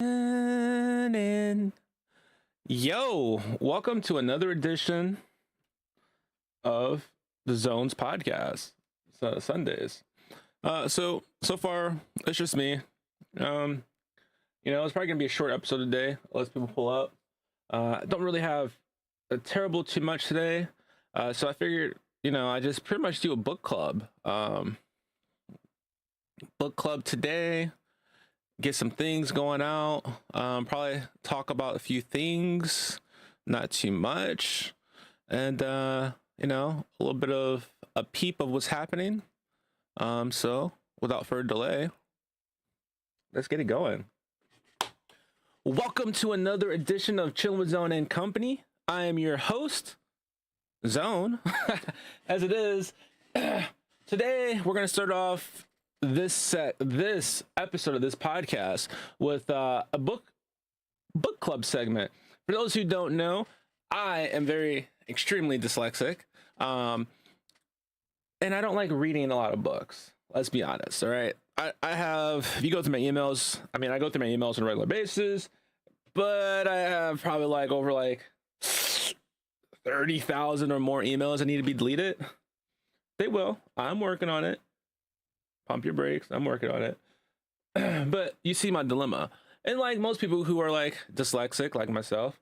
And yo, welcome to another edition of the Zones podcast. Sundays. So far it's just me. It's probably gonna be a short episode today. Let people pull up. I don't really have a terrible too much today. So I figured, I just pretty much do a book club. Book club today. Get some things going out. Probably talk about a few things, not too much, and a little bit of a peep of what's happening. So without further delay, let's get it going. Welcome to another edition of Chillin' with Zone and Company. I am your host, Zone, as it is. Today we're gonna start off this episode of this podcast with a book club segment. For those who don't know, I am extremely dyslexic, and I don't like reading a lot of books. Let's be honest. All right, I have, if you go through my emails, I go through my emails on a regular basis, but I have probably over 30,000 or more emails that need to be deleted. They will. I'm working on it. Pump your brakes. I'm working on it. But you see my dilemma. And like most people who are dyslexic, like myself,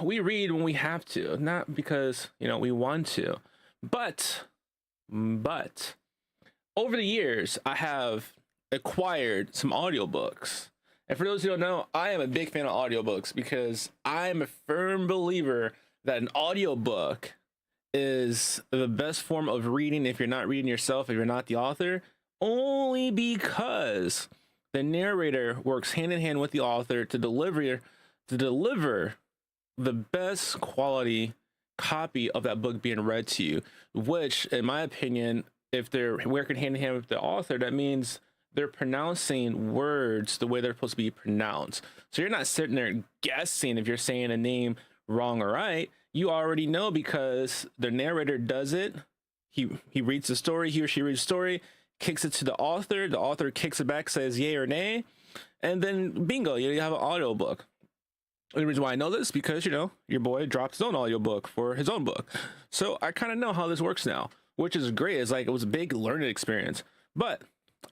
we read when we have to, not because, we want to. But over the years, I have acquired some audiobooks. And for those who don't know, I am a big fan of audiobooks because I'm a firm believer that an audiobook is the best form of reading if you're not reading yourself, if you're not the author, only because the narrator works hand in hand with the author to deliver the best quality copy of that book being read to you, which in my opinion, if they're working hand in hand with the author, that means they're pronouncing words the way they're supposed to be pronounced. So you're not sitting there guessing if you're saying a name wrong or right. You already know because the narrator does it. He reads the story, he or she reads the story, kicks it to the author kicks it back, says yay or nay, and then bingo, you have an audio book. The reason why I know this because your boy dropped his own audiobook for his own book. So I kind of know how this works now, which is great. It's it was a big learning experience. But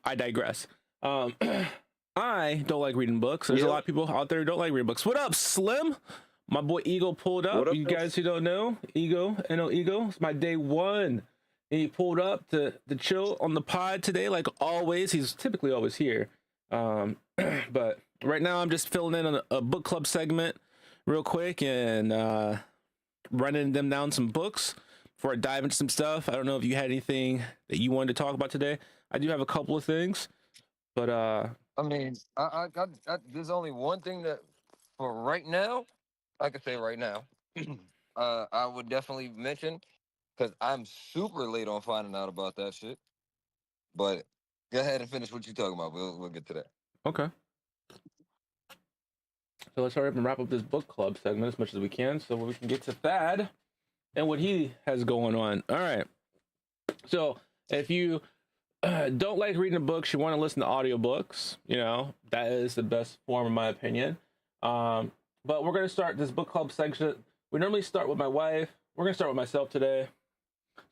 I digress. I don't like reading books. There's a lot of people out there who don't like reading books. What up, Slim? My boy Ego pulled up. You guys who don't know, Ego, it's my day one. And he pulled up to chill on the pod today, like always. He's typically always here. But right now I'm just filling in on a book club segment real quick and running them down some books before I dive into some stuff. I don't know if you had anything that you wanted to talk about today. I do have a couple of things, but I there's only one thing that for right now, I could say right now, I would definitely mention because I'm super late on finding out about that shit. But go ahead and finish what you're talking about. We'll get to that. Okay. So let's hurry up and wrap up this book club segment as much as we can so we can get to Thad and what he has going on. All right. So if you don't like reading books, you want to listen to audiobooks, that is the best form in my opinion. But we're going to start this book club section. We normally start with my wife. We're going to start with myself today.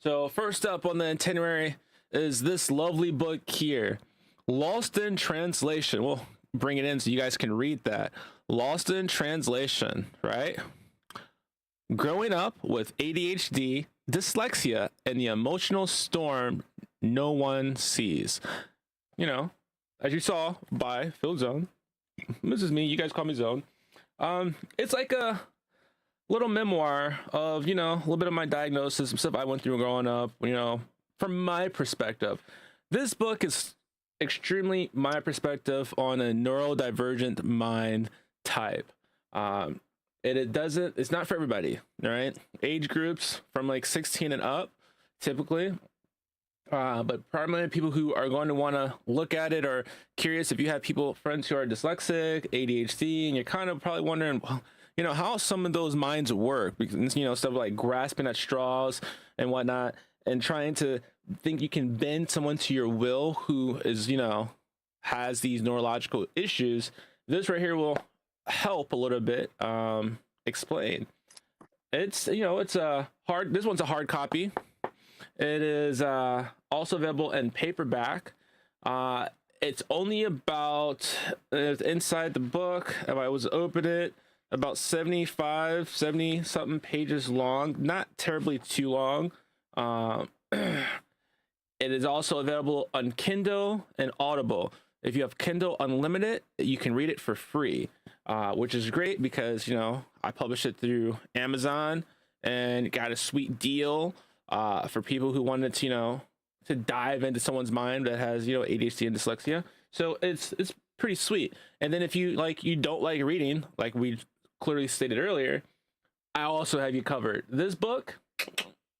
So first up on the itinerary is this lovely book here, Lost in Translation. We'll bring it in so you guys can read that. Lost in Translation, right? Growing up with ADHD, dyslexia, and the emotional storm no one sees. As you saw by Phil Zone. This is me. You guys call me Zone. It's like a little memoir of, a little bit of my diagnosis, some stuff I went through growing up, from my perspective. This book is extremely my perspective on a neurodivergent mind type. It's not for everybody, all right? Age groups from 16 and up, typically. But primarily people who are going to want to look at it or curious if you have friends who are dyslexic, ADHD, and you're kind of probably wondering, how some of those minds work, because, stuff like grasping at straws and whatnot, and trying to think you can bend someone to your will who is, has these neurological issues. this right here will help a little bit explain. It's it's a hard. This one's a hard copy. It is also available in paperback. It's only about inside the book. If I was to open it, about 70 something pages long. Not terribly too long. It is also available on Kindle and Audible. If you have Kindle Unlimited, you can read it for free, which is great because I published it through Amazon and got a sweet deal for people who wanted to dive into someone's mind that has ADHD and dyslexia. So it's pretty sweet. And then if you don't like reading, like we clearly stated earlier, I also have you covered. This book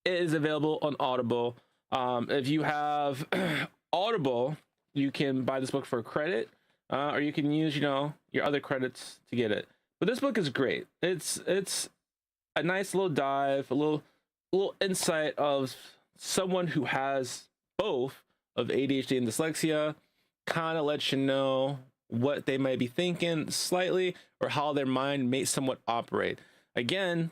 is available on Audible. If you have Audible, you can buy this book for credit, or you can use your other credits to get it. But this book is great. It's a nice little dive, a little insight of someone who has both of ADHD and dyslexia. Kind of lets you know what they might be thinking slightly, or how their mind may somewhat operate. Again,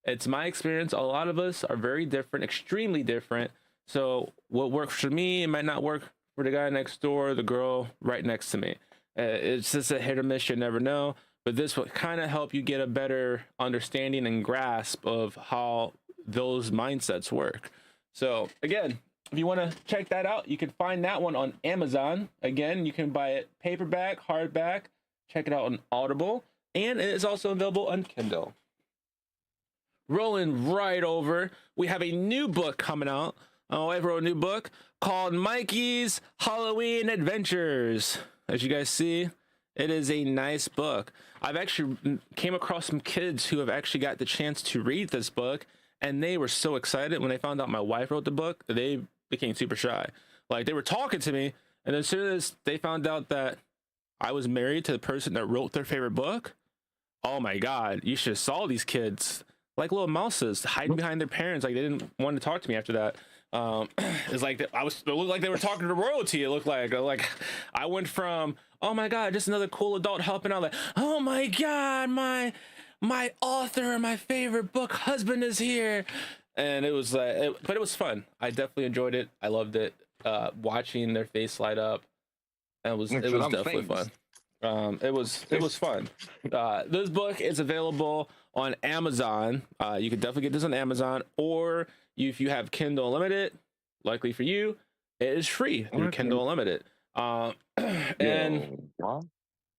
it's my experience. A lot of us are very different, extremely different. So what works for me, it might not work for the guy next door, the girl right next to me. It's just a hit or miss, you never know. But this will kind of help you get a better understanding and grasp of how those mindsets work. So again, if you want to check that out, you can find that one on Amazon. Again, you can buy it paperback, hardback. Check it out on Audible. And it is also available on Kindle. Rolling right over, we have a new book coming out. My wife wrote a new book called Mikey's Halloween Adventures. As you guys see, it is a nice book. I've actually came across some kids who have actually got the chance to read this book, and they were so excited when they found out my wife wrote the book. They became super shy. Like, they were talking to me, and as soon as they found out that I was married to the person that wrote their favorite book, oh my God, you should have saw these kids like little mouses hiding behind their parents. Like, they didn't want to talk to me after that. It's like it looked like they were talking to royalty. It looked like I went from, oh my God, just another cool adult helping out, like, oh my God, my author of my favorite book husband is here. And it was but it was fun. I definitely enjoyed it. I loved it. Watching their face light up. It was definitely fun. It was fun. This book is available on Amazon. You can definitely get this on Amazon, or if you have Kindle Unlimited, likely for you, it is free through Kindle Unlimited. And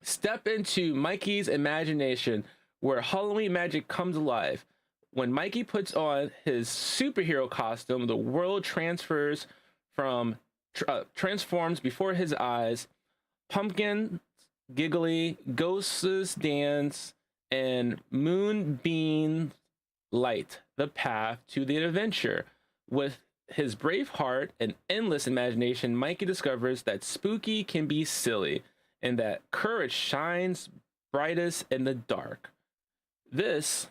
step into Mikey's imagination, where Halloween magic comes alive. When Mikey puts on his superhero costume, the world transforms before his eyes. Pumpkin giggly, ghosts dance, and moonbeam light the path to the adventure. With his brave heart and endless imagination, Mikey discovers that spooky can be silly, and that courage shines brightest in the dark. This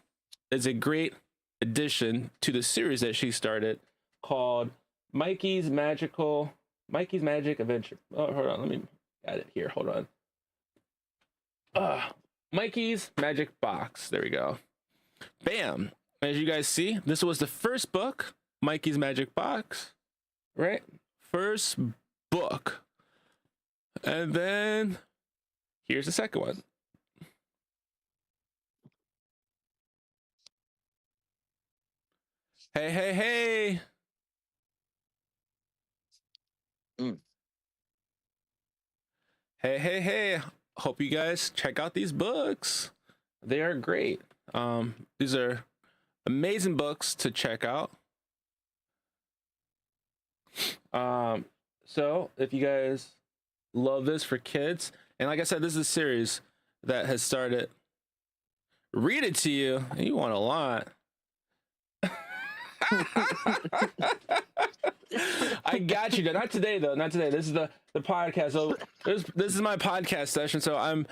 is a great addition to the series that she started, called Mikey's Magic Adventure. Oh, hold on, let me add it here. Hold on. Mikey's Magic Box. There we go. Bam. As you guys see, this was the first book, Mikey's Magic Box, right? First book. And then here's the second one. Hey. Hey. Hope you guys check out these books. They are great. These are amazing books to check out. So if you guys love this for kids, and like I said, this is a series that has started. Read it to you, and you want a lot. I got you. Not today though. Not today. This is the podcast. So this is my podcast session. So I'm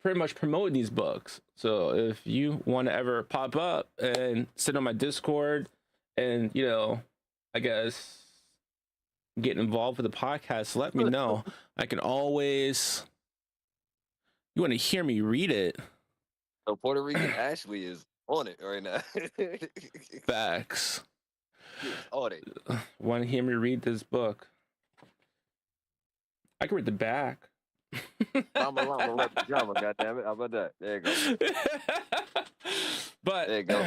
pretty much promoting these books. So if you want to ever pop up and sit on my Discord and I guess get involved with the podcast, let me know. I can always You want to hear me read it? So Puerto Rican Ashley is on it right now. Facts. He is on it. Want to hear me read this book? I can read the back. Llama llama love the drama, goddammit. How about that? There you go. But There you go.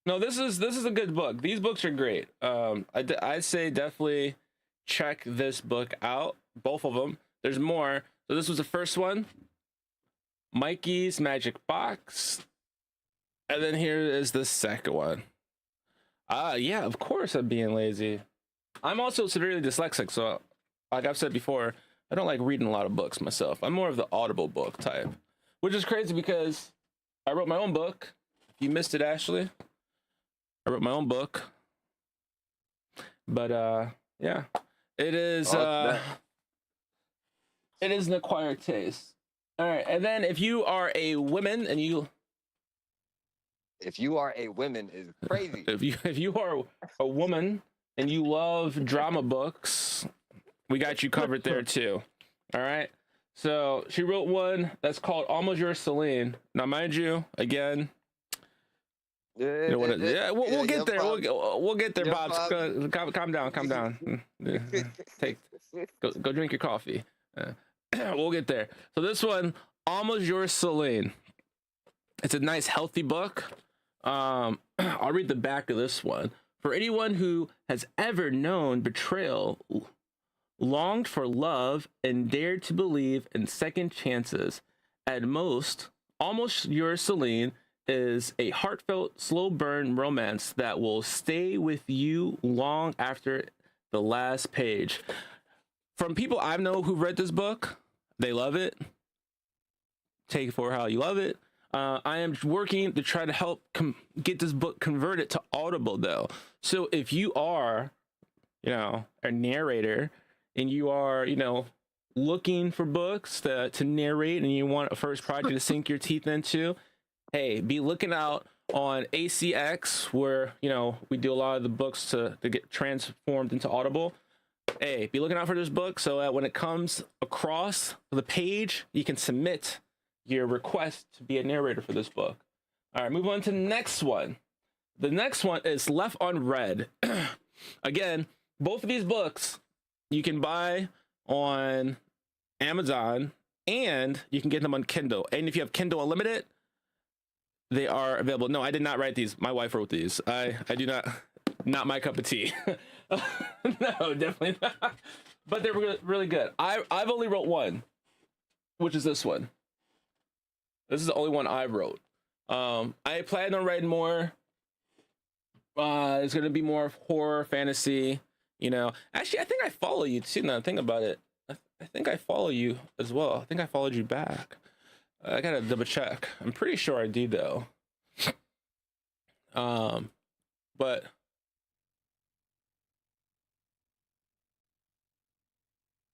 no, this is a good book. These books are great. I'd say definitely check this book out. Both of them. There's more. So this was the first one, Mikey's Magic Box, and then here is the second one. Yeah, of course I'm being lazy. I'm also severely dyslexic, so like I've said before, I don't like reading a lot of books myself. I'm more of the audible book type, which is crazy because I wrote my own book. If you missed it, Ashley, I wrote my own book. But yeah, it is it is an acquired taste. All right, and then if you are a woman and you If you are a woman, is crazy. if you are a woman and you love drama books, we got you covered there too. All right. So she wrote one that's called Almost Yours, Celine. Now, mind you, again, you know what yeah, we'll get there. We'll get there, Bob. Calm down. Calm down. Go drink your coffee. We'll get there. So this one, Almost Yours, Celine. It's a nice, healthy book. I'll read the back of this one. For anyone who has ever known betrayal, longed for love, and dared to believe in second chances, at most, Almost Yours, Celine is a heartfelt, slow burn romance that will stay with you long after the last page. From people I know who've read this book, they love it. Take it for how you love it. I am working to try to help get this book converted to Audible, though. So if you are, a narrator and you are, looking for books to narrate and you want a first project to sink your teeth into, hey, be looking out on ACX where, we do a lot of the books to get transformed into Audible. Hey, be looking out for this book so that when it comes across the page, you can submit your request to be a narrator for this book. All right, move on to the next one. The next one is Left Unread. Again, both of these books you can buy on Amazon and you can get them on Kindle. And if you have Kindle Unlimited, they are available. No, I did not write these. My wife wrote these. I do not my cup of tea. No, definitely not. But they're really good. I've only wrote one, which is this one. This is the only one I wrote. I plan on writing more. It's gonna be more horror, fantasy. Actually, I think I follow you too. Now think about it. I think I follow you as well. I think I followed you back. I gotta double check. I'm pretty sure I do though. But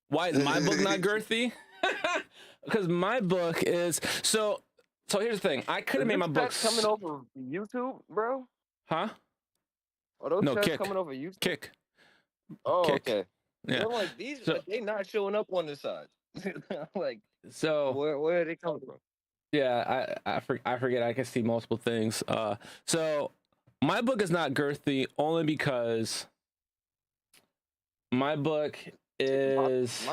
why is my book not girthy? Because my book is so here's the thing. I could have made my books coming over YouTube, bro. Huh? Are those No, chats Kick. coming over YouTube? Kick. Oh, Kick. okay. Yeah. I'm like, these So- they not showing up on the side. Like, So where are they coming from? yeah, I forget I can see multiple things. So my book is not girthy only because my book is,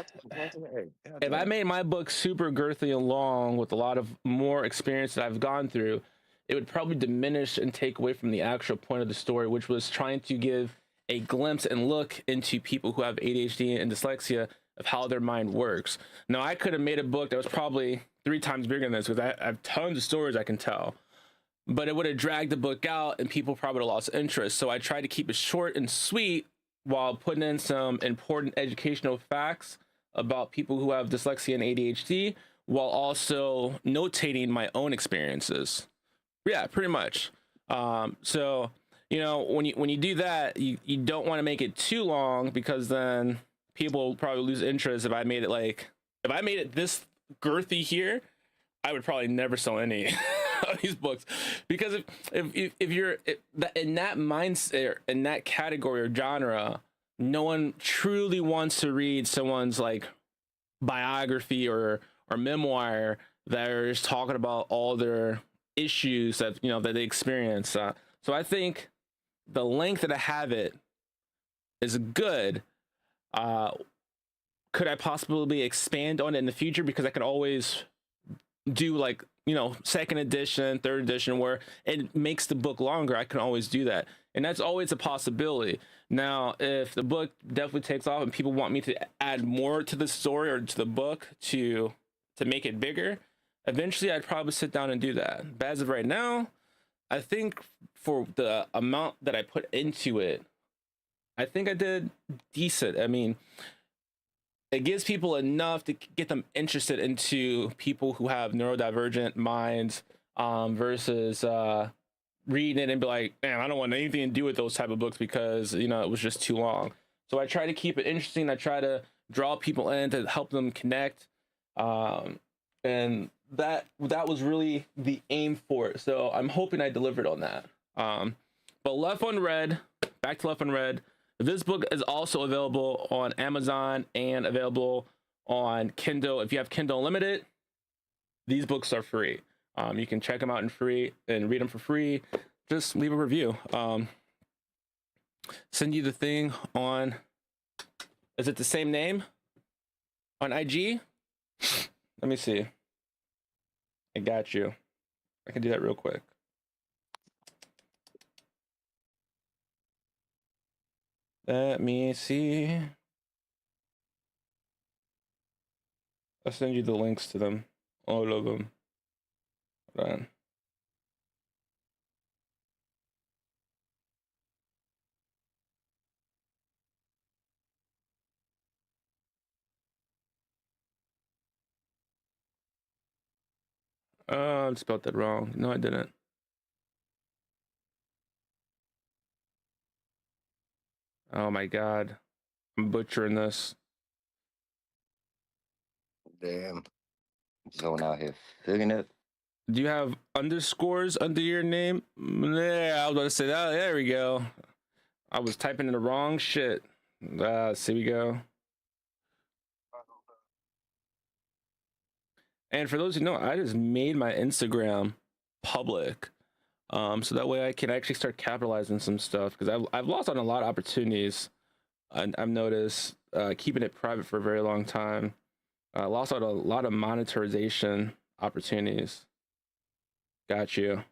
if I made my book super girthy and long with a lot of more experience that I've gone through, it would probably diminish and take away from the actual point of the story, which was trying to give a glimpse and look into people who have ADHD and dyslexia of how their mind works. Now, I could have made a book that was probably 3 times bigger than this because I have tons of stories I can tell, but it would have dragged the book out and people probably would have lost interest. So I tried to keep it short and sweet while putting in some important educational facts about people who have dyslexia and ADHD, while also notating my own experiences. Yeah, pretty much. So, when you do that, you don't want to make it too long because then people will probably lose interest. If I made it this girthy here, I would probably never sell any of these books, because if you're in that mindset, in that category or genre, no one truly wants to read someone's like biography or memoir They're just talking about all their issues that that they experience. So I think the length that I have it is good. Uh, could I possibly expand on it in the future? Because I could always do like second edition, third edition, where it makes the book longer. I can always do that, and that's always a possibility. Now, if the book definitely takes off and people want me to add more to the story or to the book to make it bigger, eventually I'd probably sit down and do that. But as of right now, I think for the amount that I put into it, I think I did decent. I mean, it gives people enough to get them interested into people who have neurodivergent minds, versus reading it and be like, man, I don't want anything to do with those type of books because it was just too long. So I try to keep it interesting. I try to draw people in to help them connect, and that was really the aim for it. So I'm hoping I delivered on that. But Left Unread, back to Left Unread. This book is also available on Amazon and available on Kindle. If you have Kindle Unlimited, these books are free. You can check them out and free and read them for free. Just leave a review. Send you the thing on. Is it the same name on IG? Let me see. I got you. I can do that real quick. Let me see. I'll send you the links to them. All of them. Hold on. Oh, I spelled that wrong. No, I didn't. Oh my god. I'm butchering this. Damn. Zone out here figuring it. Do you have underscores under your name? Yeah, I was about to say that. There we go. I was typing in the wrong shit. See we go. And for those who know, I just made my Instagram public, so that way I can actually start capitalizing some stuff because I've lost on a lot of opportunities. I've noticed keeping it private for a very long time. Lost out a lot of monetization opportunities. Got you.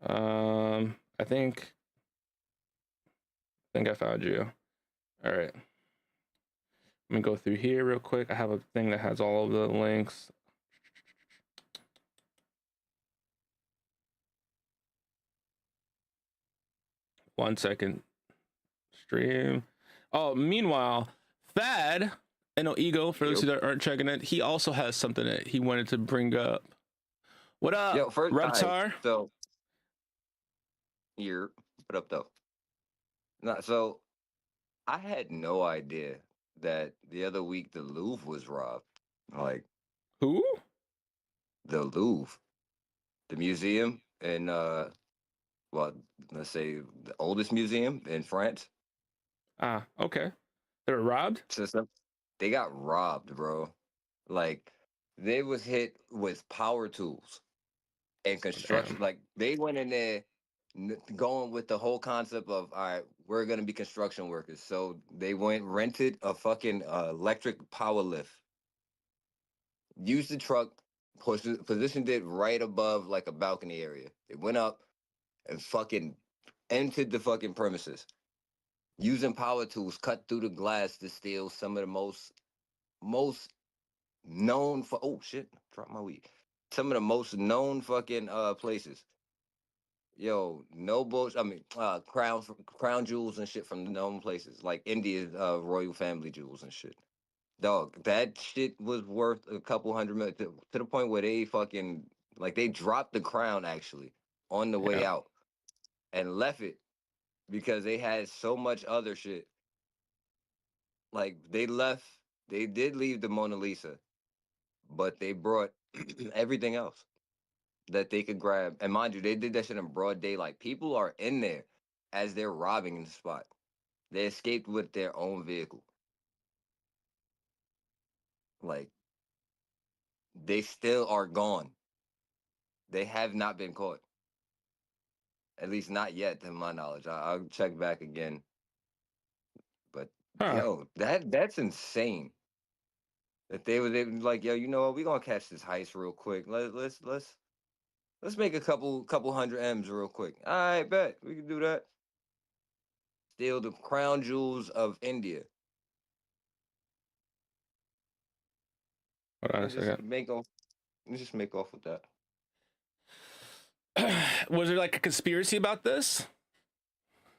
I think I found you. All right. Let me go through here real quick. I have a thing that has all of the links. One second. Stream. Oh, meanwhile, Thad, no ego for those who aren't checking it, he also has something that he wanted to bring up. What up, Yo, first, Reptar? right, so you're what up though? Not so. I had no idea that the other week the Louvre was robbed. Like Who? the Louvre, the museum, and well, let's say the oldest museum in France. Ah, okay. They were robbed? They got robbed, bro. Like they was hit with power tools and construction. Damn. Like they went in there going with the whole concept of all right, we're gonna be construction workers. So they went rented a fucking electric power lift, used the truck, positioned it right above like a balcony area. They went up and fucking entered the fucking premises using power tools, cut through the glass to steal some of the most known for oh shit, drop my weed. Some of the most known fucking places. Yo, no bullshit. I mean, crown jewels and shit from the known places like India's royal family jewels and shit. Dog, that shit was worth a couple hundred million to the point where they fucking like they dropped the crown actually on the way Yeah. out and left it because they had so much other shit. Like they did leave the Mona Lisa, but they brought everything else that they could grab. And mind you, they did that shit in broad daylight. People are in there as they're robbing the spot. They escaped with their own vehicle. Like they still are gone. They have not been caught. At least not yet, to my knowledge. I'll check back again. But Huh. yo, that's insane. That they was able like, yo, you know what? We gonna catch this heist real quick. Let's make a couple hundred M's real quick. All right, bet we can do that. Steal the crown jewels of India Hold on a and just second. make off with that. Was there like a conspiracy about this?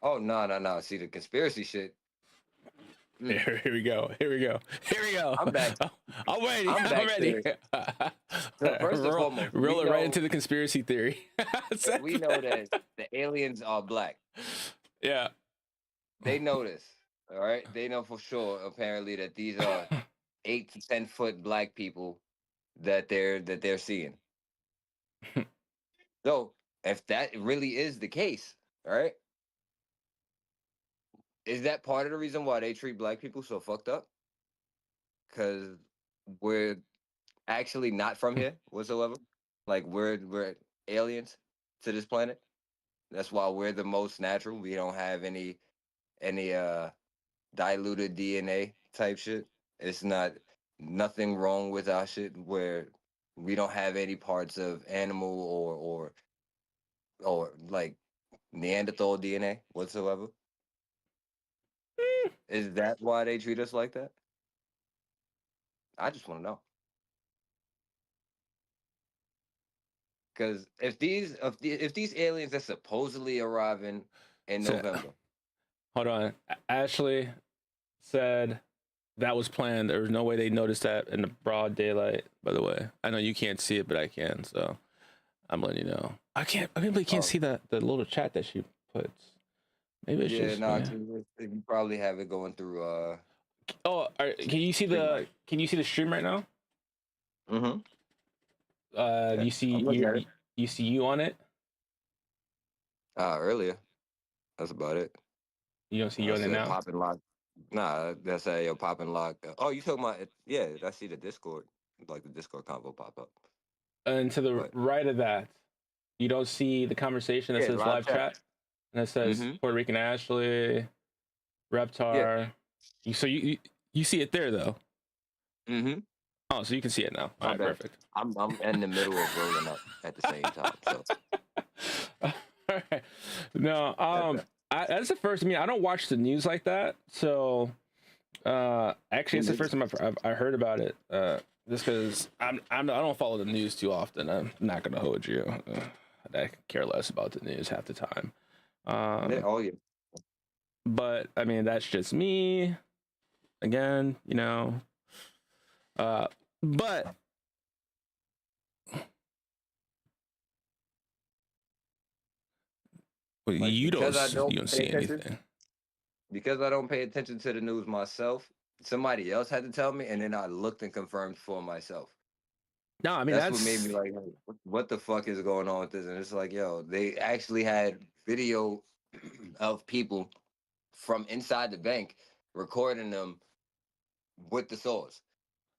Oh no! See the conspiracy shit. Here we go. Here we go. Here we go. I'm back. I'm ready. I'm back ready. So first and foremost, roll it right into the conspiracy theory. we know that the aliens are black. Yeah. They know this. All right. They know for sure, apparently, that these are 8 to 10 foot black people that they're seeing. So if that really is the case, all right, is that part of the reason why they treat black people so fucked up? Because we're actually not from here whatsoever. Like we're aliens to this planet. That's why we're the most natural. We don't have any diluted DNA type shit. It's nothing wrong with our shit where we don't have any parts of animal or like Neanderthal DNA whatsoever. Is that why they treat us like that? I just want to know. Because if these aliens are supposedly arriving in So, November, hold on. Ashley said that was planned. There was no way they noticed that in the broad daylight. By the way, I know you can't see it, but I can. So I'm letting you know. I really can't see the little chat that she puts. Maybe it's just you probably have it going through. Can you see the stream right now? Mm-hmm. You see you on it? Earlier. That's about it. You don't see you on it now? Pop and lock. Nah, that's a pop and lock. Oh, you talking about it? Yeah, I see the Discord, like the Discord convo pop up. And to the right of that, you don't see the conversation that says live chat? And it says Puerto Rican Ashley, Reptar. Yeah. You see it there though. Mm-hmm. Oh, so you can see it now. All right, perfect. I'm in the middle of rolling up at the same time. So. All right. No, that's the first. I mean, I don't watch the news like that, so actually, it's the first time I heard about it. Just because I don't follow the news too often. I'm not gonna hold you. I care less about the news half the time. Yeah. But I mean, that's just me. Again, you know. But you don't see anything. Because I don't pay attention to the news myself, somebody else had to tell me, and then I looked and confirmed for myself. No, I mean that's what made me like, what the fuck is going on with this? And it's like, yo, they actually had video of people from inside the bank recording them with the saws.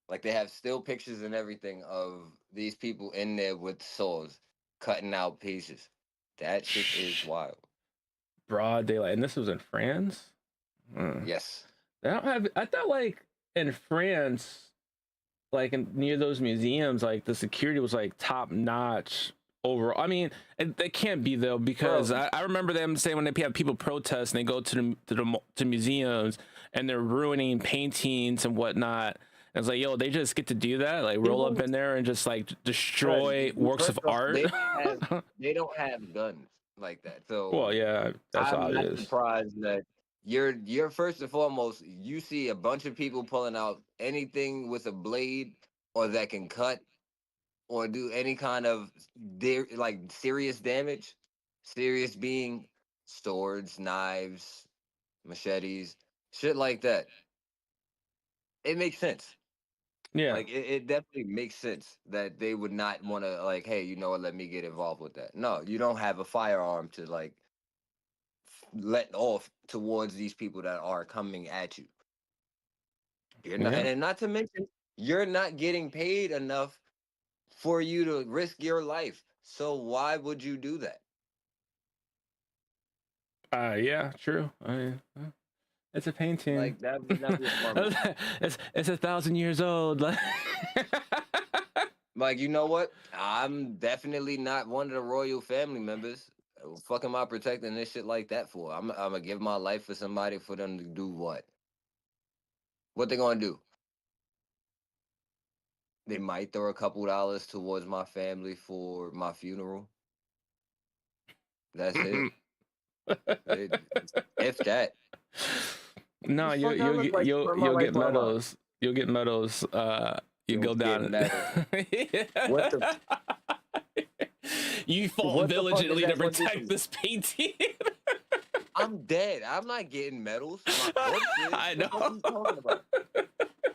Like they have still pictures and everything of these people in there with saws cutting out pieces. That shit is wild. Broad daylight, and this was in France. Yes. I thought like in France, like near those museums, like the security was like top notch overall. I mean, it can't be though, because I remember them saying when they have people protest and they go to museums and they're ruining paintings and whatnot. And it's like, yo, they just get to do that, like roll up in there and just like destroy works of art. They don't have guns like that. So well, yeah, that's I'm not obvious. surprised that you're first and foremost, you see a bunch of people pulling out anything with a blade or that can cut or do any kind of like serious damage. Serious being swords, knives, machetes, shit like that. It makes sense. Yeah. Like it definitely makes sense that they would not want to like, hey, you know what, let me get involved with that. No, you don't have a firearm to like let off towards these people that are coming at you. You're not, and not to mention, you're not getting paid enough for you to risk your life. So why would you do that? Yeah, true. I mean, it's a painting. Like that would not be a smart move. It's 1,000 years old. Like, you know what? I'm definitely not one of the royal family members. Fuck am I protecting this shit like that for? I'm gonna give my life for somebody for them to do what? What they gonna do? They might throw a couple dollars towards my family for my funeral. That's it. If that. No, The you fuck I you'll look get like you'll for my you'll life get online? medals. You'll get medals. You You'll go get down. What the You fought what the fuck is diligently to that gonna do for protect me? this painting. I'm dead. I'm not getting medals. My corpse is. I The fuck know. you talking about?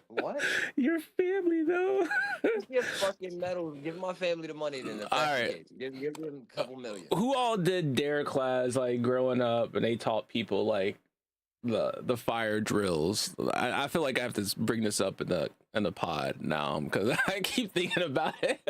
What? Your family though. Just give fucking medals. Give my family the money then if All that's the right. case. Give them a couple million. Who all did dare class like growing up and they taught people like the fire drills? I feel like I have to bring this up in the pod now because I keep thinking about it.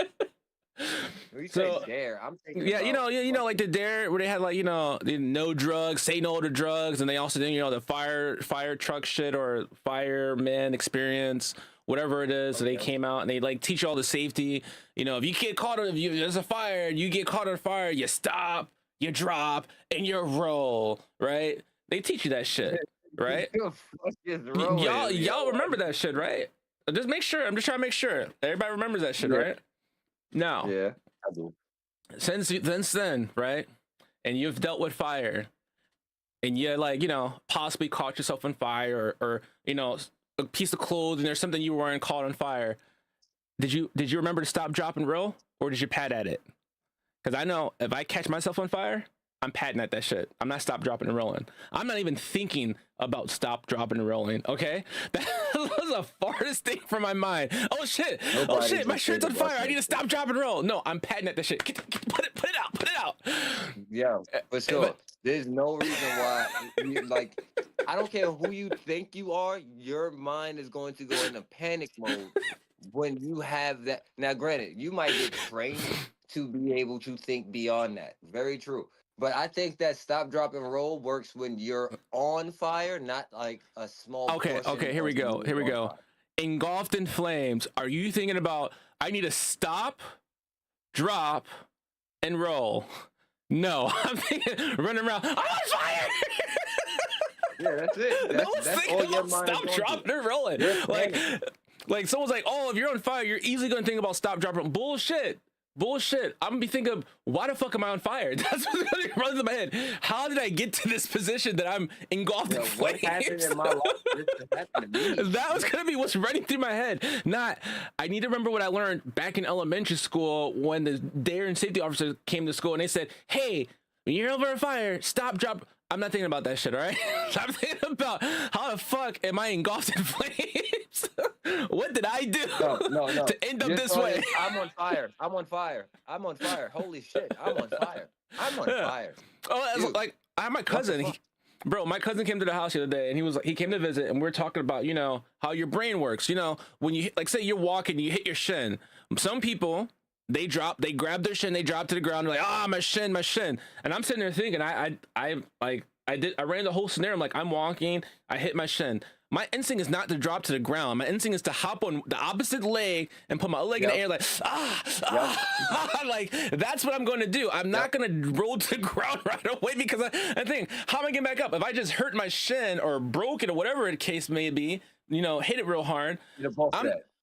When you So say dare, I'm thinking yeah, about you know, like the dare where they had like the no drugs, say no to drugs, and they also did the fire truck shit or fireman experience, whatever it is. So they Okay. came out and they like teach you all the safety. If you get caught if there's a fire, you get caught on fire, you stop, you drop, and you roll. Right? They teach you that shit, right? The fuck is wrong with Y'all you, yo? remember that shit, right? Just make sure. I'm just trying to make sure everybody remembers that shit, Yeah. right? Now. Yeah, I do. Since then, right? And you've dealt with fire and you possibly caught yourself on fire or a piece of clothing or something you were wearing caught on fire. Did you remember to stop, drop, and roll, or did you pat at it? Because I know if I catch myself on fire, I'm patting at that shit. I'm not stop, dropping, and rolling. I'm not even thinking about stop, dropping, and rolling. Okay, that was the farthest thing from my mind. Oh shit! Nobody My just shirt's on think about fire. I that need to shit. stop, drop, and roll. No, I'm patting at that shit. Put it out. Yeah, for sure. But There's no reason why like I don't care who you think you are, your mind is going to go into panic mode when you have that. Now, granted, you might get trained to be able to think beyond that. Very true. But I think that stop, drop, and roll works when you're on fire, not like a small okay, portion here we of go. you on fire. Engulfed in flames. Are you thinking about I need to stop, drop, and roll? No, I'm thinking running around. I'm on fire. Yeah, that's it. No one's That's thinking all your about mind stop, dropping, and rolling. You're Like, panicking. someone's like, oh, if you're on fire, you're easily gonna think about stop, drop, roll. Bullshit. I'm gonna be thinking, why the fuck am I on fire? That's what's gonna run through my head. How did I get to this position that I'm engulfed in What happened flames? in my life? This happened to me. That was gonna be what's running through my head. Not, I need to remember what I learned back in elementary school when the dare and safety officer came to school and they said, hey, when you're over a fire, stop, drop. I'm not thinking about that shit, all right? I'm thinking about how the fuck am I engulfed in flames? What did I do No. to end up Your this thought way? is, I'm on fire. Holy shit, I'm on fire. Oh, Dude, like I had my what the cousin. fuck? Bro, my cousin came to the house the other day, and he came to visit, and we were talking about how your brain works. When you like say you're walking, you hit your shin. Some people they grab their shin, they drop to the ground, they're like, my shin, and I'm sitting there thinking, I ran the whole scenario. I'm like, I'm walking, I hit my shin. My instinct is not to drop to the ground. My instinct is to hop on the opposite leg and put my leg in the air, like like that's what I'm going to do. I'm not going to roll to the ground right away because I think, how am I getting back up? If I just hurt my shin or broke it or whatever the case may be, hit it real hard.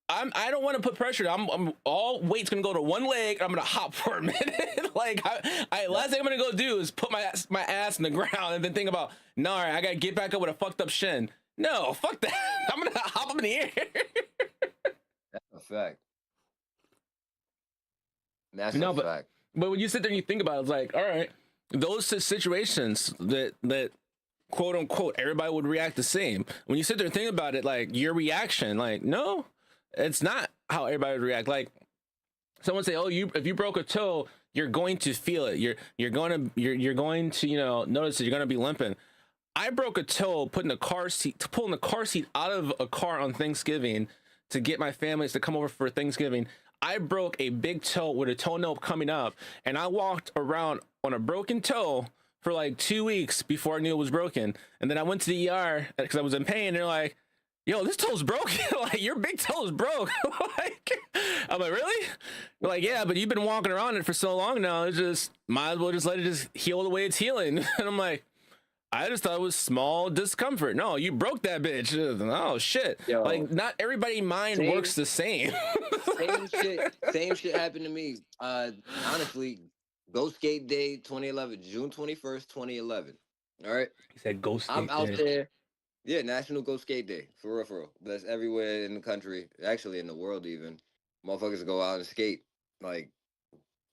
I don't want to put pressure. I'm all weight's gonna go to one leg. I'm gonna hop for a minute. Like last thing I'm gonna go do is put my ass in the ground and then think about, no, all right, I gotta get back up with a fucked up shin. No, fuck that. I'm gonna hop up in the air. That's a fact. That's No, a but fact. but when you sit there and you think about it, it's like, all right, those situations that quote unquote everybody would react the same. When you sit there and think about it, like your reaction, like, no, it's not how everybody would react. Like someone say, oh, if you broke a toe, you're going to feel it. You're going to notice that you're going to be limping. I broke a toe pulling the car seat out of a car on Thanksgiving to get my families to come over for Thanksgiving. I broke a big toe with a toenail coming up, and I walked around on a broken toe for like 2 weeks before I knew it was broken. And then I went to the ER because I was in pain. They're like, "Yo, this toe's broken. Like your big toe is broke." Like, I'm like, "Really?" They're like, "Yeah, but you've been walking around it for so long now. It's just might as well just let it just heal the way it's healing." And I'm like, I just thought it was small discomfort. No, you broke that bitch. Oh shit! Yo, Like not everybody's mind same, works the same. same shit happened to me. Honestly, Go Skate Day 2011, June 21st, 2011. All right, He said, "Go I'm skate out day." there. Yeah, National Go Skate Day, for real, for real. That's everywhere in the country, actually in the world even. Motherfuckers go out and skate. Like,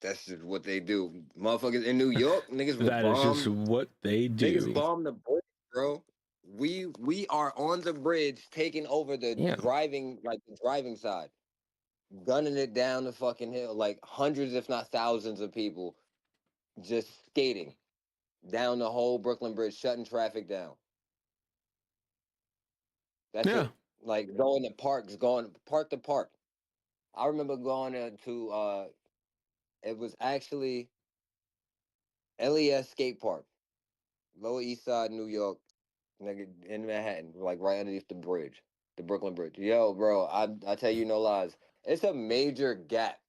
that's just what they do. Motherfuckers in New York, niggas will That is just bomb. what they Niggas do. bomb the bridge, bro. We are on the bridge, taking over the Yeah. driving side, gunning it down the fucking hill, like hundreds, if not thousands, of people just skating down the whole Brooklyn Bridge, shutting traffic down. That's Yeah. it. Like going to parks, going park to park. I remember going to it was actually LES Skate Park, Lower East Side, New York, nigga, in Manhattan, like right underneath the bridge, the Brooklyn Bridge. Yo, bro, I tell you no lies. It's a major gap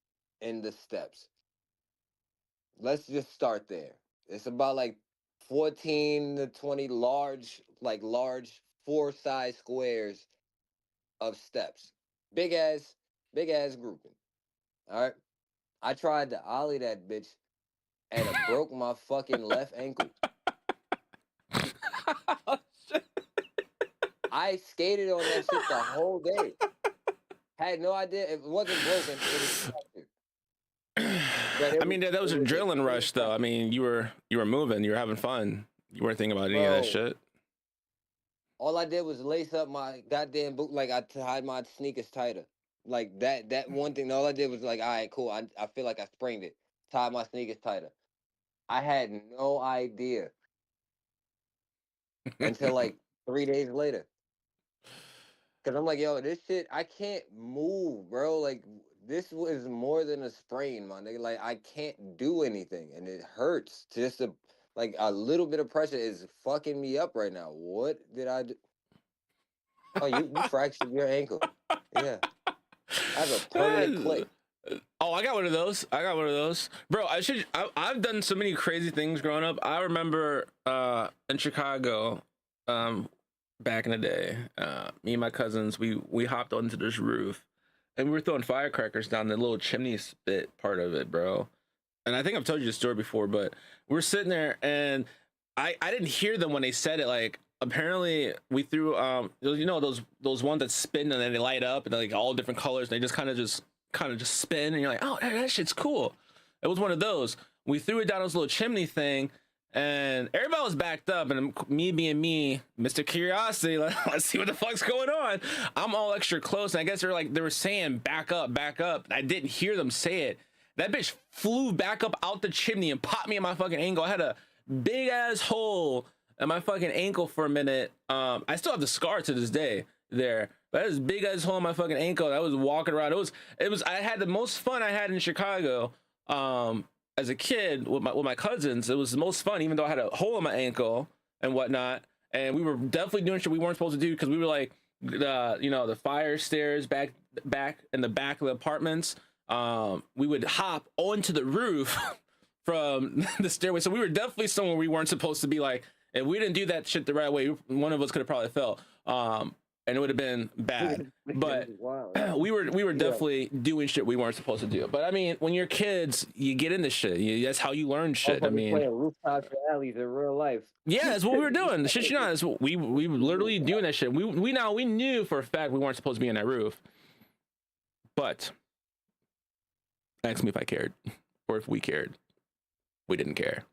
in the steps. Let's just start there. It's about like 14 to 20 large four size squares of steps. Big ass, big ass grouping. All right. I tried to ollie that bitch and it broke my fucking left ankle. I skated on that shit the whole day. Had no idea it wasn't broken. It was fractured. I mean, that was an adrenaline rush, though. I mean, you were moving, you were having fun. You weren't thinking about any of that shit. All I did was lace up my goddamn boot, like I tied my sneakers tighter. Like that one thing. All I did was like, all right, cool. I feel like I sprained it. Tied my sneakers tighter. I had no idea until like 3 days later. Cause I'm like, yo, this shit, I can't move, bro. Like this was more than a sprain, my nigga. Like I can't do anything, and it hurts. Just like a little bit of pressure is fucking me up right now. What did I do? Oh, you fractured your ankle. Yeah, I have a permanent click. Oh, I got one of those, bro. I've done so many crazy things growing up. I remember in Chicago, back in the day, me and my cousins, we hopped onto this roof and we were throwing firecrackers down the little chimney spit part of it, bro. And I think I've told you the story before, but we're sitting there and I didn't hear them when they said it. Like apparently we threw those ones that spin and then they light up and they're like all different colors and they just kind of just spin and you're like, oh, that shit's cool. It was one of those. We threw it down this little chimney thing and everybody was backed up and me being me, Mr. Curiosity, let's see what the fuck's going on. I'm all extra close and I guess they were saying back up. I didn't hear them say it. That bitch flew back up out the chimney and popped me in my fucking ankle. I had a big ass hole in my fucking ankle for a minute. I still have the scar to this day there. That is big ass hole in my fucking ankle. I was walking around. It was. I had the most fun I had in Chicago. As a kid with my cousins, it was the most fun. Even though I had a hole in my ankle and whatnot, and we were definitely doing shit we weren't supposed to do because we were like the fire stairs back in the back of the apartments. We would hop onto the roof from the stairway. So we were definitely somewhere we weren't supposed to be. Like, if we didn't do that shit the right way, one of us could have probably fell. And it would have been bad. But we were definitely doing shit we weren't supposed to do. But I mean, when you're kids, you get into shit. That's how you learn shit. I mean, playing rooftops and alleys in real life. Yeah, that's what we were doing. The shit, that's what we were literally doing that shit. We knew for a fact we weren't supposed to be on that roof. But ask me if I cared or if we cared. We didn't care.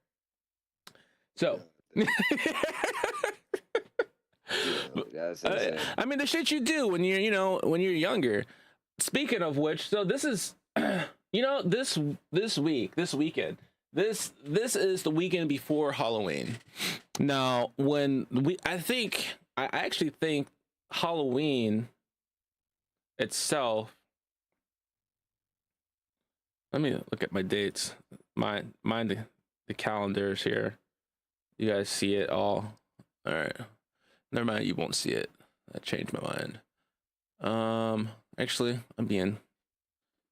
So I mean the shit you do when you're younger. Speaking of which, so this is this weekend. This is the weekend before Halloween. Now, I actually think Halloween itself Let me look at my dates. Mind the calendars here. You guys see it all? All right. Never mind. You won't see it. I changed my mind. Actually, I'm being.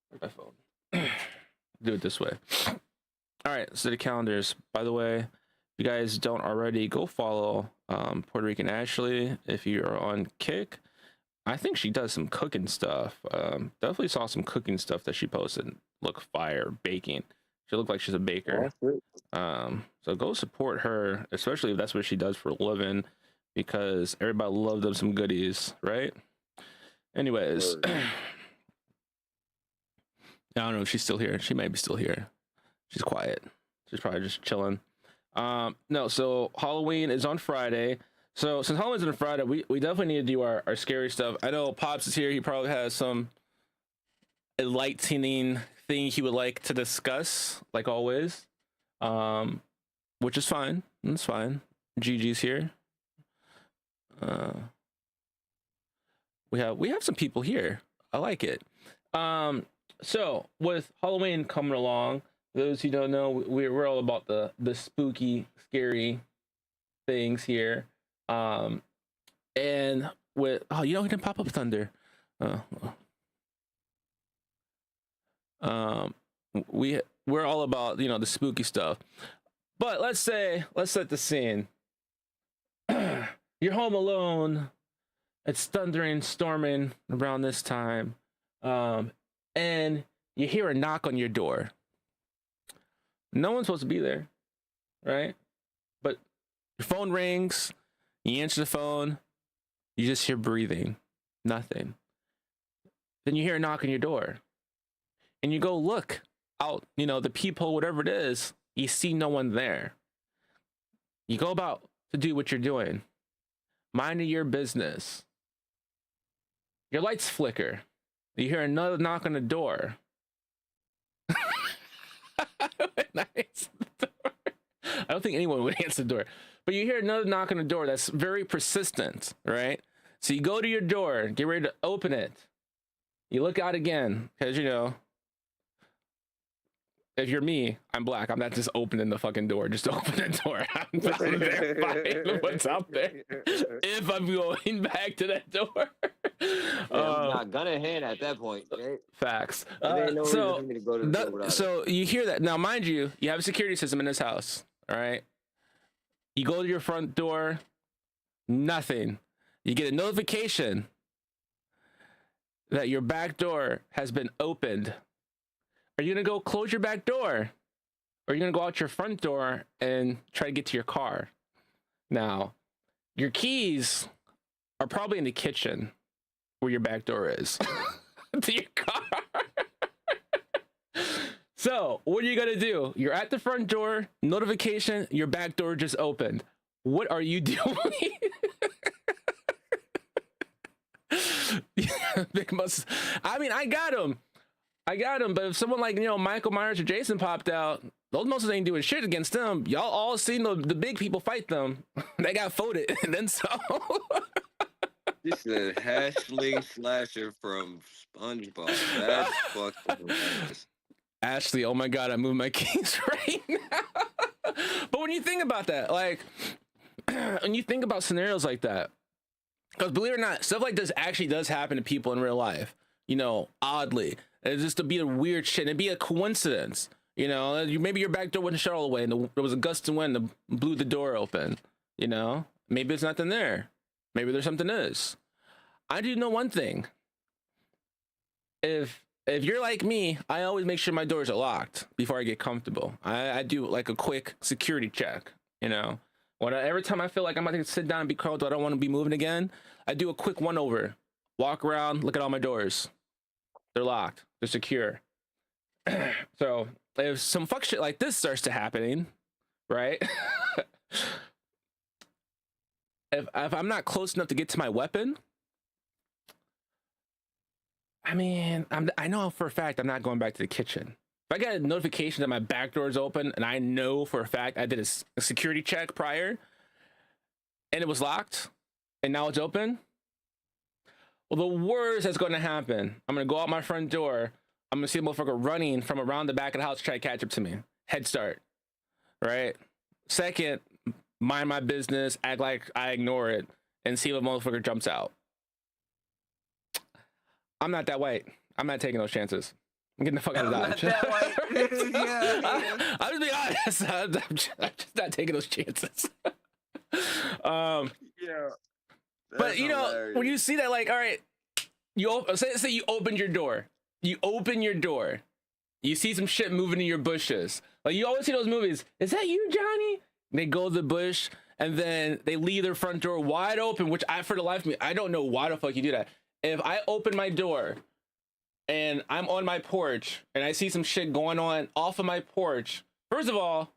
Where's my phone? Do it this way. All right. So the calendars. By the way, if you guys don't already, go follow Puerto Rican Ashley if you're on Kick. I think she does some cooking stuff. Definitely saw some cooking stuff that she posted. Look fire, baking. She looked like she's a baker. So go support her, especially if that's what she does for a living, because everybody loves them some goodies, right? Anyways, I don't know if she's still here. She may be still here. She's quiet. She's probably just chilling. No, so Halloween is on Friday. So since Halloween's on Friday, we definitely need to do our scary stuff. I know Pops is here. He probably has some enlightening thing he would like to discuss, like always. Which is fine. That's fine. Gigi's here. We have some people here. I like it. So with Halloween coming along, those who don't know, we're all about the spooky, scary things here. And with he didn't pop up Thunder. We're all about the spooky stuff. But let's set the scene. You're home alone. It's thundering, storming around this time. And you hear a knock on your door. No one's supposed to be there, right? But your phone rings, you answer the phone, you just hear breathing, nothing. Then you hear a knock on your door. And you go look out, the peephole, whatever it is, you see no one there. You go about to do what you're doing, minding your business. Your lights flicker. You hear another knock on the door. I don't think anyone would answer the door, but you hear another knock on the door that's very persistent, right? So you go to your door, get ready to open it. You look out again, because if you're me, I'm black. I'm not just opening the fucking door. Just open the door. I'm verifying what's out there. If I'm going back to that door. Not gun in hand at that point. Right? Facts. No so, reason for me to go to so you hear that. Now, mind you, you have a security system in this house. All right. You go to your front door. Nothing. You get a notification that your back door has been opened. Are you going to go close your back door? Or are you going to go out your front door and try to get to your car? Now, your keys are probably in the kitchen where your back door is to your car. So, what are you going to do? You're at the front door, notification, your back door just opened. What are you doing? Big must. I mean, I got him, but if someone like Michael Myers or Jason popped out, those monsters ain't doing shit against them. Y'all all seen the big people fight them. They got folded and then so. This is a hashling slasher from SpongeBob. That's fucking hilarious. Ashley, oh my god, I moved my keys right now. But when you think about that, like, when you think about scenarios like that, because believe it or not, stuff like this actually does happen to people in real life. Oddly, it's just to be a weird shit. It'd be a coincidence. Maybe your back door wasn't shut all the way, and there was a gust of wind that blew the door open. Maybe there's nothing there. Maybe there's something is. I do know one thing. If you're like me, I always make sure my doors are locked before I get comfortable. I do like a quick security check. Every time I feel like I'm about to sit down and be curled, I don't want to be moving again, I do a quick one over, walk around, look at all my doors. They're locked. They're secure. So if some fuck shit like this starts to happening, right? if I'm not close enough to get to my weapon, I mean, I know for a fact I'm not going back to the kitchen. If I get a notification that my back door is open and I know for a fact I did a security check prior and it was locked and now it's open, well, the worst that's going to happen, I'm going to go out my front door, I'm I'm gonna see a motherfucker running from around the back of the house to try to catch up to me. Head start, right? Second, mind my business, act like I ignore it, and see if a motherfucker jumps out. I'm not that white. I'm not taking those chances. I'm getting the fuck out of Dodge. I'm just being honest. I'm just not taking those chances. Yeah. But you know, when you see that, like, all right, say you opened your door. You open your door. You see some shit moving in your bushes. Like, you always see those movies. Is that you, Johnny? They go to the bush and then they leave their front door wide open, which for the life of me, I don't know why the fuck you do that. If I open my door and I'm on my porch and I see some shit going on off of my porch, first of all,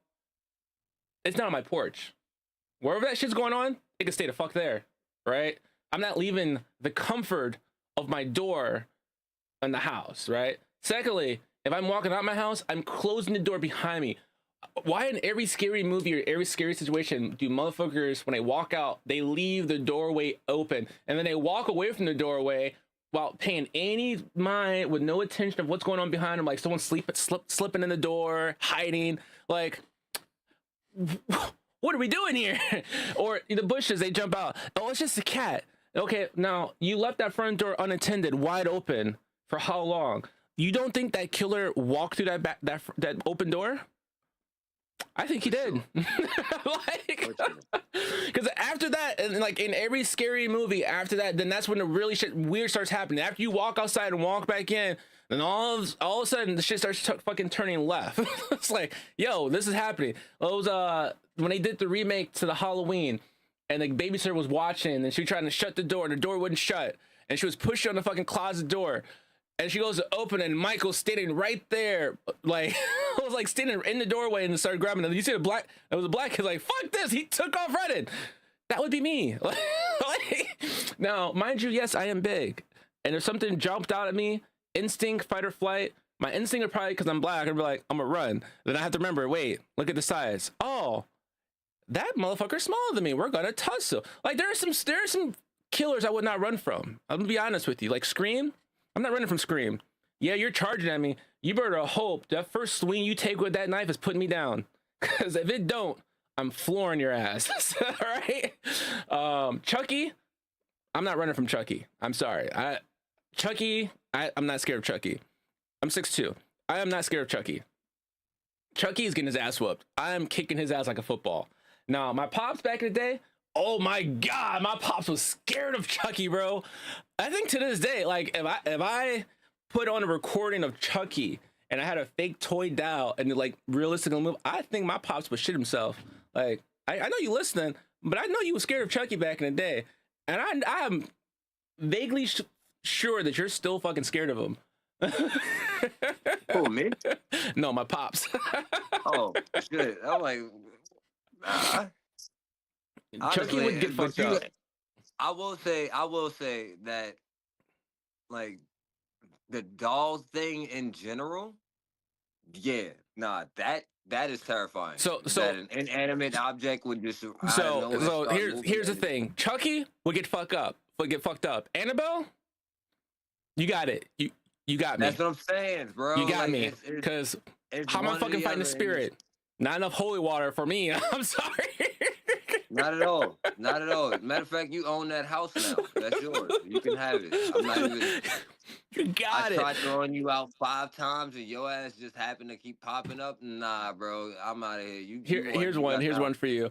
it's not on my porch. Wherever that shit's going on, it can stay the fuck there, right? I'm not leaving the comfort of my door in the house, right? Secondly, if I'm walking out my house, I'm closing the door behind me. Why in every scary movie or every scary situation do motherfuckers, when they walk out, they leave the doorway open and then they walk away from the doorway while paying any mind with no attention of what's going on behind them, like someone slipping in the door, hiding, like, what are we doing here? Or the bushes, they jump out. Oh, it's just a cat. Okay, now you left that front door unattended, wide open for how long? You don't think that killer walked through that open door? I think he did. Like, because after that, and like in every scary movie after that, then that's when the really shit weird starts happening. After you walk outside and walk back in, then all of a sudden the shit starts fucking turning left. It's like, yo, this is happening. Those when they did the remake to the Halloween, and the babysitter was watching, and she was trying to shut the door wouldn't shut, and she was pushing on the fucking closet door. And she goes to open, and Michael's standing right there, like, I was like standing in the doorway and started grabbing it. You see it was a black kid, like, fuck this, he took off running. That would be me. Now, mind you, yes, I am big. And if something jumped out at me, instinct, fight or flight, my instinct would probably, because I'm black, I'd be like, I'm gonna run. Then I have to remember, wait, look at the size. Oh, that motherfucker's smaller than me. We're gonna tussle. Like, there are some killers I would not run from. I'm gonna be honest with you. Like Scream. I'm not running from Scream. Yeah, you're charging at me. You better hope that first swing you take with that knife is putting me down. Because if it don't, I'm flooring your ass. All right? Chucky, I'm not running from Chucky. I'm sorry. I'm not scared of Chucky. I'm 6'2". I am not scared of Chucky. Chucky is getting his ass whooped. I am kicking his ass like a football. Now, my pops back in the day, oh my God, my pops was scared of Chucky, bro. I think to this day, like, if I put on a recording of Chucky and I had a fake toy doll and like realistically move, I think my pops would shit himself. Like, I know you listening, but I know you were scared of Chucky back in the day, and I am vaguely sure that you're still fucking scared of him. Who, me? No, my pops. Oh shit! I'm like, nah. Chucky would get fucked up. I will say that, like, the dolls thing in general, yeah, nah, that is terrifying. So that an inanimate object would just. So here's the thing. Chucky would get fucked up. Annabelle, you got it. You got me. That's what I'm saying, bro. You got me. Because how am I fucking fighting the spirit? Not enough holy water for me. I'm sorry. Not at all. Not at all. Matter of fact, you own that house now. That's yours. You can have it. I'm not even. You got it. I tried throwing you out 5 times, and your ass just happened to keep popping up. Nah, bro. I'm out of here. Here's one for you.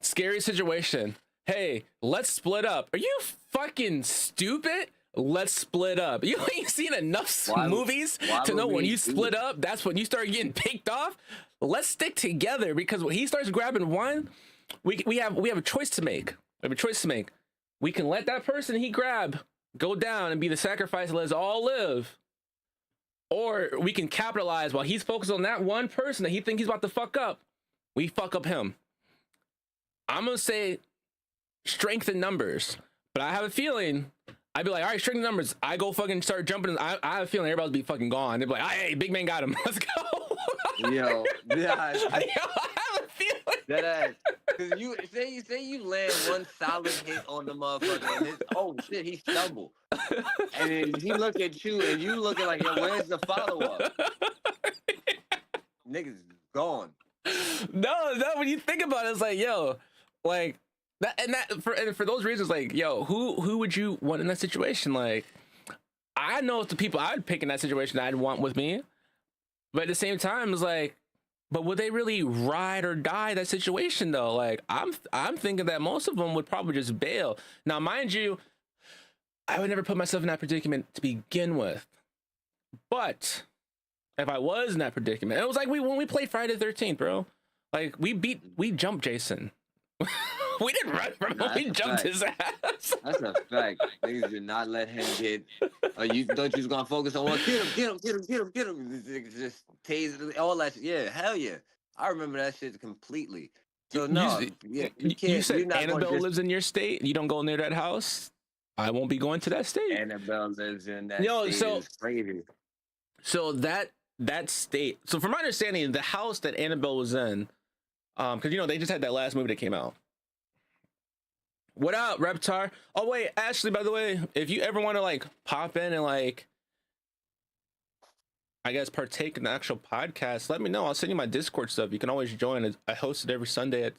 Scary situation. Hey, let's split up. Are you fucking stupid? Let's split up. You ain't seen enough movies to know when you split up, that's when you start getting picked off. Let's stick together, because when he starts grabbing one, we have a choice to make. We can let that person he grabbed go down and be the sacrifice and let us all live. Or we can capitalize while he's focused on that one person that he thinks he's about to fuck up. We fuck up him. I'm going to say strength in numbers, but I have a feeling I'd be like, all right, strength in numbers. I go fucking start jumping. I have a feeling everybody's be fucking gone. They'd be like, hey, big man got him. Let's go. Yo, yeah. I have a feeling. That ass. Cause you say you land one solid hit on the motherfucker and oh shit, he stumbled. And then he look at you and you looking like, yo, where's the follow-up? Niggas gone. No, when you think about it, it's like, yo, like that, and for those reasons, like, yo, who would you want in that situation? Like, I know the people I'd pick in that situation I'd want with me, but at the same time, it's like, but would they really ride or die that situation though? Like, I'm thinking that most of them would probably just bail. Now, mind you, I would never put myself in that predicament to begin with, but if I was in that predicament, it was like when we played Friday the 13th, bro. Like we jumped Jason. We didn't run from him. We jumped his ass. That's a fact. Niggas did not let him get. You thought you was gonna focus on get him. Just tase all that. Yeah, hell yeah. I remember that shit completely. So no, yeah, you can't. You said you're not Annabelle lives in your state. You don't go near that house. I won't be going to that state. Annabelle lives in that state. So is crazy. So that state. So from my understanding, the house that Annabelle was in, because they just had that last movie that came out. What up, Reptar? Oh wait, Ashley, by the way, if you ever want to like pop in and like, I guess partake in the actual podcast, let me know. I'll send you my Discord stuff. You can always join. I host it every Sunday at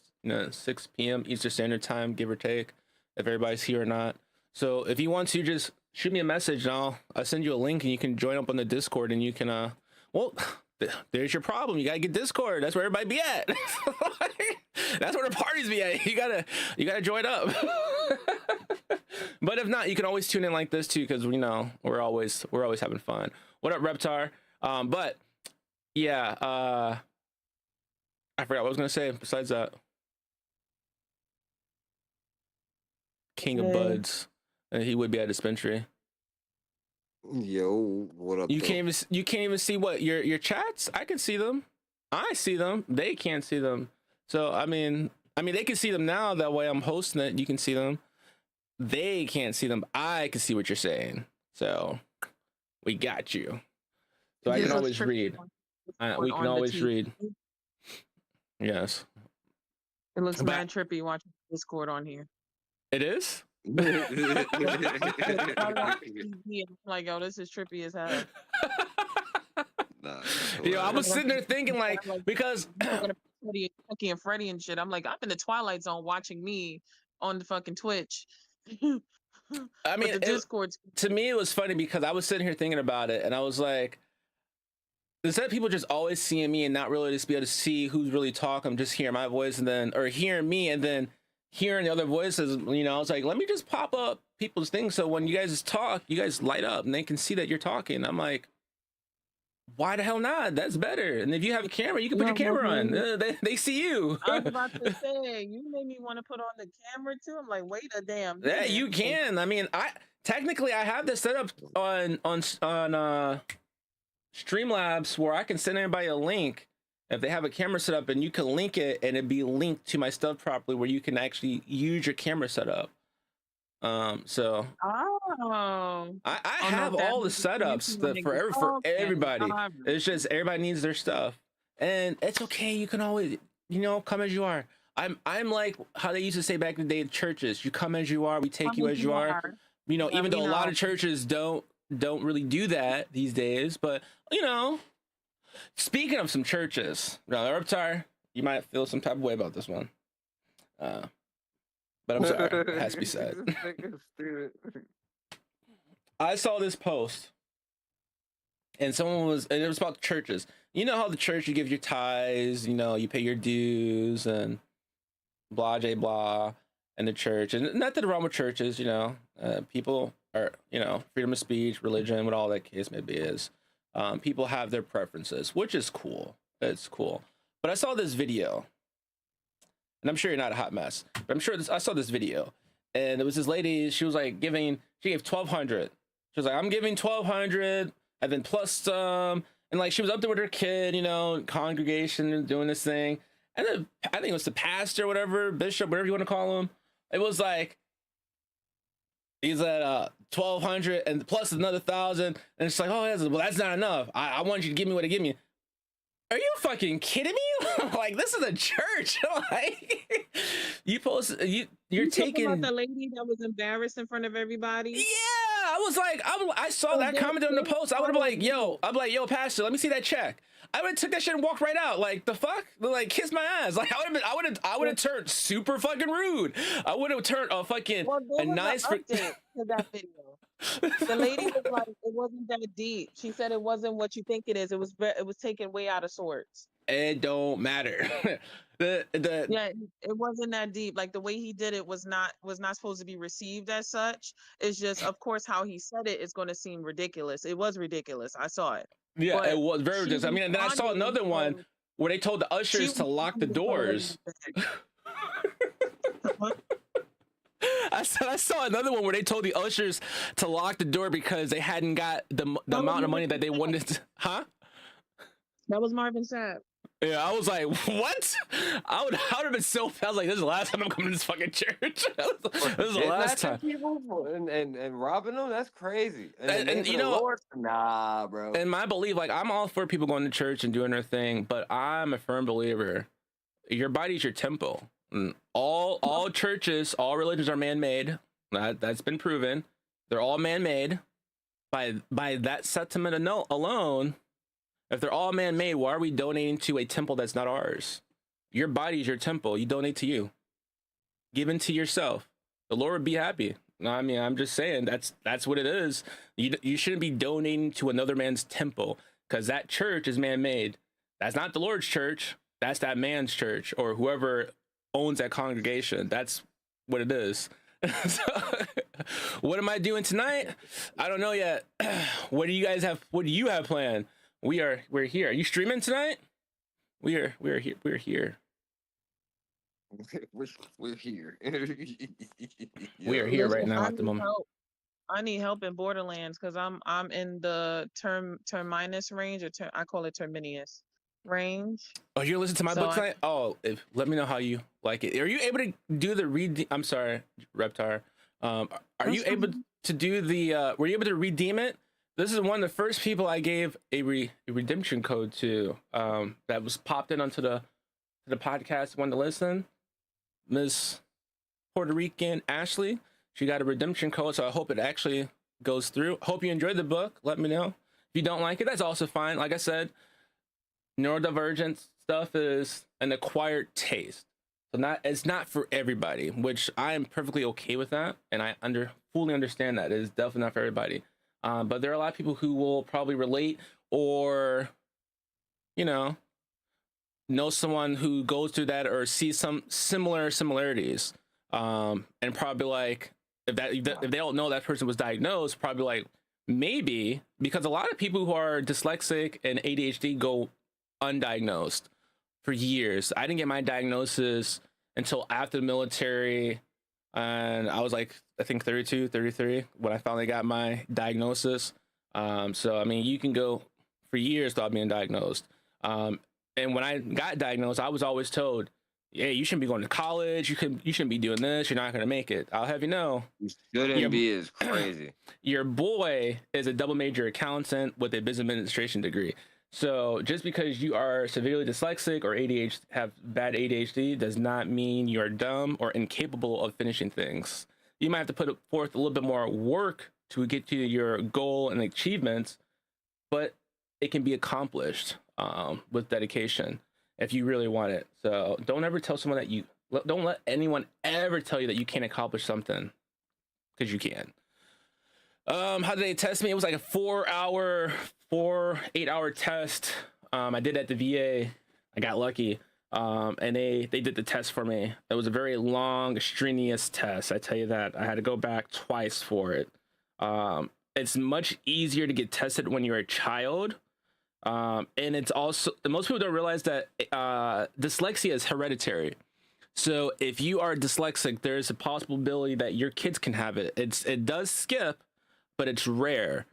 6 p.m. Eastern Standard Time, give or take, if everybody's here or not. So if you want to, just shoot me a message and I'll send you a link and you can join up on the Discord and you can well, there's your problem. You gotta get Discord. That's where everybody be at. That's where the parties be at. You gotta join up. But if not, you can always tune in like this too, because we're always having fun. What up, Reptar? But yeah, I forgot what I was gonna say besides that. King of Buds. He would be at a dispensary. Yo, what up? You can't even see what your chats. I can see them. I see them. They can't see them. So I mean they can see them now. That way I'm hosting it. You can see them. They can't see them. I can see what you're saying. So we got you. So I can always read. We can always read. Yes. It looks mad trippy watching Discord on here. It is. I'm like, yo, this is trippy as hell. I was sitting there thinking like because Chucky and Freddy and shit. I'm like, I'm in the Twilight Zone watching me on the fucking Twitch. I mean, Discord. To me, it was funny because I was sitting here thinking about it, and I was like, instead of people just always seeing me and not really just be able to see who's really talking, just hearing my voice or hearing me and then hearing the other voices, I was like, let me just pop up people's things so when you guys talk, you guys light up and they can see that you're talking. I'm like, why the hell not? That's better. And if you have a camera, you can put your camera on. They see you. I was about to say, you made me want to put on the camera too. I'm like, wait a damn minute. Yeah, you can. I mean, I have this set up on Streamlabs where I can send everybody a link if they have a camera set up, and you can link it and it'd be linked to my stuff properly where you can actually use your camera setup. So I have all the setups for everybody. It's just everybody needs their stuff, and it's okay. You can always come as you are. I'm like how they used to say back in the day in churches. You come as you are. We take you as you are. Even though a lot of churches don't really do that these days, but speaking of some churches, Reptar, you might feel some type of way about this one. But I'm sorry, it has to be said. I saw this post, and it was about churches. You know how the church, you give your tithes, you pay your dues, and blah, blah, blah, and the church. And nothing wrong with churches, people are, freedom of speech, religion, what all that case may be is. People have their preferences, which is cool. It's cool. But I saw this video, and I'm sure you're not a hot mess, but I saw this video, and it was this lady. She was like she gave $1,200. She was like, I'm giving $1,200, and then plus some, and like she was up there with her kid, congregation and doing this thing, and then I think it was the pastor, whatever, bishop, whatever you want to call him. It was like he's at $1,200 and plus another $1,000, and it's like, oh, well, that's not enough. I want you to give me what they give me. Are you fucking kidding me? Like, this is a church. Like, you're You talking about taking. the lady that was embarrassed in front of Yeah, everybody? I was like, I saw So that comment on the they post. I would have been follow like, you. yo, pastor, let me see that check. I would have took that shit and walked right out. Like, the fuck, like, kiss my ass. Like, I would have turned super fucking rude. I would have turned a fucking Well, a there was nice. an update to that video. The lady was like, it wasn't that deep. She said it wasn't what you think it is. It was taken way out of sorts. It don't matter. the Yeah, it wasn't that deep. Like the way he did it was not supposed to be received as such. It's just, of course, how he said it is going to seem ridiculous. It was ridiculous. I saw it, Yeah, it but was very she just. I mean, and then I saw responded and another one said where they told the she ushers to lock the responded and said it doors. wasn't that. I saw another one where they told the ushers to lock the door because they hadn't got the That was amount of money Marvin that they Sapp. wanted. Huh? That was Marvin Sapp. Yeah, I was like, what? I would have been so fast. I was like, this is the last time I'm coming to this fucking church. This is the last time. People and robbing them, that's crazy. And you know, Lord, nah, bro. in my belief, like, I'm all for people going to church and doing their thing, but I'm a firm believer. Your body's your temple. And all churches, all religions are man-made. That's been proven. They're all man-made. By that sentiment alone, if they're all man-made, why are we donating to a temple that's not ours? Your body's your temple. You donate to you. Given to yourself. The Lord would be happy. I mean, I'm just saying that's what it is. You shouldn't be donating to another man's temple because that church is man-made. That's not the Lord's church. That's that man's church or whoever owns that congregation. That's what it is. So, what am I doing tonight? I don't know yet. What do you guys have? What do you have planned? We're here. Are you streaming tonight? We're here. We're here. We're here. We are here right Listen, now I at the need moment. help. I need help in Borderlands because I'm in the terminus range, or I call it terminius range. Oh, you listen to my So book I tonight? Oh, let me know how you like it. Are you able to do the read? I'm sorry, Reptar. Are That's you able fine. to do the? Were you able to redeem it? This is one of the first people I gave a redemption code to. That was popped in onto the podcast. Wanted to listen. Miss Puerto Rican Ashley. She got a redemption code, so I hope it actually goes through. Hope you enjoyed the book. Let me know. If you don't like it, that's also fine. Like I said, neurodivergent stuff is an acquired taste. So it's not for everybody, which I am perfectly okay with that, and I fully understand that. It is definitely not for everybody. But there are a lot of people who will probably relate or, know someone who goes through that or see some similarities. And probably like, if they don't know that person was diagnosed, probably like, maybe, because a lot of people who are dyslexic and ADHD go undiagnosed for years. I didn't get my diagnosis until after the military, and I was like, I think 32, 33 when I finally got my diagnosis. So I mean, you can go for years without being diagnosed. And when I got diagnosed, I was always told, yeah, you shouldn't be going to college. You shouldn't be doing this. You're not going to make it. I'll have you know. You shouldn't be is crazy. Your boy is a double major accountant with a business administration degree. So just because you are severely dyslexic or have bad ADHD does not mean you are dumb or incapable of finishing things. You might have to put forth a little bit more work to get to your goal and achievements, but it can be accomplished with dedication if you really want it. So don't ever tell someone that don't let anyone ever tell you that you can't accomplish something, because you can. How did they test me? It was like a 8-hour test. I did at the VA. I got lucky. And they did the test for me. It was a very long, strenuous test. I tell you that. I had to go back twice for it. It's much easier to get tested when you're a child. And it's also, most people don't realize that dyslexia is hereditary. So if you are dyslexic, there's a possibility that your kids can have it. It does skip, but it's rare.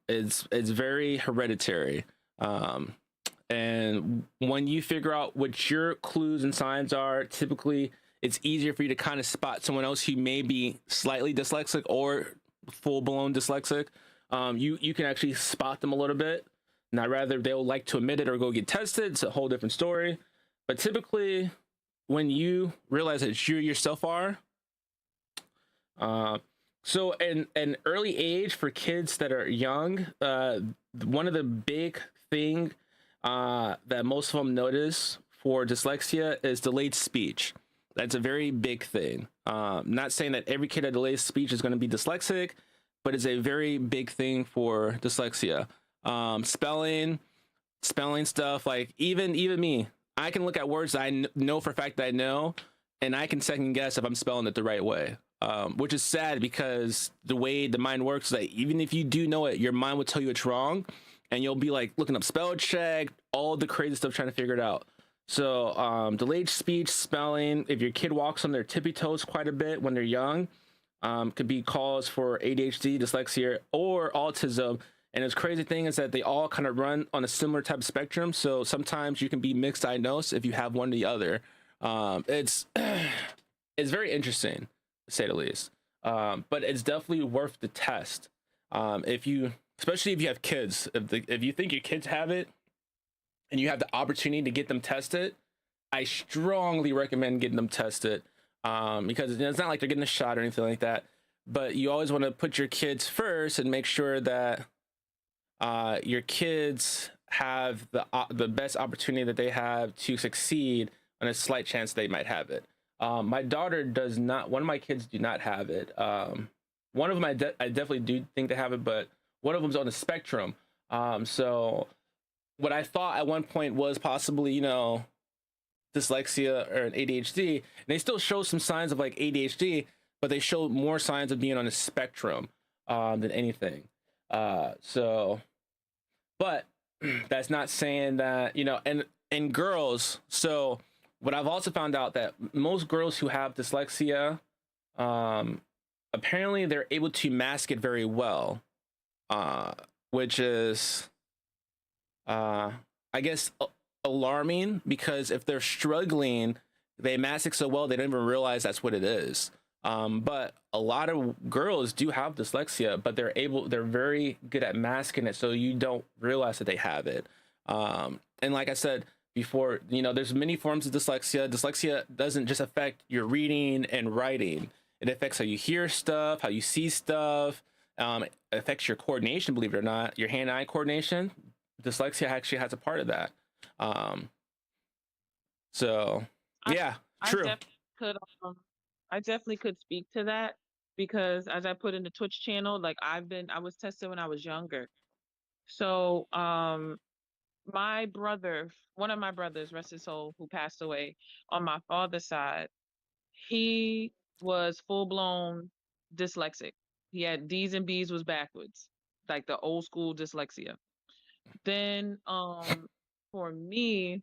It's very hereditary. And when you figure out what your clues and signs are, typically it's easier for you to kind of spot someone else who may be slightly dyslexic or full-blown dyslexic. You can actually spot them a little bit. Now, rather they'll like to admit it or go get tested. It's a whole different story. But typically, when you realize that you yourself are, so in an early age for kids that are young, one of the big thing that most of them notice for dyslexia is delayed speech. That's a very big thing. Not saying that every kid that delays speech is going to be dyslexic, but it's a very big thing for dyslexia. Spelling stuff, like even me, I can look at words that I know for a fact that I know, and I can second guess if I'm spelling it the right way. Which is sad because the way the mind works is that even if you do know it, your mind will tell you it's wrong, and you'll be like looking up spell check, all the crazy stuff trying to figure it out. So delayed speech, spelling, if your kid walks on their tippy toes quite a bit when they're young, could be cause for ADHD, dyslexia, or autism. And this crazy thing is that they all kind of run on a similar type of spectrum. So sometimes you can be mixed diagnosed if you have one or the other. It's it's very interesting, to say the least. But it's definitely worth the test. If you, especially if you have kids, if you think your kids have it and you have the opportunity to get them tested, I strongly recommend getting them tested, because it's not like they're getting a shot or anything like that. But you always want to put your kids first and make sure that your kids have the best opportunity that they have to succeed on a slight chance they might have it. My daughter does not. One of my kids do not have it. One of them I definitely do think they have it, but one of them's on the spectrum. So what I thought at one point was possibly, dyslexia or an ADHD, and they still show some signs of like ADHD, but they show more signs of being on a spectrum than anything. So, but that's not saying that, and girls. So what I've also found out that most girls who have dyslexia, apparently they're able to mask it very well, which is, I guess, alarming, because if they're struggling, they mask it so well they don't even realize that's what it is. But a lot of girls do have dyslexia, but they're very good at masking it so you don't realize that they have it. And like I said before, there's many forms of dyslexia. Dyslexia doesn't just affect your reading and writing. It affects how you hear stuff, how you see stuff. It affects your coordination, believe it or not, your hand-eye coordination. Dyslexia actually has a part of that. So yeah, true. I definitely could speak to that, because as I put in the Twitch channel, like I was tested when I was younger. So my brother, one of my brothers, rest his soul, who passed away on my father's side, he was full-blown dyslexic. He had D's and B's was backwards, like the old school dyslexia. Then for me,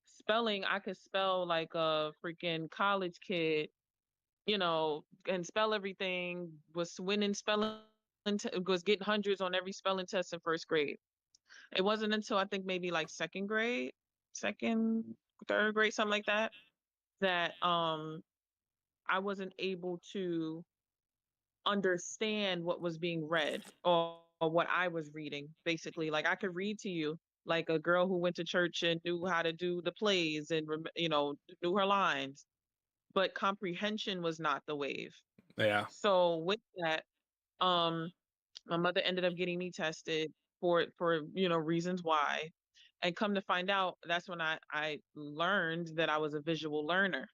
spelling, I could spell like a freaking college kid, and spell everything, was winning spelling, was getting hundreds on every spelling test in first grade. It wasn't until I think maybe like second, third grade, something like that, that I wasn't able to understand what was being read, or what I was reading. Basically, like I could read to you like a girl who went to church and knew how to do the plays and knew her lines, but comprehension was not the wave. Yeah. So with that, my mother ended up getting me tested for reasons why, and come to find out, that's when I learned that I was a visual learner.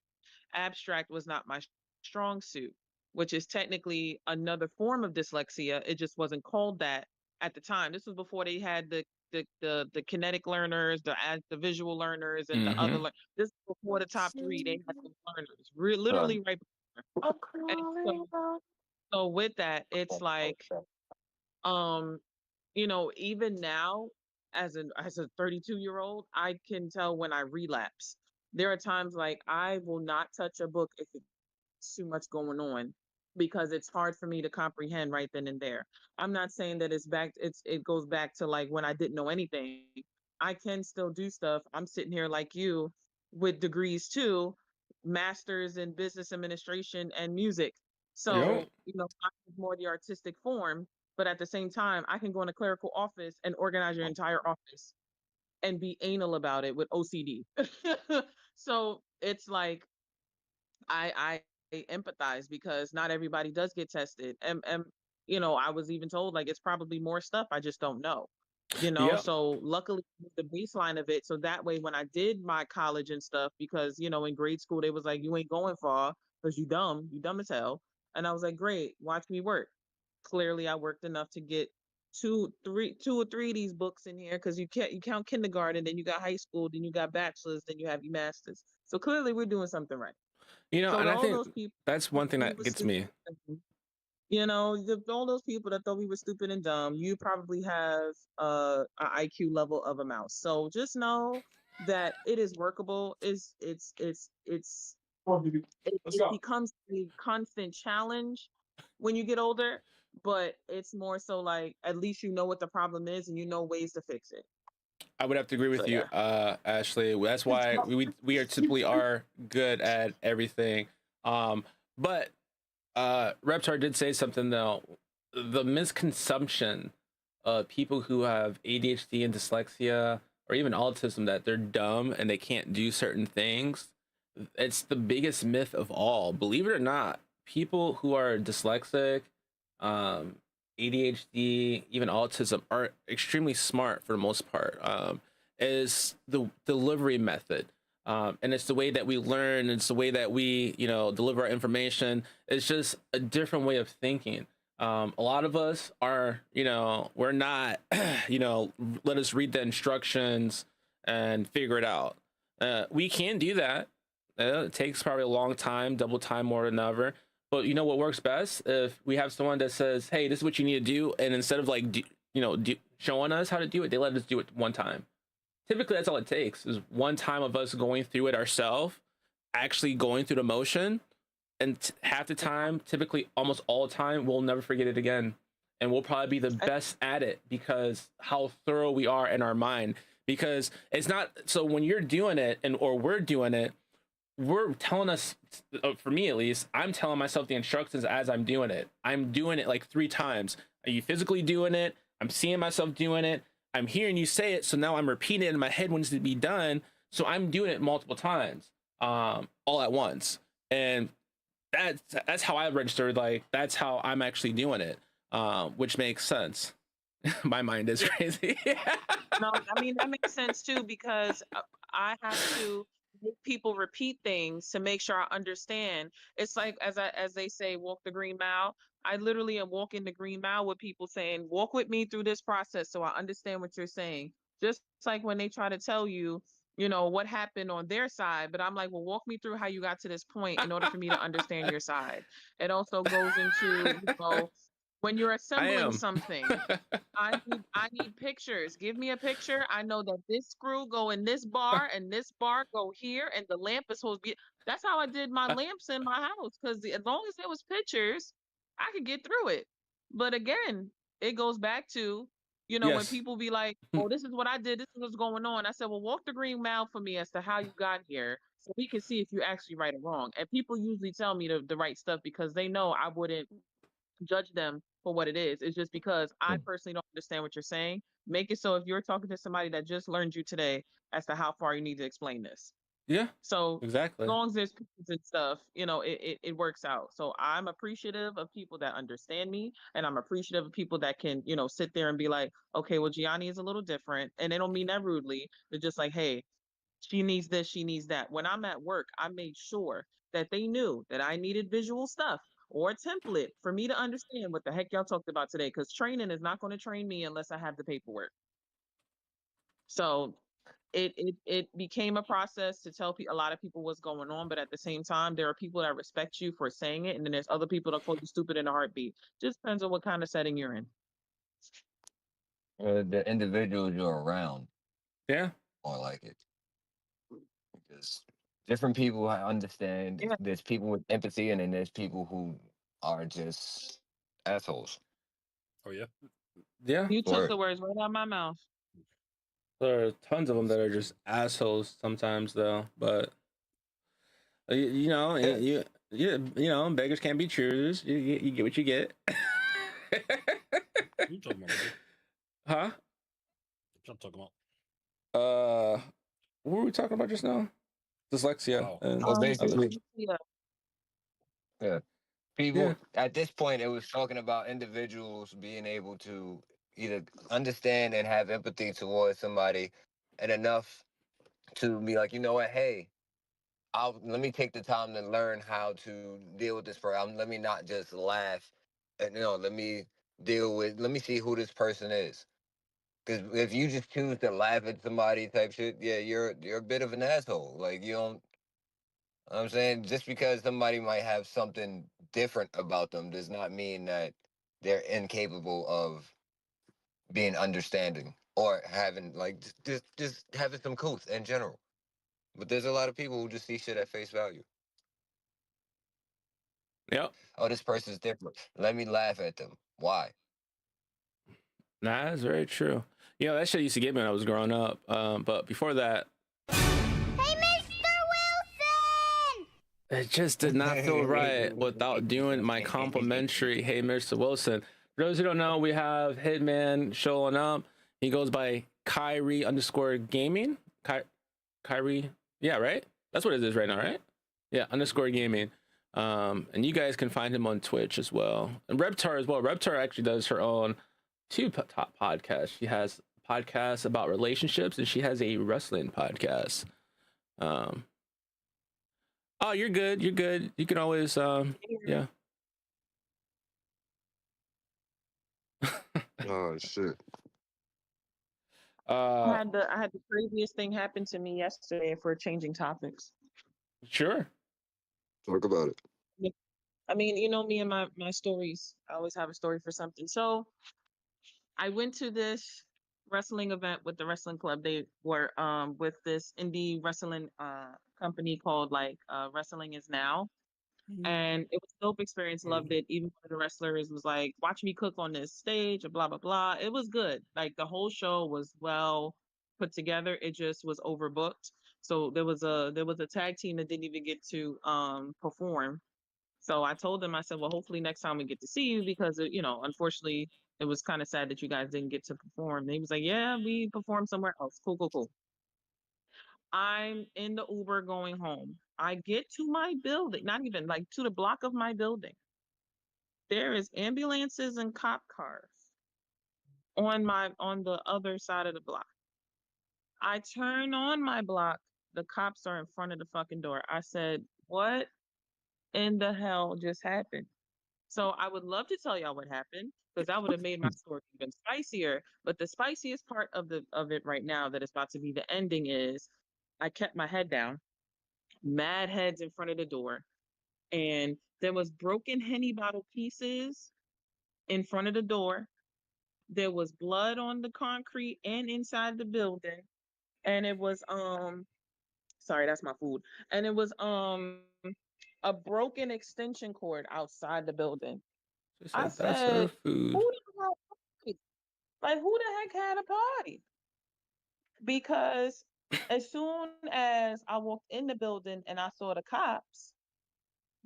Abstract was not my strong suit, which is technically another form of dyslexia. It just wasn't called that at the time. This was before they had the kinetic learners, the visual learners, and the other. This was before the top three. They had those learners, literally right before. And so with that, it's like, even now, as a 32-year-old, I can tell when I relapse. There are times like I will not touch a book if it's too much going on, because it's hard for me to comprehend right then and there. I'm not saying that it goes back to like when I didn't know anything. I can still do stuff. I'm sitting here like you with degrees too, masters in business administration and music. So, Yep. I'm more the artistic form. but at the same time, I can go in a clerical office and organize your entire office and be anal about it with OCD. So it's like I empathize because not everybody does get tested. And I was even told like it's probably more stuff I just don't know. Yeah. So luckily the baseline of it. So that way when I did my college and stuff, because in grade school they was like, you ain't going far because you dumb as hell. And I was like, great, watch me work. Clearly I worked enough to get two or three of these books in here because you count kindergarten, then you got high school, then you got bachelor's, then you have your master's. So clearly we're doing something right. So And to I all think those people that's who one thing thought we that were gets stupid, me. all those people that thought we were stupid and dumb, you probably have an IQ level of a mouse. So just know that it is workable. It becomes a constant challenge when you get older, but it's more so like at least you know what the problem is and you know ways to fix it. I would have to agree So with you, yeah. Ashley. That's why we are typically are good at everything. But Reptar did say something though. The misconception of people who have ADHD and dyslexia or even autism that they're dumb and they can't do certain things. It's the biggest myth of all. Believe it or not, people who are dyslexic, um, ADHD, even autism are extremely smart for the most part. Is the delivery method. And it's the way that we learn. It's the way that we, deliver our information. It's just a different way of thinking. A lot of us are, we're not, let us read the instructions and figure it out. We can do that. It takes probably a long time, double time more than ever. But you know what works best? If we have someone that says, "Hey, this is what you need to do," and instead of like, showing us how to do it, they let us do it one time. Typically, that's all it takes is one time of us going through it ourselves, actually going through the motion, and half the time, typically almost all the time, we'll never forget it again, and we'll probably be the best at it because how thorough we are in our mind. Because it's not so when you're doing it or we're doing it, we're telling us, for me at least, I'm telling myself the instructions as I'm doing it. I'm doing it like 3 times. Are you physically doing it? I'm seeing myself doing it. I'm hearing you say it, so now I'm repeating it in my head when it's to be done. So I'm doing it multiple times, all at once, and that's how I registered. Like that's how I'm actually doing it, which makes sense. My mind is crazy. No, I mean that makes sense too because I have to make people repeat things to make sure I understand. It's like as they say, walk the green mile. I literally am walking the green mile with people saying, walk with me through this process so I understand what you're saying. Just like when they try to tell you, what happened on their side, but I'm like, well, walk me through how you got to this point in order for me to understand your side. It also goes into, when you're I assembling am. something. I need pictures. Give me a picture. I know that this screw go in this bar and this bar go here, and the lamp is supposed to be. That's how I did my lamps in my house. Because as long as there was pictures, I could get through it. But again, it goes back to, when Yes. people be like, "Oh, this is what I did. This is what's going on." I said, "Well, walk the green mile for me as to how you got here, so we can see if you actually right or wrong." And people usually tell me the right stuff because they know I wouldn't judge them for what it is. It's just because I personally don't understand what you're saying. Make it so if you're talking to somebody that just learned you today as to how far you need to explain this. Yeah. So as Exactly. long as there's pieces and stuff, it works out. So I'm appreciative of people that understand me, and I'm appreciative of people that can, sit there and be like, okay, well, Gianni is a little different. And they don't mean that rudely. They're just like, hey, she needs this, she needs that. When I'm at work, I made sure that they knew that I needed visual stuff or a template for me to understand what the heck y'all talked about today. Because training is not going to train me unless I have the paperwork. So it became a process to tell a lot of people what's going on, but at the same time, there are people that respect you for saying it, and then there's other people that call you stupid in a heartbeat. Just depends on what kind of setting you're in. The individuals you're around Yeah. are like it because different people I understand. Yeah, There's people with empathy, and then there's people who are just assholes. Oh yeah. Yeah. you took Or the words right out of my mouth. There are tons of them that are just assholes sometimes, though. But yeah, beggars can't be choosers. You get what you get. you talking about, bro? Huh? What y'all talking about? What were we talking about just now? Dyslexia Wow. and Well, others. basically, Yeah. yeah. People Yeah. at this point, it was talking about individuals being able to either understand and have empathy towards somebody, and enough to be like, you know what, hey, let me take the time to learn how to deal with this problem. Let me not just laugh, and let me let me see who this person is. Because if you just choose to laugh at somebody type shit, yeah, you're a bit of an asshole. Like you don't. I'm saying just because somebody might have something different about them does not mean that they're incapable of being understanding or having like just having some couth in general. But there's a lot of people who just see shit at face value. Yep. Oh, this person's different. Let me laugh at them. Why? Nah, that's very true. You know, that shit used to get me when I was growing up. But before that, Hey, Mr. Wilson! it just did not feel right without doing my complimentary "Hey, Mr. Wilson." For those who don't know, we have Hitman showing up. He goes by Kyrie_gaming. Kyrie, yeah, right? That's what it is right now, right? Yeah, _gaming. And you guys can find him on Twitch as well. And Reptar as well. Reptar actually does her own top podcasts. She has podcasts about relationships, and she has a wrestling podcast. Oh, you're good. You're good. You can always, yeah. Oh shit. I had the craziest thing happen to me yesterday for changing topics. Sure. Talk about it. I mean, you know me and my stories. I always have a story for something. So I went to this wrestling event with the wrestling club. They were with this indie wrestling company called like Wrestling Is Now. And it was a dope experience, loved it. Even one of the wrestlers was like, watch me cook on this stage and blah blah blah. It was good. Like the whole show was well put together. It just was overbooked. So there was a tag team that didn't even get to perform. So I told them, I said, well, hopefully next time we get to see you because unfortunately it was kind of sad that you guys didn't get to perform. And he was like, yeah, we performed somewhere else. Cool, cool, cool. I'm in the Uber going home. I get to my building, not even like to the block of my building. There is ambulances and cop cars on the other side of the block. I turn on my block. The cops are in front of the fucking door. I said, what in the hell just happened? So I would love to tell y'all what happened because that would have made my story even spicier. But the spiciest part of it right now that is about to be the ending is I kept my head down, mad heads in front of the door, and there was broken Henny bottle pieces in front of the door. There was blood on the concrete and inside the building, and it was sorry, that's my food. And it was a broken extension cord outside the building. She I said that's her said, food. who the hell party? Like who the heck had a party? Because as soon as I walked in the building and I saw the cops,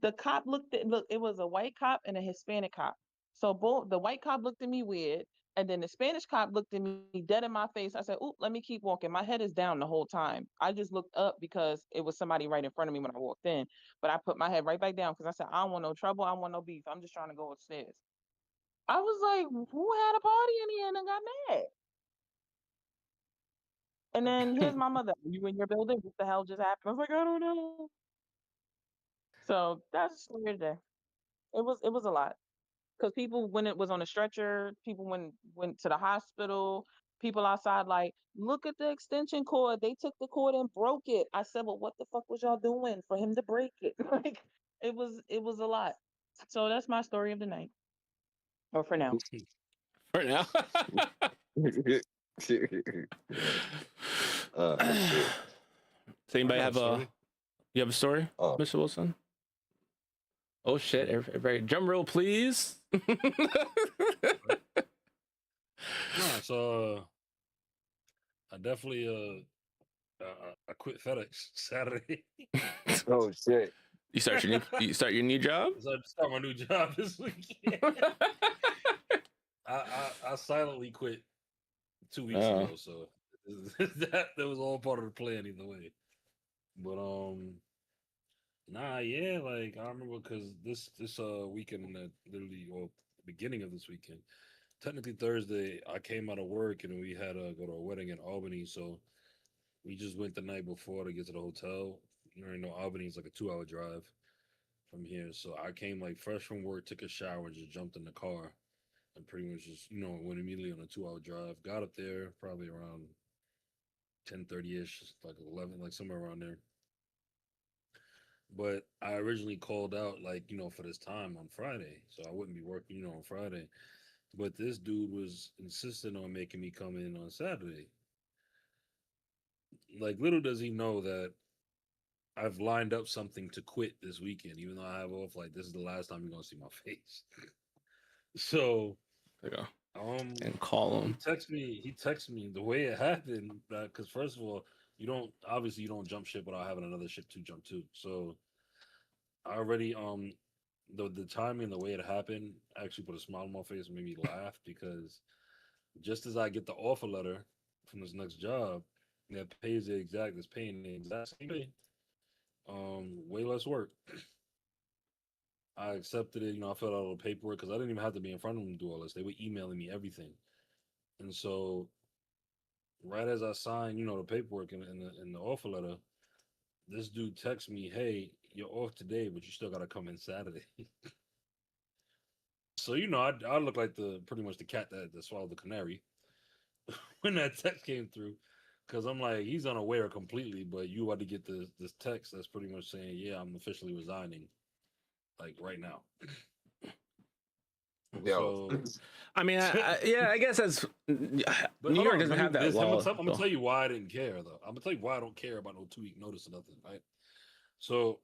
the cop look, it was a white cop and a Hispanic cop. So both the white cop looked at me weird, and then the Spanish cop looked at me dead in my face. I said, "Oop, let me keep walking." My head is down the whole time. I just looked up because it was somebody right in front of me when I walked in. But I put my head right back down because I said, "I don't want no trouble. I don't want no beef. I'm just trying to go upstairs." I was like, "Who had a party in here and got mad?" And then here's my mother. You in your building? What the hell just happened? I was like, I don't know. So that's the story of the day. It was a lot. Because people when it was on a stretcher, people went to the hospital, people outside like, look at the extension cord. They took the cord and broke it. I said, well, what the fuck was y'all doing for him to break it? Like it was a lot. So that's my story of the night. Or for now. For now. Shit. Does anybody I got a have story. you have a story, Oh. Mr. Wilson? Oh shit! Everybody, drum roll, please. Nah, so I definitely I quit FedEx Saturday. Oh shit. You start your new job. So I start my new job this weekend. I silently quit 2 weeks Oh, ago, so that was all part of the plan either way. But nah, yeah, like I remember because this weekend, literally, or beginning of this weekend, technically Thursday, I came out of work and we had to go to a wedding in Albany, so we just went the night before to get to the hotel. You already know Albany is like a 2 hour drive from here, so I came like fresh from work, took a shower, and just jumped in the car, and pretty much just went immediately on a 2 hour drive. Got up there probably around 10:30 ish, like 11, like somewhere around there. But I originally called out like for this time on Friday, so I wouldn't be working on Friday. But this dude was insisting on making me come in on Saturday. Like little does he know that I've lined up something to quit this weekend, even though I have off. Like this is the last time you're gonna see my face. So there you go. um, And call he him. texted me. He texted me the way it happened. Because first of all, you don't jump ship without having another ship to jump to. So I already the timing, the way it happened, actually put a smile on my face and made me laugh because just as I get the offer letter from this next job that pays the exact is paying the exact same pay, way less work. I accepted it. I filled out all the paperwork because I didn't even have to be in front of them to do all this. They were emailing me everything, and so right as I signed, the paperwork in the offer letter, this dude texts me, "Hey, you're off today, but you still got to come in Saturday." So I look like the pretty much the cat that swallowed the canary when that text came through, because I'm like, he's unaware completely, but you about to get this text that's pretty much saying, "Yeah, I'm officially resigning, like right now." Yo, So, I mean, yeah, I guess that's but New hold York on, doesn't have that I'm law. gonna tell you why I didn't care though. I'm gonna tell you why I don't care about no 2 week notice or nothing, right? So,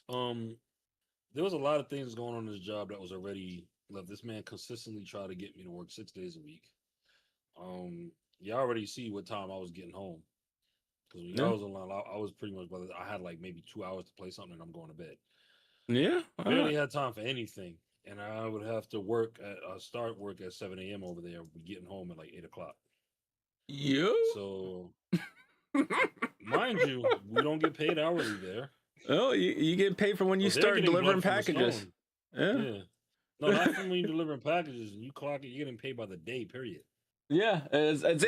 um, there was a lot of things going on in this job that was already like this man consistently tried to get me to work 6 days a week. You already see what time I was getting home because when Yeah, y'all was online, I was pretty much I had like maybe 2 hours to play something and I'm going to bed. yeah. Barely had time for anything, and I would have to start work at 7 a.m. over there, be getting home at like 8 o'clock. You? So, mind you, we don't get paid hourly there. Oh, you get paid for when you Oh, they're start getting delivering blood from the packages. stone. Yeah. Yeah. No, not from when you're delivering packages and you clock it. You're getting paid by the day. Period. Yeah, it's It's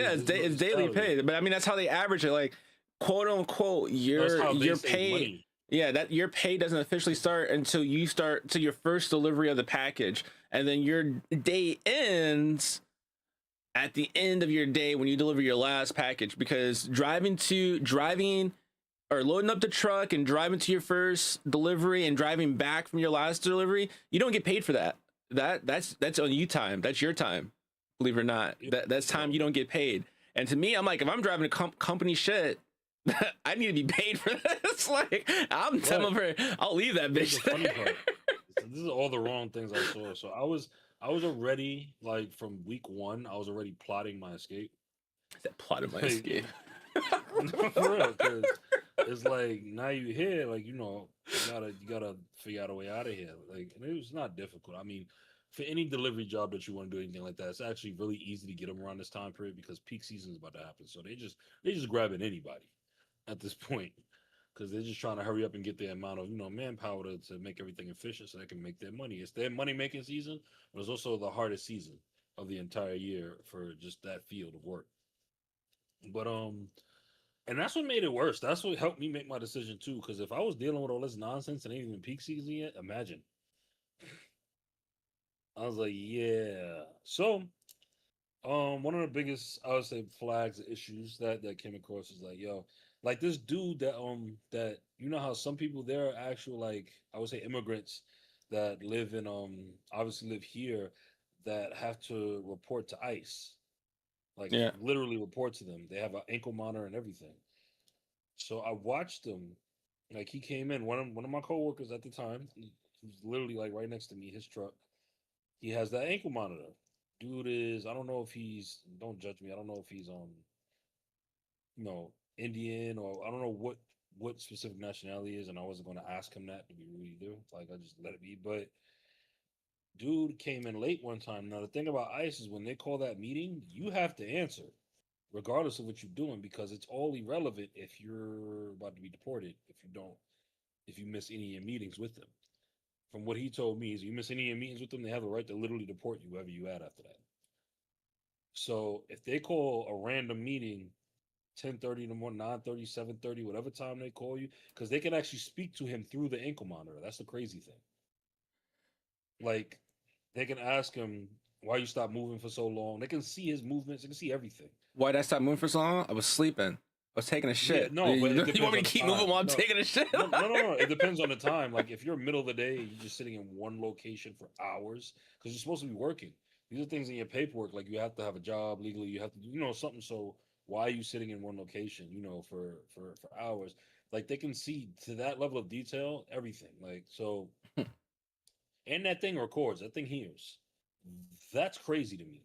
daily salary. pay, but I mean that's how they average it. Like, quote unquote, That's your how they your save pay. money. Yeah, that your pay doesn't officially start until you start to your first delivery of the package, and then your day ends at the end of your day when you deliver your last package. Because driving or loading up the truck and driving to your first delivery and driving back from your last delivery, you don't get paid for that. That's on you time. That's your time. Believe it or not, Yep. that's time So, you don't get paid. And to me, I'm like, if I'm driving a company shit, I need to be paid for this. Like, I'm telling right. her, I'll leave that Here's bitch the funny there. part. So this is all the wrong things I saw. So I was already like from week one. I was already plotting my escape. That plot of my Like escape. no, for real, because it's like now you here, like you gotta figure out a way out of here. Like, and it was not difficult. I mean, for any delivery job that you want to do anything like that, it's actually really easy to get them around this time period because peak season is about to happen. So they just grabbing anybody at this point because they're just trying to hurry up and get the amount of manpower to make everything efficient so they can make their money. It's their money making season, but it's also the hardest season of the entire year for just that field of work. But and that's what made it worse. That's what helped me make my decision too. Because if I was dealing with all this nonsense and ain't even peak season yet, imagine. I was like, yeah. So, one of the biggest I would say flags issues that came across is like, yo, like this dude that how some people there are actual like I would say immigrants that live in obviously live here that have to report to ICE, like Yeah. literally report to them. They have an ankle monitor and everything. So I watched him. Like he came in. One of my coworkers at the time, he was literally like right next to me, his truck. He has that ankle monitor. Dude is I don't know if he's don't judge me. I don't know if he's Indian or I don't know what specific nationality is, and I wasn't gonna ask him that to be rude either. Like I just let it be. But dude came in late one time. Now the thing about ICE is when they call that meeting, you have to answer, regardless of what you're doing, because it's all irrelevant if you're about to be deported. If you miss any of your meetings with them. From what he told me, is you miss any of your meetings with them, they have the right to literally deport you wherever you at after that. So if they call a random meeting 10:30 in the morning, 9:30, 7:30, whatever time they call you, because they can actually speak to him through the ankle monitor. That's the crazy thing. Like, they can ask him why you stopped moving for so long. They can see his movements. They can see everything. Why did I stop moving for so long? I was sleeping. I was taking a shit. no, but it you want me to depends keep on the moving while I'm time. taking a shit? No. It depends on the time. Like, if you're middle of the day, you're just sitting in one location for hours because you're supposed to be working. These are things in your paperwork. Like, you have to have a job legally. You have to do, something. So why are you sitting in one location, for hours? Like, they can see to that level of detail everything. Like, so, and that thing records. That thing hears. That's crazy to me.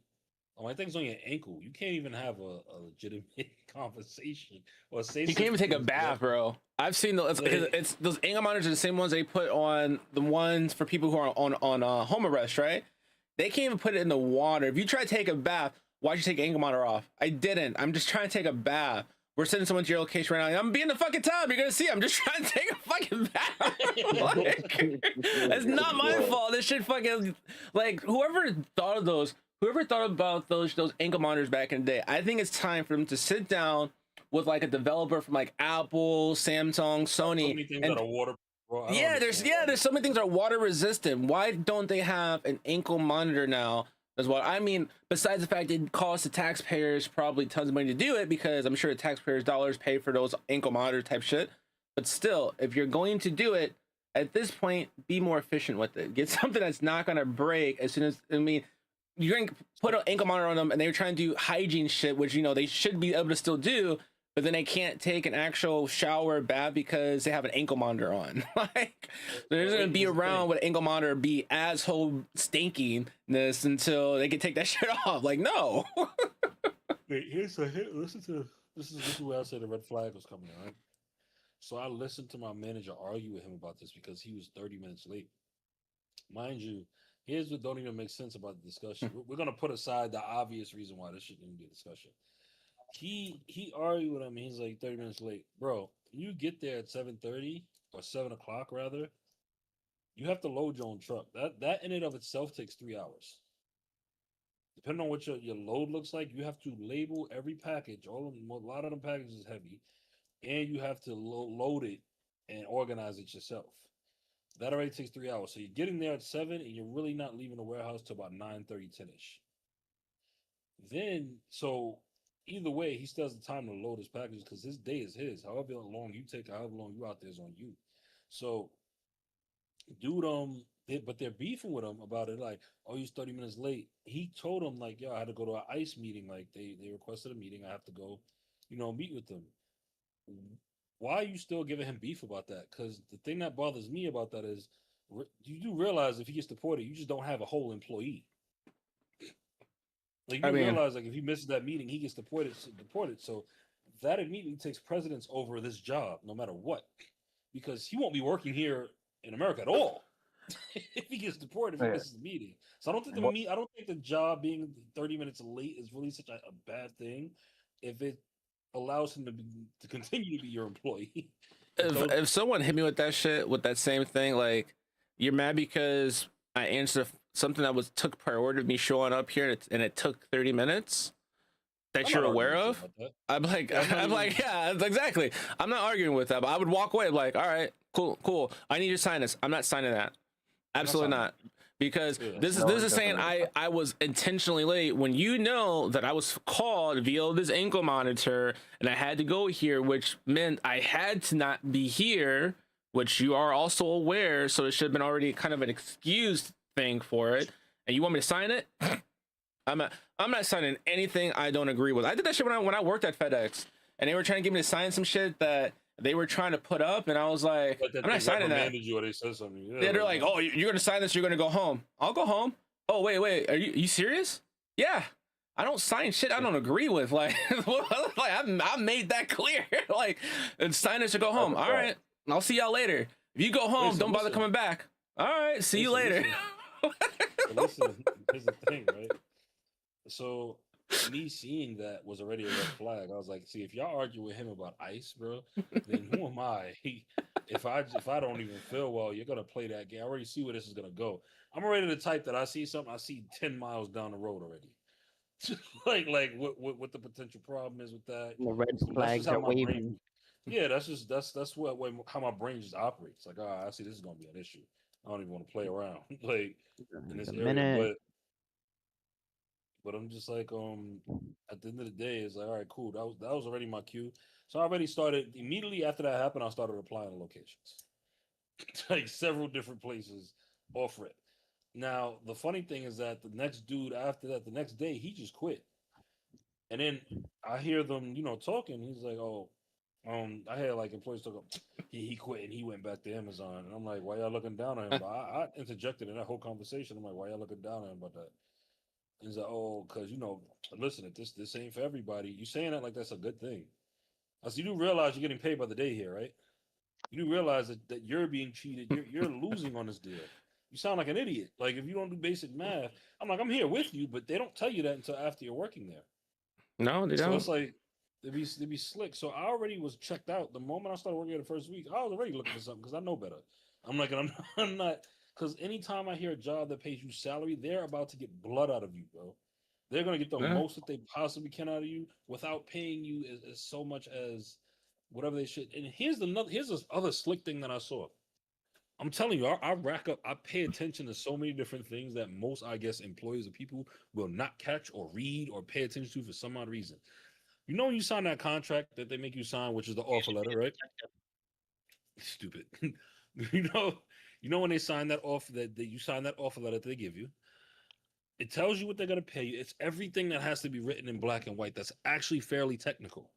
My thing's on your ankle. You can't even have a legitimate conversation or say. You can't even take a bath, bro. I've seen those. It's those ankle monitors are the same ones they put on the ones for people who are on home arrest, right? They can't even put it in the water. If you try to take a bath, why'd you take the ankle monitor off? I didn't. I'm just trying to take a bath. We're sending someone to your location right now. I'm being the fucking time. You're gonna see. I'm just trying to take a fucking bath. It's not my fault. This shit fucking whoever thought of those. Whoever thought about those ankle monitors back in the day, I think it's time for them to sit down with like a developer from like Apple, Samsung, Sony. So many things that are water. Bro, there's so many things that are water resistant. Why don't they have an ankle monitor now? As well. I mean, besides the fact it costs the taxpayers probably tons of money to do it, because I'm sure the taxpayers' dollars pay for those ankle monitor type shit. But still, if you're going to do it, at this point, be more efficient with it. Get something that's not gonna break as soon as you're gonna put an ankle monitor on them, and they're trying to do hygiene shit, which they should be able to still do, but then they can't take an actual shower or bath because they have an ankle monitor on. Like, they're just gonna be around with an ankle monitor, be asshole stinkiness until they can take that shit off. Like, no. Wait, listen to this is where I said the red flag was coming, all right? So I listened to my manager argue with him about this because he was 30 minutes late. Mind you, here's what don't even make sense about the discussion. We're gonna put aside the obvious reason why this shouldn't even be a discussion. He argued with him. He's like 30 minutes late, bro. You get there at 7:30 or 7 o'clock rather. You have to load your own truck. That in and of itself takes 3 hours. Depending on what your load looks like, you have to label every package. A lot of them packages is heavy, and you have to load it and organize it yourself. That already takes 3 hours. So you're getting there at 7, and you're really not leaving the warehouse till about 9:30, 10ish. Then either way, he still has the time to load his packages because his day is his. However long you take, however long you out there is on you. So, dude, but they're beefing with him about it. Like, oh, he's 30 minutes late. He told him like, yo, I had to go to an ICE meeting. Like, they requested a meeting. I have to go, meet with them. Why are you still giving him beef about that? Because the thing that bothers me about that is, you do realize if he gets deported, you just don't have a whole employee. Like, you realize, like, if he misses that meeting, he gets deported. So that immediately takes precedence over this job, no matter what, because he won't be working here in America at all if he gets deported if he misses the meeting. So I don't think the job being 30 minutes late is really such a bad thing if it allows him to continue to be your employee. If someone hit me with that shit, with that same thing, like, you're mad because I answered something that took priority of me showing up here, and it took 30 minutes that you're aware of. I'm like, yeah, exactly. I'm not arguing with that, but I would walk away like, all right, cool. I need you to sign this. I'm not signing that. Absolutely not. Because this is saying I was intentionally late when you know that I was called via this ankle monitor and I had to go here, which meant I had to not be here, which you are also aware. So it should have been already kind of an excused thing for it. And you want me to sign it? I'm not signing anything I don't agree with. I did that shit when I worked at FedEx, and they were trying to get me to sign some shit that they were trying to put up, and I was like, I'm not signing that. You or they said something. Yeah, they're like, oh, you're gonna sign this, you're gonna go home. I'll go home. Oh, wait, are you serious? Yeah, I don't sign shit I don't agree with. Like, I made that clear. Like, and sign this or go home. All right, I'll see y'all later. If you go home, don't bother coming back. All right, see you later. listen, here's the thing, right? So me seeing that was already a red flag. I was like, see, if y'all argue with him about ice, bro, then who am I? If I don't even feel well, you're gonna play that game. I already see where this is gonna go. I'm already the type that I see something, I see 10 miles down the road already. like what the potential problem is with that. The red So that's flags just how are my waving. brain. Yeah, that's what how my brain just operates. Like, I see this is gonna be an issue. I don't even want to play around like in this The area, minute but I'm just like, at the end of the day, it's like, all right, cool. That was already my cue. So I already started immediately after that happened. I started applying to locations, like several different places, off rip. Now the funny thing is that the next dude after that, the next day, he just quit. And then I hear them, talking. He's like, "Oh, I had like employees talk. He quit and he went back to Amazon." And I'm like, "Why y'all looking down on him?" But I interjected in that whole conversation. I'm like, "Why y'all looking down on him about that?" He's like, "Oh, because listen, if this ain't for everybody. You saying that like that's a good thing." I said, "You do realize you're getting paid by the day here, right? You do realize that you're being cheated. You're losing on this deal. You sound like an idiot. Like if you don't do basic math, I'm like, I'm here with you, but they don't tell you that until after you're working there. No, they So don't. it's like they be slick. So I already was checked out the moment I started working there the first week. I was already looking for something because I know better. I'm like, I'm not because anytime I hear a job that pays you salary, they're about to get blood out of you, bro. They're gonna get the Yeah. most that they possibly can out of you without paying you as so much as whatever they should. And here's this other slick thing that I saw. I'm telling you, I rack up, I pay attention to so many different things that most, I guess, employees or people will not catch or read or pay attention to for some odd reason. When you sign that contract that they make you sign, which is the offer letter, right? Stupid. you know, when they sign that offer that you sign that offer letter that they give you, it tells you what they're gonna pay you. It's everything that has to be written in black and white. That's actually fairly technical.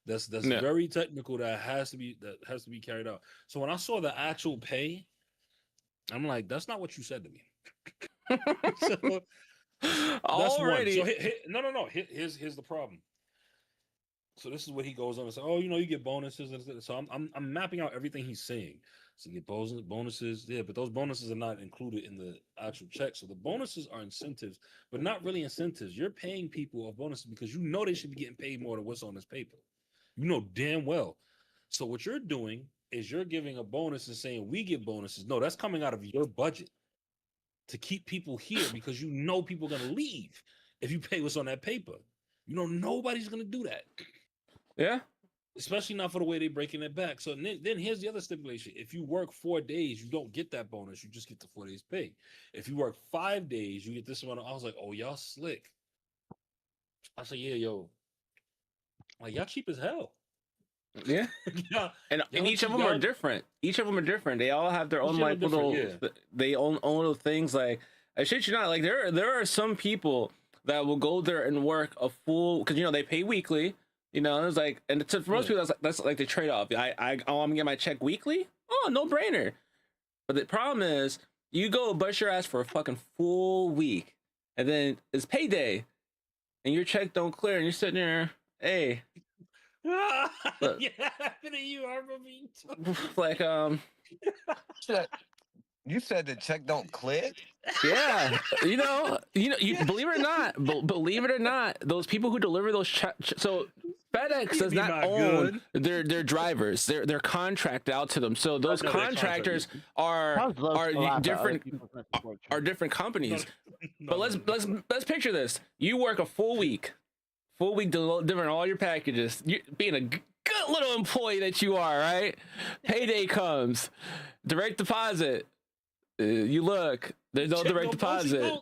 That's Yeah. very technical. That has to be carried out. So when I saw the actual pay, I'm like, that's not what you said to me. So that's one. Already. So no. Here's the problem. So this is what he goes on and says. Oh, you get bonuses. So I'm mapping out everything he's saying. So you get bonuses, yeah, but those bonuses are not included in the actual check. So the bonuses are incentives, but not really incentives. You're paying people a bonus because they should be getting paid more than what's on this paper. You know damn well. So what you're doing is you're giving a bonus and saying we get bonuses. No, that's coming out of your budget to keep people here because people are gonna leave if you pay what's on that paper. Nobody's gonna do that. Yeah. Especially not for the way they're breaking it back. So then here's the other stipulation. If you work 4 days, you don't get that bonus. You just get the 4 days pay. If you work 5 days, you get this amount. I was like, oh, y'all slick. I said, yeah, yo. Like, y'all cheap as hell. Yeah. And each of them are different. Each of them are different. They all have their own like little they own little things like I shit you not, like there are some people that will go there and work a full because they pay weekly. It's like, and for most people, that's like the trade off. I'm gonna get my check weekly. Oh, no brainer. But the problem is, you go bust your ass for a fucking full week, and then it's payday, and your check don't clear, and you're sitting there, hey. Yeah, happened to you. I remember you like You said the check don't clear? Yeah, you believe it or not, believe it or not, those people who deliver those so FedEx does not own their drivers. They're contracted out to them. So those contractors are different companies. But let's picture this. You work a full week delivering all your packages. You being a good little employee that you are, right? Payday comes, direct deposit. You look, there's no direct deposit.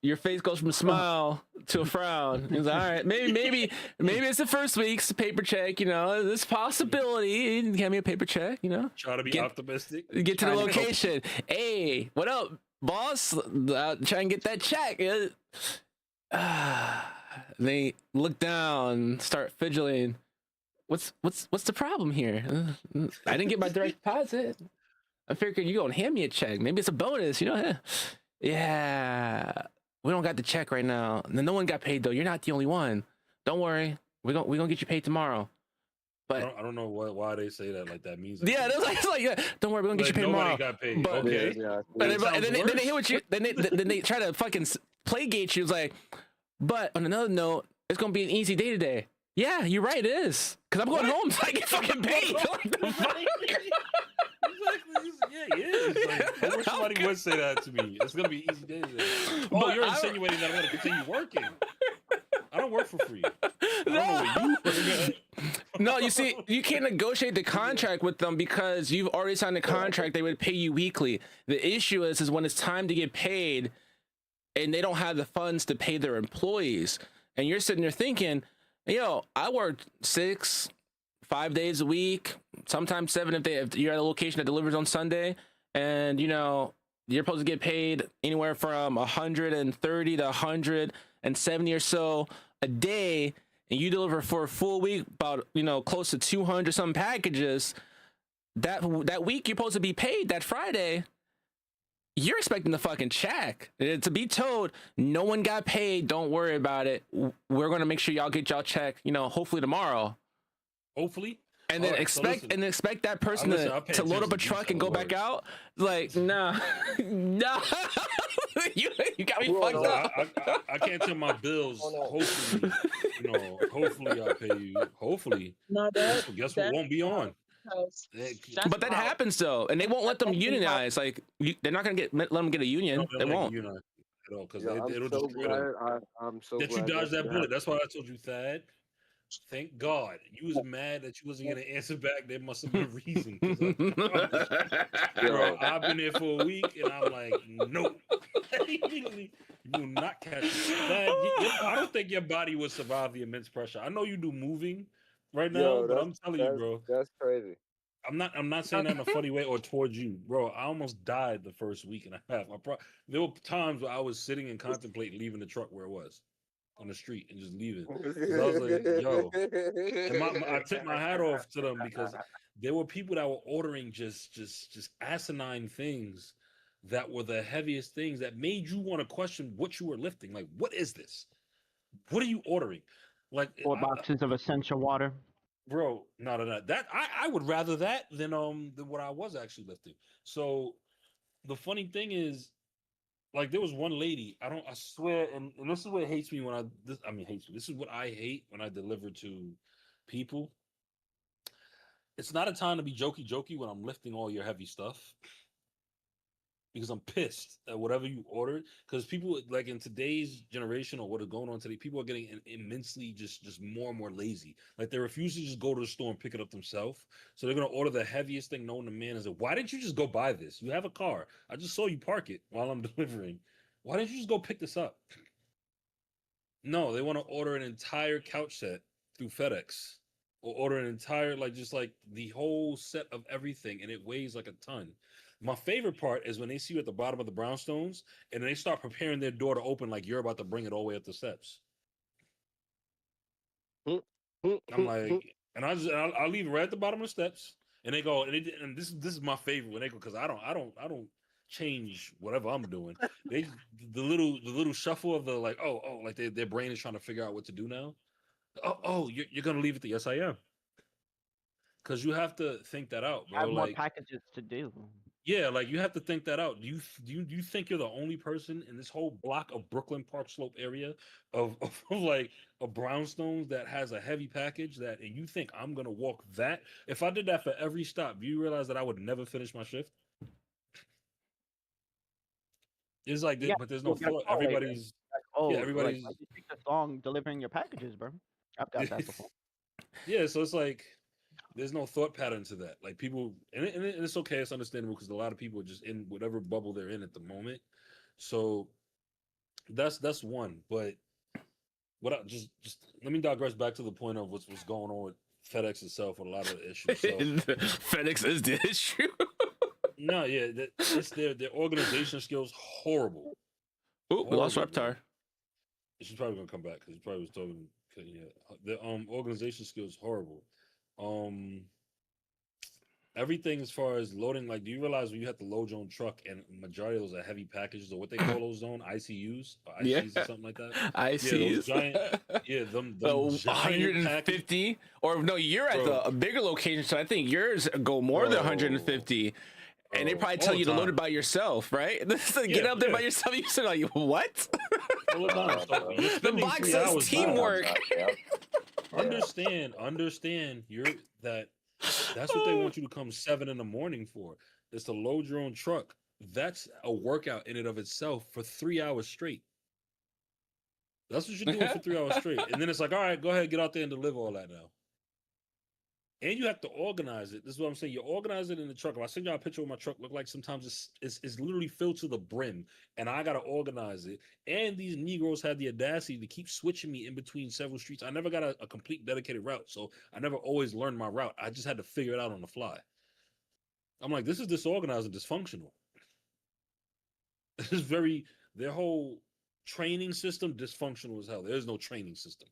Your face goes from a smile to a frown. He's like, all right, maybe it's the first week's paper check. This possibility. Give me a paper check. Try to be optimistic. Get to the location. Hey, what up, boss? Try and get that check. They look down, start fidgeting. What's the problem here? I didn't get my direct deposit. I figured you gonna hand me a check. Maybe it's a bonus, Yeah, we don't got the check right now. No one got paid though. You're not the only one. Don't worry. We're gonna get you paid tomorrow. But I don't know why they say that. Like that means. yeah, it's like, yeah, don't worry, we're gonna get Like you paid nobody tomorrow. got paid. But- Okay. Yeah. And That then, sounds then they hear worse. what you then they try to fucking playgate you. It's like, but on another note, it's gonna be an easy day today. Yeah, you're right, it is. Cause I'm going home so I get fucking paid. What the fuck? Exactly. Yeah, it is. Like, I wish somebody would say that to me. It's gonna be an easy day today. Oh, But you're I don't- insinuating that I'm gonna continue working. I don't work for free. I don't know No. what you work at. No, you see, you can't negotiate the contract with them because you've already signed a contract. They would pay you weekly. The issue is when it's time to get paid, and they don't have the funds to pay their employees, and you're sitting there thinking, yo, I work 5 days a week, sometimes 7 if you're at a location that delivers on Sunday, and you know you're supposed to get paid anywhere from 130 to 170 or so a day, and you deliver for a full week about close to 200 some packages. That week you're supposed to be paid that Friday. You're expecting the fucking check to be told no one got paid. Don't worry about it. We're gonna make sure y'all get y'all check. Hopefully tomorrow. Hopefully. And then Alright, so listen. expect that person listen, I'll pay to load up a attention to truck and go detail back words. out. Like, nah, nah. you got me Bro, fucked no, up. I can't tell my bills. Oh, no. Hopefully, hopefully I'll pay you. Hopefully. No, Guess what that- won't be on? because They- But that happens though, and they won't let them That's the problem. unionize. Like, they're not gonna let them get a union. No, They like, won't. you know, at all because Yeah, it'll I'm just so destroy them. glad. I'm so That you glad dodged that you bullet. have- That's why I told you, Thad. Thank God. You was mad that you wasn't gonna answer back. There must have been a reason. 'cause bro, I've been there for a week and I'm like, nope. Immediately, you will not catch it. Thad, I don't think your body would survive the immense pressure. I know you do moving right now, Yo, but I'm telling you, bro. That's crazy. I'm not saying that in a funny way or towards you, bro. I almost died the first week and a half. There were times where I was sitting and contemplating leaving the truck where it was on the street and just leaving. 'Cause I was like, yo. And I took my hat off to them because there were people that were ordering just asinine things that were the heaviest things that made you want to question what you were lifting. Like, what is this? What are you ordering? Like, 4 boxes of essential water. bro, no. That I would rather that than what I was actually lifting. So the funny thing is, like, there was one lady. I swear, and this is what hates me when hates me. This is what I hate when I deliver to people. It's not a time to be jokey when I'm lifting all your heavy stuff. Because I'm pissed at whatever you ordered. Because people, like, in today's generation or what is going on today, people are getting immensely just more and more lazy. Like, they refuse to just go to the store and pick it up themselves. So they're gonna order the heaviest thing known to man. Is like, why didn't you just go buy this? You have a car. I just saw you park it while I'm delivering. Why didn't you just go pick this up? No, they want to order an entire couch set through FedEx. Or order an entire, like, just like the whole set of everything, and it weighs like a ton. My favorite part is when they see you at the bottom of the brownstones and they start preparing their door to open like you're about to bring it all the way up the steps. I'm like, and I'll leave it right at the bottom of the steps, and they go, and this is my favorite when they go, because I don't change whatever I'm doing. They the little shuffle of the like, like their brain is trying to figure out what to do now. You're gonna leave it to yes I am, because you have to think that out, bro. Have more Like, packages to do. yeah, like you have to think that out. Do you think you're the only person in this whole block of Brooklyn Park Slope area of like a brownstones that has a heavy package and you think I'm gonna walk that? If I did that for every stop, do you realize that I would never finish my shift? It's like, Yeah, but there's no you'll get a thought. call later. Everybody's Like, everybody's- why did you take this long delivering your packages, bro? I've got that before. yeah. So it's like there's no thought pattern to that. Like, people, and it's okay. It's understandable because a lot of people are just in whatever bubble they're in at the moment. So that's one. But just let me digress back to the point of what's going on with FedEx itself with a lot of the issues. So, FedEx is the issue. no, yeah, it's their organization skills horrible. Oh, we lost Horrible, bro. Reptar. She's probably gonna come back because he probably was talking. Yeah, the organization skills horrible. everything as far as loading, like, do you realize when you have to load your own truck and majority of those are heavy packages or what they call those zone ICUs or Yeah. ICs or something like that? I see. those giant, them The giant packages. 150, or no, you're at Bro. a bigger location, so I think yours go more than Bro. 150. And they Bro, probably all tell the you to load time. it by yourself, right? Get Yeah, up there by yeah. yourself. You said, like, what? All the time. So you're The spending box 3 says hours teamwork. Yeah. Understand. That's what they want you to come 7 in the morning for. Is to load your own truck. That's a workout in and of itself for 3 hours straight. That's what you're doing for 3 hours straight. And then it's like, all right, go ahead, get out there and deliver all that now. And you have to organize it. This is what I'm saying. You organize it in the truck. If I send y'all a picture of what my truck look like, sometimes it's literally filled to the brim, and I gotta organize it. And these Negroes had the audacity to keep switching me in between several streets. I never got a complete dedicated route, so I never always learned my route. I just had to figure it out on the fly. I'm like, this is disorganized and dysfunctional. This is their whole training system dysfunctional as hell. There's no training system.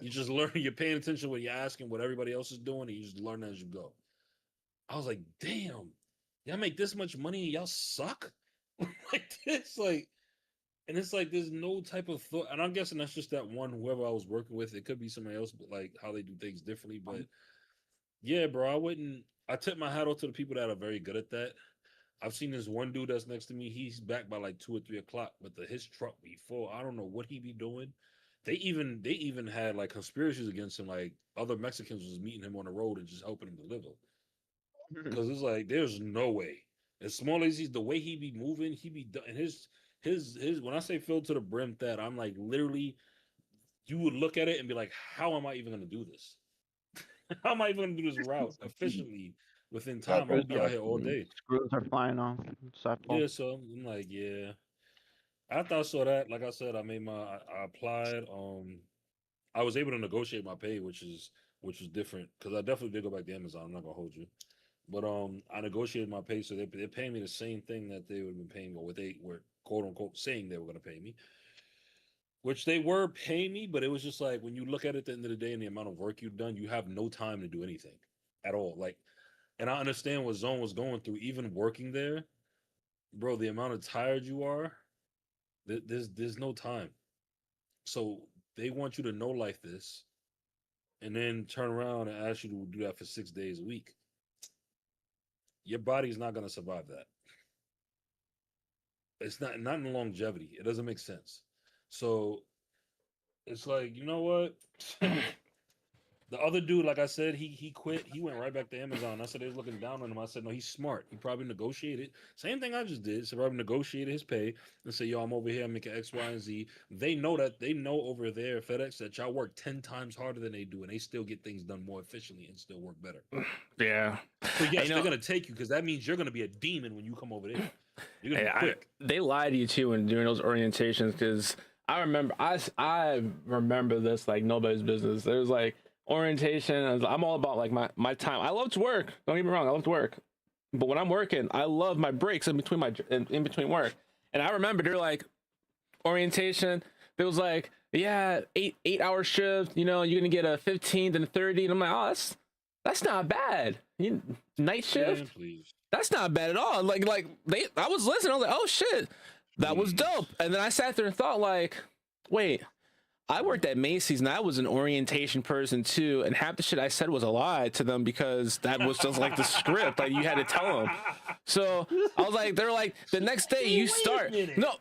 You just learn, you're paying attention when you're asking what everybody else is doing, and you just learn as you go. I was like, damn, y'all make this much money and y'all suck? Like this, like, and it's like there's no type of thought. And I'm guessing that's just that one whoever I was working with. It could be somebody else, but like how they do things differently. But yeah, bro, I tip my hat off to the people that are very good at that. I've seen this one dude that's next to me, he's back by like 2 or 3 o'clock, but his truck be full. I don't know what he be doing. They even had like conspiracies against him, like other Mexicans was meeting him on the road and just helping him deliver. Because it's like there's no way. As small as the way he be moving, he be done. And his when I say filled to the brim, that I'm like literally, you would look at it and be like, how am I even gonna do this? How am I even gonna do this route efficiently within time? I'll be out here all day. Screws are flying off. Yeah, so I'm like, yeah. After I saw that, like I said, I applied. I was able to negotiate my pay, which was different because I definitely did go back to Amazon. I'm not gonna hold you, but I negotiated my pay, so they're paying me the same thing that they would have been paying me, or what they were quote unquote saying they were gonna pay me, which they were paying me, but it was just like when you look at it at the end of the day and the amount of work you've done, you have no time to do anything at all. Like, and I understand what Zone was going through, even working there, bro. The amount of tired you are. There's no time. So they want you to know like this and then turn around and ask you to do that for 6 days a week. Your body's not going to survive that. It's not in longevity. It doesn't make sense. So it's like, you know what? The other dude, like I said, he quit. He went right back to Amazon. I said they was looking down on him. I said, no, he's smart. He probably negotiated. Same thing I just did. So probably negotiated his pay and say, yo, I'm over here. I'm making X, Y, and Z. They know over there at FedEx that y'all work 10 times harder than they do, and they still get things done more efficiently and still work better. Yeah. So yes, they're gonna take you because that means you're gonna be a demon when you come over there. You're gonna be quick. They lie to you too when doing those orientations, because I remember this like nobody's business. There was like orientation. I'm all about like my time. I love to work. Don't get me wrong. I love to work, but when I'm working, I love my breaks in between work. And I remember they're like orientation. It was like, yeah, 8-hour shift. You know, you're gonna get a 15 and a 30. And I'm like, oh, that's not bad. Night shift. Man, please. That's not bad at all. I was listening. I was like, oh shit, that was dope. And then I sat there and thought, like, wait. I worked at Macy's and I was an orientation person too, and half the shit I said was a lie to them because that was just like the script, like you had to tell them. So I was like, they're like, the next day you start. No,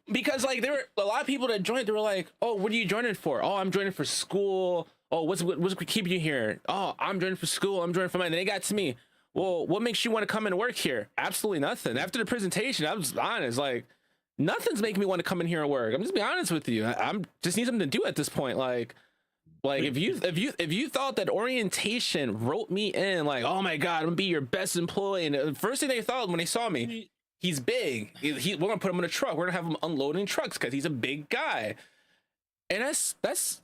because like there were a lot of people that joined. They were like, oh, what are you joining for? Oh, I'm joining for school. Oh, what's keeping you here? Oh, I'm joining for school. I'm joining for mine. And they got to me. Well, what makes you want to come and work here? Absolutely nothing. After the presentation, I was honest, like. Nothing's making me want to come in here and work. I'm just being honest with you. I'm just need something to do at this point. Like if you thought that orientation wrote me in, like, oh my god, I'm gonna be your best employee, and the first thing they thought when they saw me, he's big. We're gonna put him in a truck. We're gonna have him unloading trucks because he's a big guy. And that's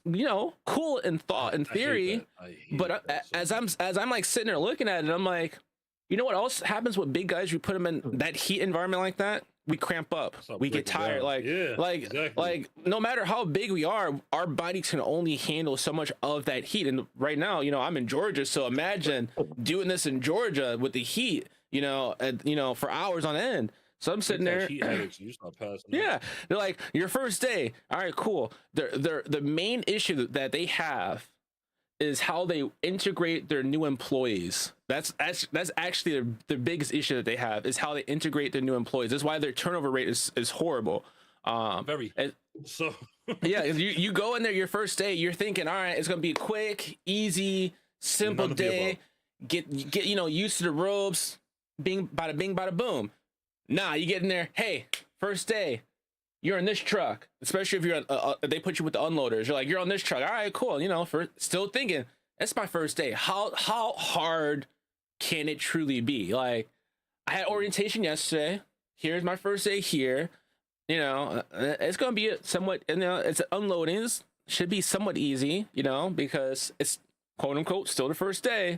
cool in thought and theory. But as I'm like sitting there looking at it, I'm like, you know what else happens with big guys? You put them in that heat environment like that. we cramp up, Start we get breaking tired. down. Like, Yeah, like, exactly. like, no matter how big we are, our bodies can only handle so much of that heat. And right now, you know, I'm in Georgia, so imagine doing this in Georgia with the heat, you know, and you know, for hours on end. So I'm sitting there. Heat headaches, you start passing out. Yeah, they're like, your first day. All right, cool. The main issue that they have is how they integrate their new employees. That's actually the biggest issue that they have is how they integrate their new employees. That's why their turnover rate is horrible. Very. and- So yeah, you go in there your first day, you're thinking, all right, it's gonna be quick, easy, simple None of the day. Get you know used to the ropes. Bing, bada boom. Nah, you get in there. Hey, first day, you're in this truck. Especially if you're they put you with the unloaders. You're like, you're on this truck. All right, cool. You know, still thinking it's my first day. How hard can it truly be? Like, I had orientation yesterday. Here's my first day here. You know, it's gonna be somewhat. You know, it's unloading. Should be somewhat easy. You know, because it's quote unquote still the first day.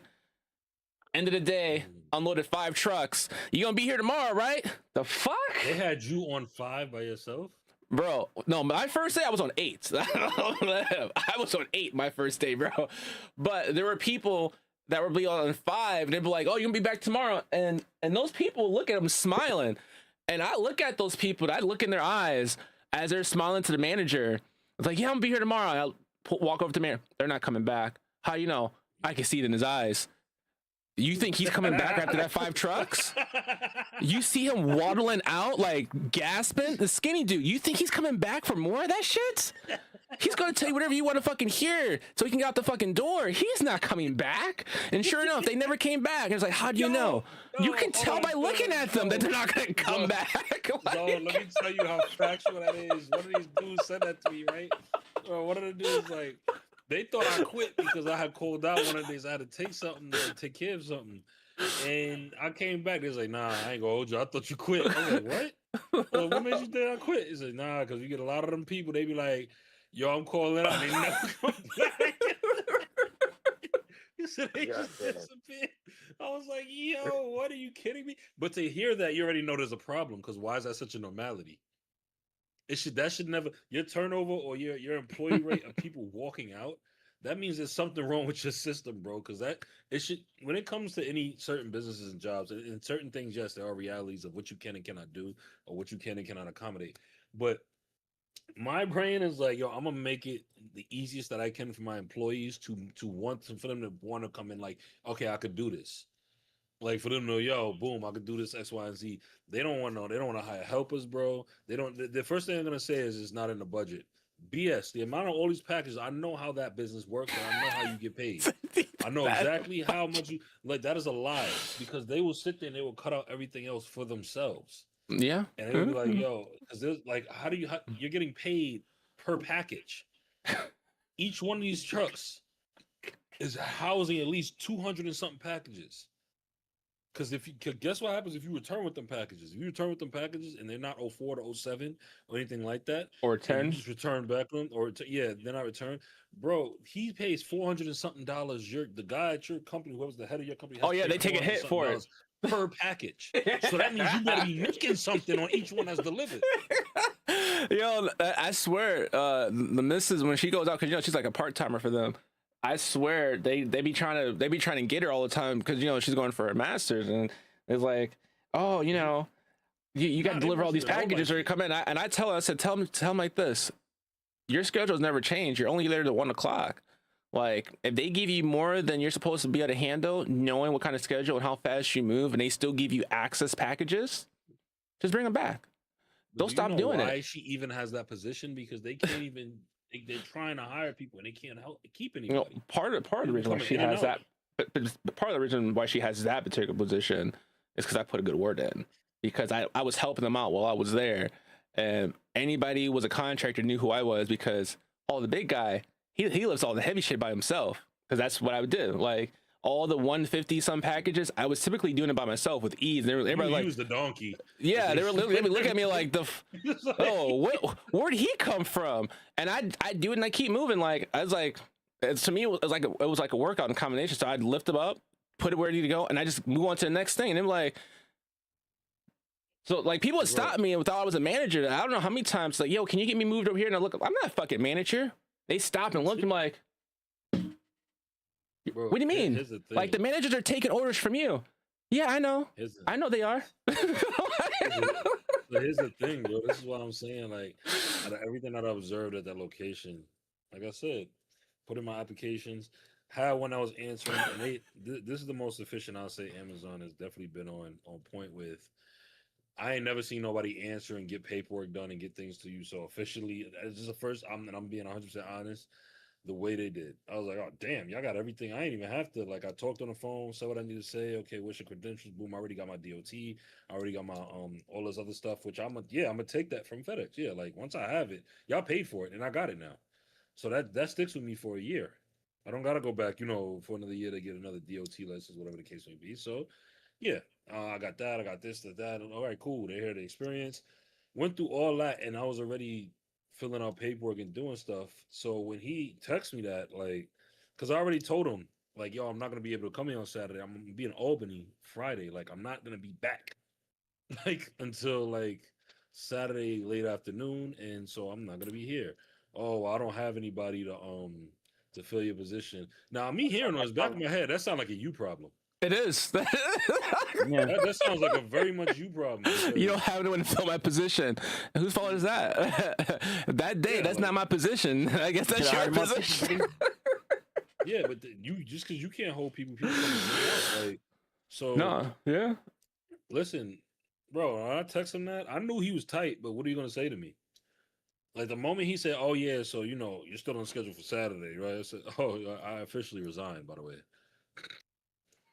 End of the day, unloaded 5 trucks. You gonna be here tomorrow, right? The fuck, they had you on 5 by yourself. bro? No, my first day I was on 8. I was on 8 my first day, bro. But there were people that were on 5, and they'd be like, "Oh, you gonna be back tomorrow?" And those people look at them smiling, and I look at those people. I look in their eyes as they're smiling to the manager. It's like, "Yeah, I'm gonna be here tomorrow." And I'll walk over to the manager. They're not coming back. How you know? I can see it in his eyes. You think he's coming back after that 5 trucks? You see him waddling out, like gasping. The skinny dude. You think he's coming back for more of that shit? He's gonna tell you whatever you want to fucking hear, so he can get out the fucking door. He's not coming back. And sure enough, they never came back. And it's like, how do you know? You can tell by looking at them that they're not gonna come back. Like, No, let me tell you how factual that is. One of these dudes said that to me, right? One of the dudes like, they thought I quit because I had called out one of the days. I had to take something to take care of something. And I came back. They was like, nah, I ain't gonna hold you. I thought you quit. I was like, what? Well, what made you think I quit? He said, nah, because you get a lot of them people. They be like, yo, I'm calling out. They never come back. He said they just disappeared. I was like, yo, what are you kidding me? But to hear that, you already know there's a problem, because why is that such a normality? That should never, your turnover or your employee rate of people walking out, that means there's something wrong with your system, bro. Because it should, when it comes to any certain businesses and jobs and certain things, yes, there are realities of what you can and cannot do or what you can and cannot accommodate. But my brain is like, yo, I'm gonna make it the easiest that I can for my employees for them to want to come in, like, okay, I could do this. Like, for them to know, yo, boom, I could do this X, Y, and Z. They don't want to hire helpers, bro. They don't. The first thing I'm gonna say is it's not in the budget. BS. The amount of all these packages, I know how that business works, and I know how you get paid. I know exactly how much you like. That is a lie, because they will sit there and they will cut out everything else for themselves. yeah. And they would be like, yo, because there's like, you're getting paid per package. Each one of these trucks is housing at least 200 and something packages. Because guess what happens if you return with them packages? If you return with them packages and they're not 04 to 07 or anything like that, Or and 10. you just return back them, or they're not returned, bro. He pays $400 and something. The guy at your company, whoever's the head of your company, has Oh, yeah, to they pay take a hit for it. $400 per package. So that means you better be making something on each one that's delivered. Yo, I swear, the missus, when she goes out, because you know she's like a part-timer for them, I swear they be trying to get her all the time, because you know she's going for her master's, and it's like, oh, you know, you got to deliver all these packages or you come in. And I tell her, I said, tell them like this: your schedule's never changed. You're only there to 1 o'clock. Like, if they give you more than you're supposed to be able to handle, knowing what kind of schedule and how fast you move, and they still give you access packages, just bring them back. Don't stop doing why it. she even has that position? Because they can't even. They're trying to hire people and they can't keep You know, anybody. part of the reason why coming she in and has that, out. but part of the reason why she has that particular position is because I put a good word in, because I was helping them out while I was there, and anybody who was a contractor knew who I was, because the big guy, he lifts all the heavy shit by himself, because that's what I would do. Like, all the 150 some packages, I was typically doing it by myself with ease. Everybody like, use the donkey. yeah, they were looking at me like oh, where'd he come from? And I do it and I keep moving. Like, I was like, to me, it was like a workout in combination. So I'd lift them up, put it where it needed to go, and I just move on to the next thing. And they're like, So like people would Right. stop me and thought I was a manager. I don't know how many times like, yo, can you get me moved over here? And I look, I'm not a fucking manager. They stop and look. I'm like, Bro, what do you mean? Here's the thing. Like the managers are taking orders from you. Yeah, I know. I know they are. So here's the thing, bro. This is what I'm saying. Like, out of everything that I observed at that location, like I said, put in my applications, had one I was answering, and this is the most efficient I'll say Amazon has definitely been on point with. I ain't never seen nobody answer and get paperwork done and get things to you so officially. This is the first. I'm being 100% honest. The way they did, I was like, oh damn, y'all got everything. I ain't even have to. Like, I talked on the phone, said what I need to say. Okay, what's your credentials? Boom, I already got my DOT. I already got my all this other stuff. Which I'm gonna take that from FedEx. Yeah, like once I have it, y'all paid for it, and I got it now. So that sticks with me for a year. I don't gotta go back, for another year to get another DOT license, whatever the case may be. So, yeah, I got that. I got this, that. All right, cool. They hear the experience. Went through all that, and I was already filling out paperwork and doing stuff. So when he texted me that, like, because I already told him, like, yo, I'm not gonna be able to come here on Saturday. I'm gonna be in Albany Friday. Like, I'm not gonna be back, like, until like Saturday late afternoon, and so I'm not gonna be here. Oh, I don't have anybody to fill your position. Now, me hearing on his back of my head, that sounds like a you problem. It is. Yeah. That sounds like a very much you problem. You don't have anyone to fill my position. Whose fault is that? That day, Yeah, that's like- not my position. I guess that's your Hire more position. people. Yeah, but you just because you can't hold people come and hang out, like, so No, yeah. listen, bro. When I text him that, I knew he was tight, but what are you gonna say to me? Like the moment he said, "Oh yeah, so you're still on schedule for Saturday, right?" I said, "Oh, I officially resigned, by the way."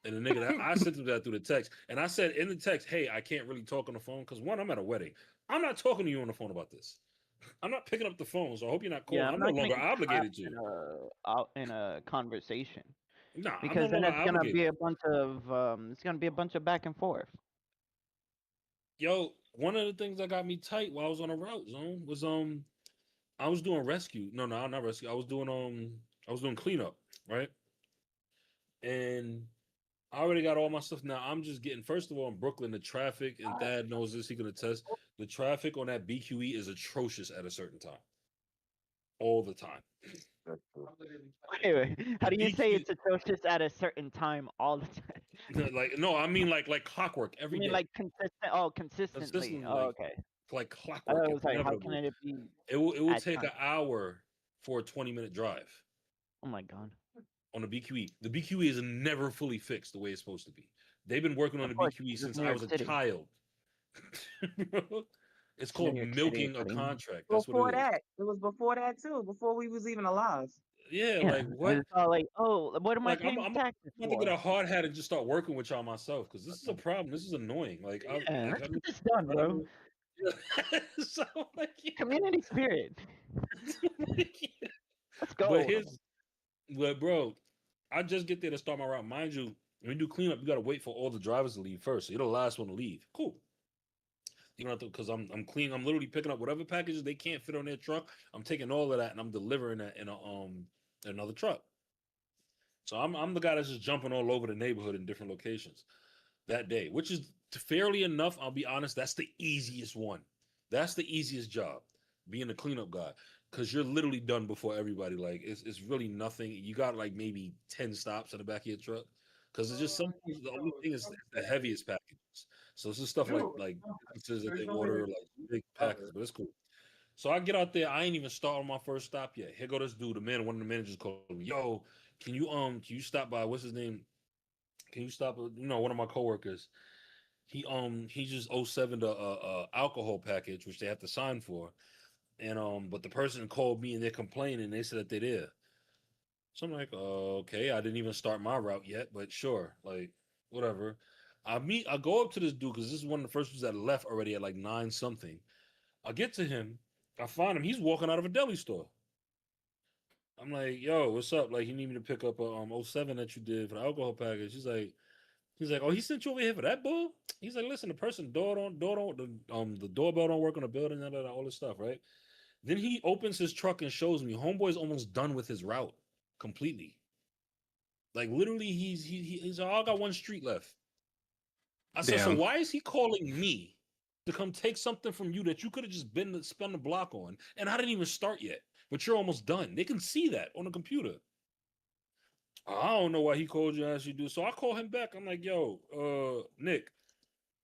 And the nigga, I sent him that through the text, and I said in the text, "Hey, I can't really talk on the phone because one, I'm at a wedding. I'm not talking to you on the phone about this. I'm not picking up the phone, so I hope you're not calling. Yeah, I'm not no gonna longer get caught obligated to. out in a conversation Nah, I'm no because then longer it's gonna obligated. be a bunch of back and forth. Yo, one of the things that got me tight while I was on a route zone was I was doing rescue. No, not rescue. I was doing cleanup, right? And I already got all my stuff. Now I'm just getting, first of all, in Brooklyn, the traffic, and Thad knows this, he can attest. The traffic on that BQE is atrocious at a certain time. All the time. That's true. Wait, how do you say BQ it's atrocious at a certain time all the time? Like, no, I mean like clockwork I every mean, day. like consistent. Oh, consistently. Consistently, Oh, okay. like I clockwork. was It's like, how inevitable. can it be? It will at take time? an hour for a 20-minute drive Oh my god. on the BQE. The BQE is never fully fixed the way it's supposed to be. They've been working on Of the course, BQE it's since New I York was a City. child. It's called York City, milking a buddy. contract. That's Before what it is. that, it was before that too. Before we was even alive. Yeah, Yeah, like what? it's all like, oh, what am I Like I'm paying I'm taxes about to get for? a hard hat and just start working with y'all myself because this is a problem. This is annoying. Like I Yeah, like let's I get this done, I bro. never. So like, yeah. Community spirit. Let's go. But bro, I just get there to start my route. Mind you, when you do cleanup, you gotta wait for all the drivers to leave first. So you're the last one to leave. Cool. You don't have to, because I'm cleaning. I'm literally picking up whatever packages they can't fit on their truck. I'm taking all of that and I'm delivering that in another truck. So I'm the guy that's just jumping all over the neighborhood in different locations that day, which is fairly enough. I'll be honest, that's the easiest one. That's the easiest job, being the cleanup guy, because you're literally done before everybody. Like it's really nothing. You got like maybe 10 stops in the back of your truck, because it's just sometimes the only thing is the heaviest packages. So it's just stuff like pizzas that they order, like big packages, but it's cool. So I get out there. I ain't even start on my first stop yet. Here go this dude. One of the managers called me. Yo, can you stop by? What's his name? Can you stop? One of my coworkers. He just 07 the alcohol package, which they have to sign for, and but the person called me and they're complaining. They said that they're there. So I'm like, okay, I didn't even start my route yet, but sure, like whatever. I go up to this dude because this is one of the first ones that left already at like 9 something. I get to him, I find him. He's walking out of a deli store. I'm like, yo, what's up? Like, you need me to pick up a 07 that you did for the alcohol package. He's like, oh, he sent you over here for that bull? He's like, listen, the doorbell don't work on the building, all this stuff, right? Then he opens his truck and shows me homeboy's almost done with his route completely. Like literally, he's like, oh, I got one street left. I said, so Damn. why is he calling me to come take something from you that you could have just been to spun the block on, and I didn't even start yet, but you're almost done. They can see that on the computer. I don't know why he called you as you do. So I call him back. I'm like, yo, Nick,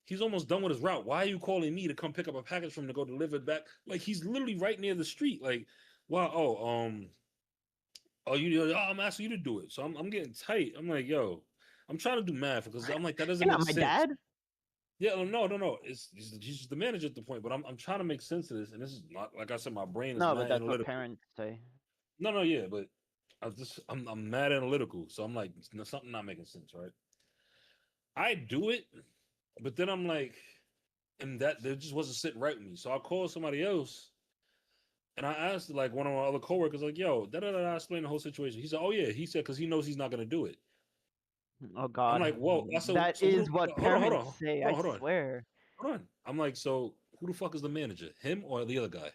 he's almost done with his route. Why are you calling me to come pick up a package from him to go deliver it back? Like he's literally right near the street. Like, wow, I'm asking you to do it. So I'm getting tight. I'm like, yo, I'm trying to do math because I'm like, that doesn't You're make not my sense. dad. Yeah, no. He's just the manager at the point, but I'm trying to make sense of this, and this is not like I said. My brain is No, mad but that's what analytical. parents say. No, yeah, but I'm mad analytical, so I'm like something not making sense, right? I do it, but then I'm like, and that just wasn't sitting right with me. So I called somebody else, and I asked like one of my other coworkers, like, "Yo, I explained the whole situation." He said, "Oh yeah," he said because he knows he's not gonna do it. Oh I'm God, like, "Whoa!" I said, that "So who is the, what hold on, parents say. I swear. hold on." I'm like, "So who the fuck is the manager? Him or the other guy?"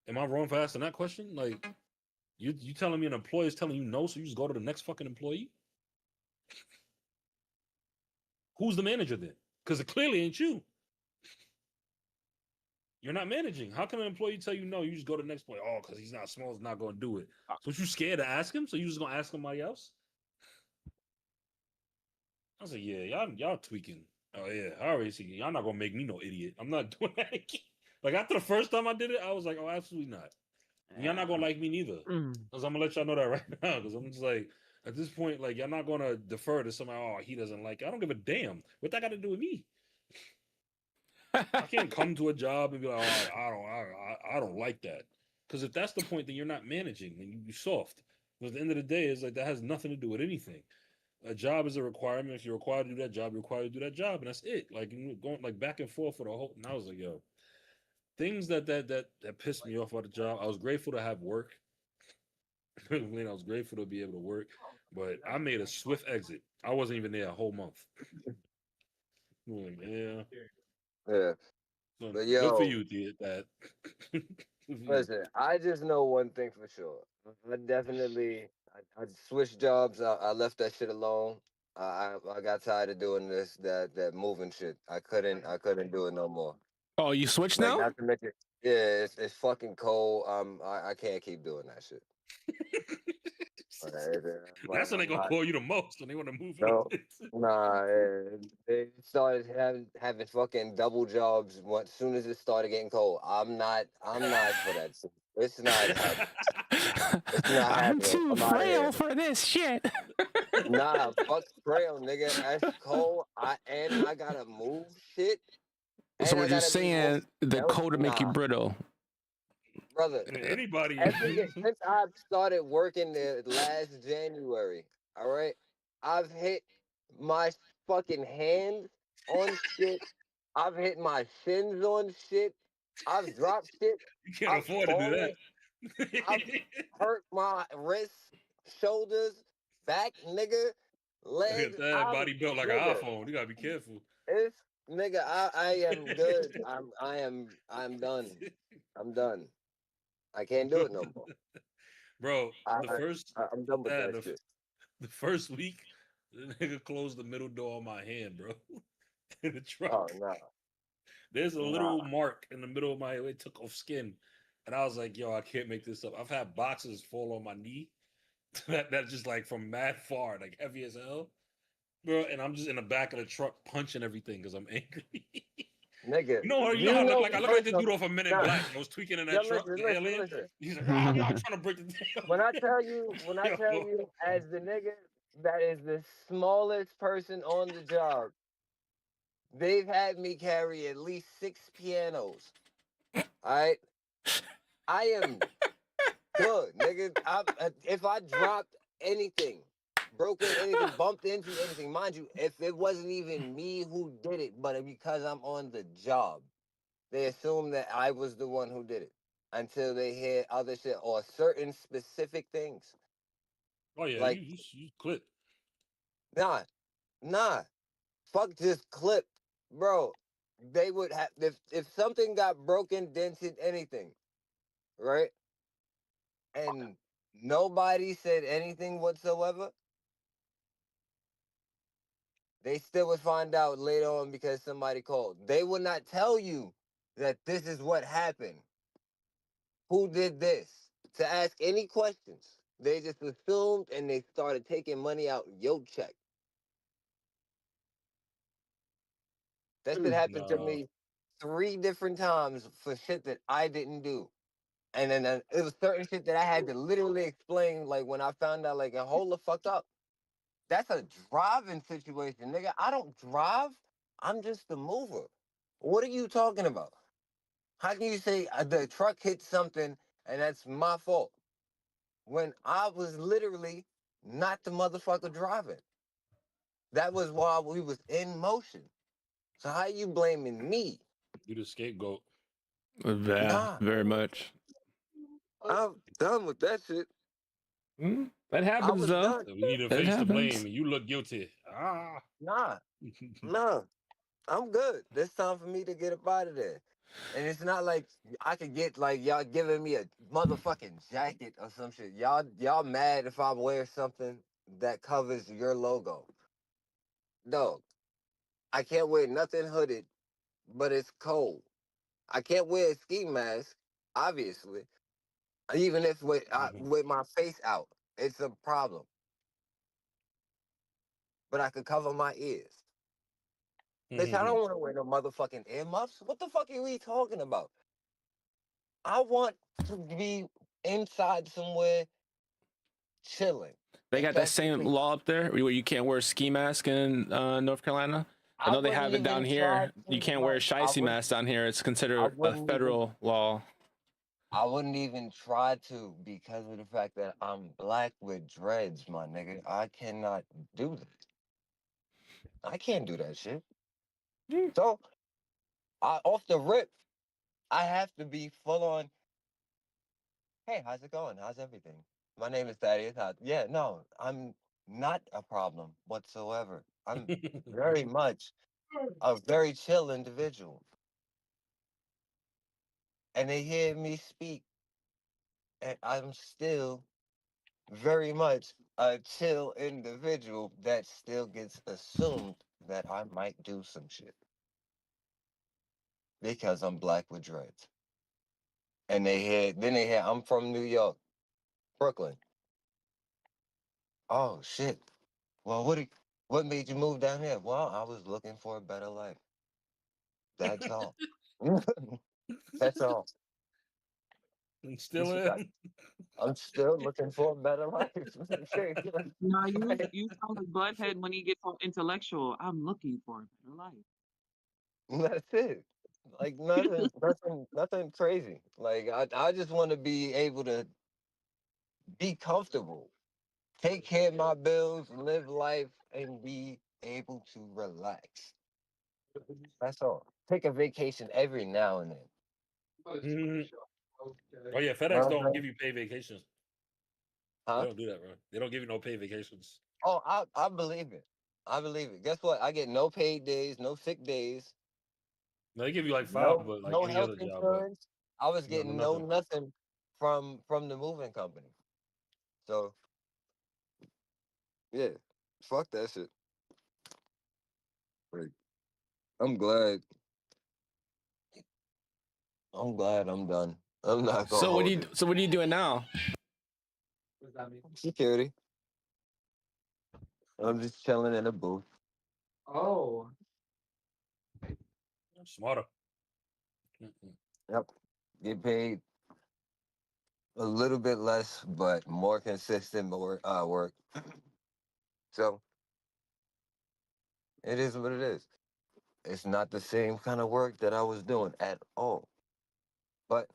Am I wrong for asking that question? Like, you telling me an employee is telling you no, so you just go to the next fucking employee? Who's the manager then? Because it clearly ain't you. You're not managing. How can an employee tell you no? You just go to the next employee. Oh, because he's not small, he's not going to do it. So you scared to ask him? So you just gonna ask somebody else? I was like, yeah, y'all tweaking. Oh yeah, I already see. Y'all not gonna make me no idiot. I'm not doing that again. Like after the first time I did it, I was like, oh, absolutely not. Y'all not gonna like me neither. Because I'm gonna let y'all know that right now. Because I'm just like, at this point, like y'all not gonna defer to somebody. Oh, he doesn't like it. I don't give a damn. What that got to do with me? I can't come to a job and be like, oh, I don't like that. Because if that's the point, then you're not managing. Then you're soft. But at the end of the day, it's like that has nothing to do with anything. A job is a requirement. If you're required to do that job, you're required to do that job, and that's it. Like going like back and forth for the whole. And I was like, yo, things that pissed me off about the job. I was grateful to have work. I was grateful to be able to work, but I made a swift exit. I wasn't even there a whole month. I'm like, yeah. Yeah. So But good for yo, you, Dad. Good for you. listen, I just know one thing for sure. I definitely, I switched jobs. I left that shit alone. I got tired of doing that moving shit. I couldn't do it no more. Oh, you switched Like now? not to make it. Yeah, it's fucking cold. I can't keep doing that shit. That's when they I'm gonna not. call you the most when they want to move No, it. nah. They started having fucking double jobs once soon as it started getting cold. I'm not for that shit. It's not happening. It's not I'm happening. too I'm out of frail here. for this shit. Nah, fuck trail, nigga. That's cold. I gotta move shit, So and I we're just gotta be more saying the stealth. cold to make you Nah, brittle. brother. Anybody Since I started working there last January, all right, I've hit my fucking hands on shit. I've hit my shins on shit. I've dropped shit. you can't I've afford to do fallen. that. I've hurt my wrists, shoulders, back, nigga, Look at legs. that body built like an Nigga, iPhone. You gotta be careful. it's nigga. I am good. I'm done. I'm done. I can't do it no more. Bro, I, the I first I'm done with dad, that shit. the first week, the nigga closed the middle door on my hand, bro. In the truck. Oh no, There's a nah. little mark in the middle of my it took off skin. And I was like, yo, I can't make this up. I've had boxes fall on my knee. That's just like from mad far, like heavy as hell. Bro, and I'm just in the back of the truck punching everything because I'm angry. Nigga. You know how I look like? I look like this Listen, dude off a Men in nah. Black. I was tweaking in Yo, that truck, the alien. listen. He's like, I'm trying to break the thing. When I tell you, Yo. as the nigga that is the smallest person on the job, they've had me carry at least 6 pianos. All right, I am good, nigga. If I dropped anything, broken anything, bumped into anything, mind you, if it wasn't even me who did it, but because I'm on the job, they assume that I was the one who did it until they hear other shit or certain specific things. Oh yeah, Like, you clip. nah, fuck just clip, bro. They would have if something got broken, dented, anything, right? And nobody said anything whatsoever. They still would find out later on because somebody called. They would not tell you that this is what happened. Who did this? To ask any questions. They just assumed and they started taking money out your check. That shit happened to No. me 3 different times for shit that I didn't do. And then it was certain shit that I had to literally explain, like when I found out, like, hold the fuck up. That's a driving situation, nigga. I don't drive. I'm just the mover. What are you talking about? How can you say the truck hit something and that's my fault when I was literally not the motherfucker driving? That was while we was in motion. So how you blaming me? You the scapegoat. Yeah, Nah, very much. I'm done with that shit. That I happens was though. done. So we need to It face the blame, happens. and you look guilty. Ah. Nah, nah. I'm good. It's time for me to get up out of there. And it's not like I could get like y'all giving me a motherfucking jacket or some shit. Y'all mad if I wear something that covers your logo. No, I can't wear nothing hooded, but it's cold. I can't wear a ski mask, obviously. Even if with my face out, it's a problem. But I could cover my ears. Bitch, I don't want to wear no motherfucking earmuffs. What the fuck are we talking about? I want to be inside somewhere chilling. They If got that that's the same case, law up there where you can't wear a ski mask in North Carolina. I I know they wouldn't have it down even try here. You to, can't wear a bro. shicey mask down here. It's I considered a wouldn't even, federal law. I wouldn't even try to because of the fact that I'm black with dreads, my nigga. I cannot do that. I can't do that shit. Mm. So, off the rip, I have to be full on. Hey, how's it going? How's everything? My name is Thaddeus. Yeah, no, I'm not a problem whatsoever. I'm very much a very chill individual. And they hear me speak, and I'm still very much a chill individual that still gets assumed that I might do some shit because I'm black with dreads. And then they hear I'm from New York, Brooklyn. Oh shit. Well, what made you move down here? Well, I was looking for a better life. That's all. That's all. You Still see that? in? I'm still looking for a better life. No, you sound like Butthead when he gets all intellectual. I'm looking for a better life. That's it. Like nothing crazy. Like I just want to be able to be comfortable, take care of my bills, live life, and be able to relax. That's all. Take a vacation every now and then. Mhm. Oh yeah, Know FedEx what I'm don't saying? give you paid vacations. They Huh? don't do that, bro. They don't give you no paid vacations. Oh, I believe it. I believe it. Guess what? I get no paid days, no sick days, No, they give you like 5, no but like no any health other job, but insurance. I was no, no getting no nothing. nothing from the moving company. So yeah, fuck that shit. Like, I'm glad. I'm glad I'm done. I'm not gonna So what do hold you? it. So what are you doing now? Security. I'm just chilling in a booth. Smarter. Mm-mm. Yep. Get paid a little bit less, but more consistent work. So it is what it is. It's not the same kind of work that I was doing at all. But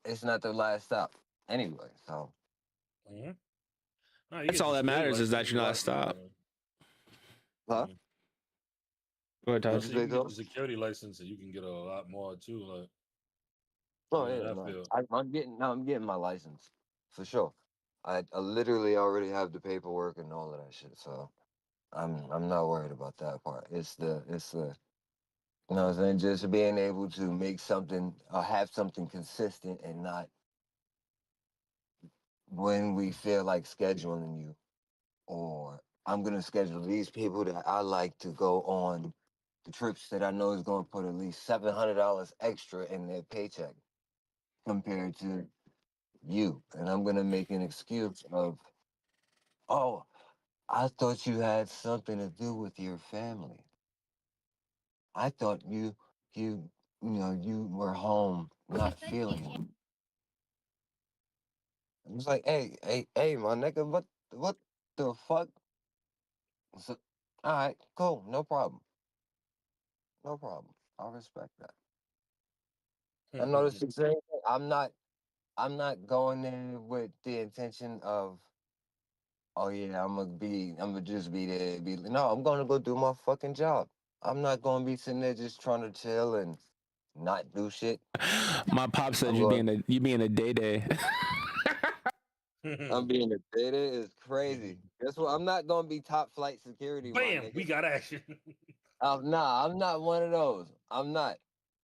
it's not the last stop anyway. So Mhm. No, you That's get all your that security matters is license. that It's you're a not lot easier. stopped. huh? Mhm. Go ahead, I What Todd. you said you say, can get Tom? the security license and you can get a lot more too. Like Oh in yeah, that no. field. I'm getting my license for sure. I literally already have the paperwork and all of that shit. So I'm not worried about that part. It's the you know what I'm saying, just being able to make something or have something consistent and not when we feel like scheduling you or I'm gonna schedule these people that I like to go on the trips that I know is gonna put at least $700 extra in their paycheck compared to you. And I'm gonna make an excuse of, oh, I thought you had something to do with your family. I thought you were home not feeling it. I was like, hey, my nigga, what the fuck? So, all right, cool, no problem. No problem. I respect that. I noticed the same thing. I'm not going there with the intention of, oh yeah, I'm gonna just be there. No, I'm gonna go do my fucking job. I'm not gonna be sitting there just trying to chill and not do shit. My pop said I'm you going. being a day day. I'm being a data is crazy. Guess what? I'm not gonna be top flight security, my Bam, nigga. we got action. Nah, I'm not one of those. I'm not.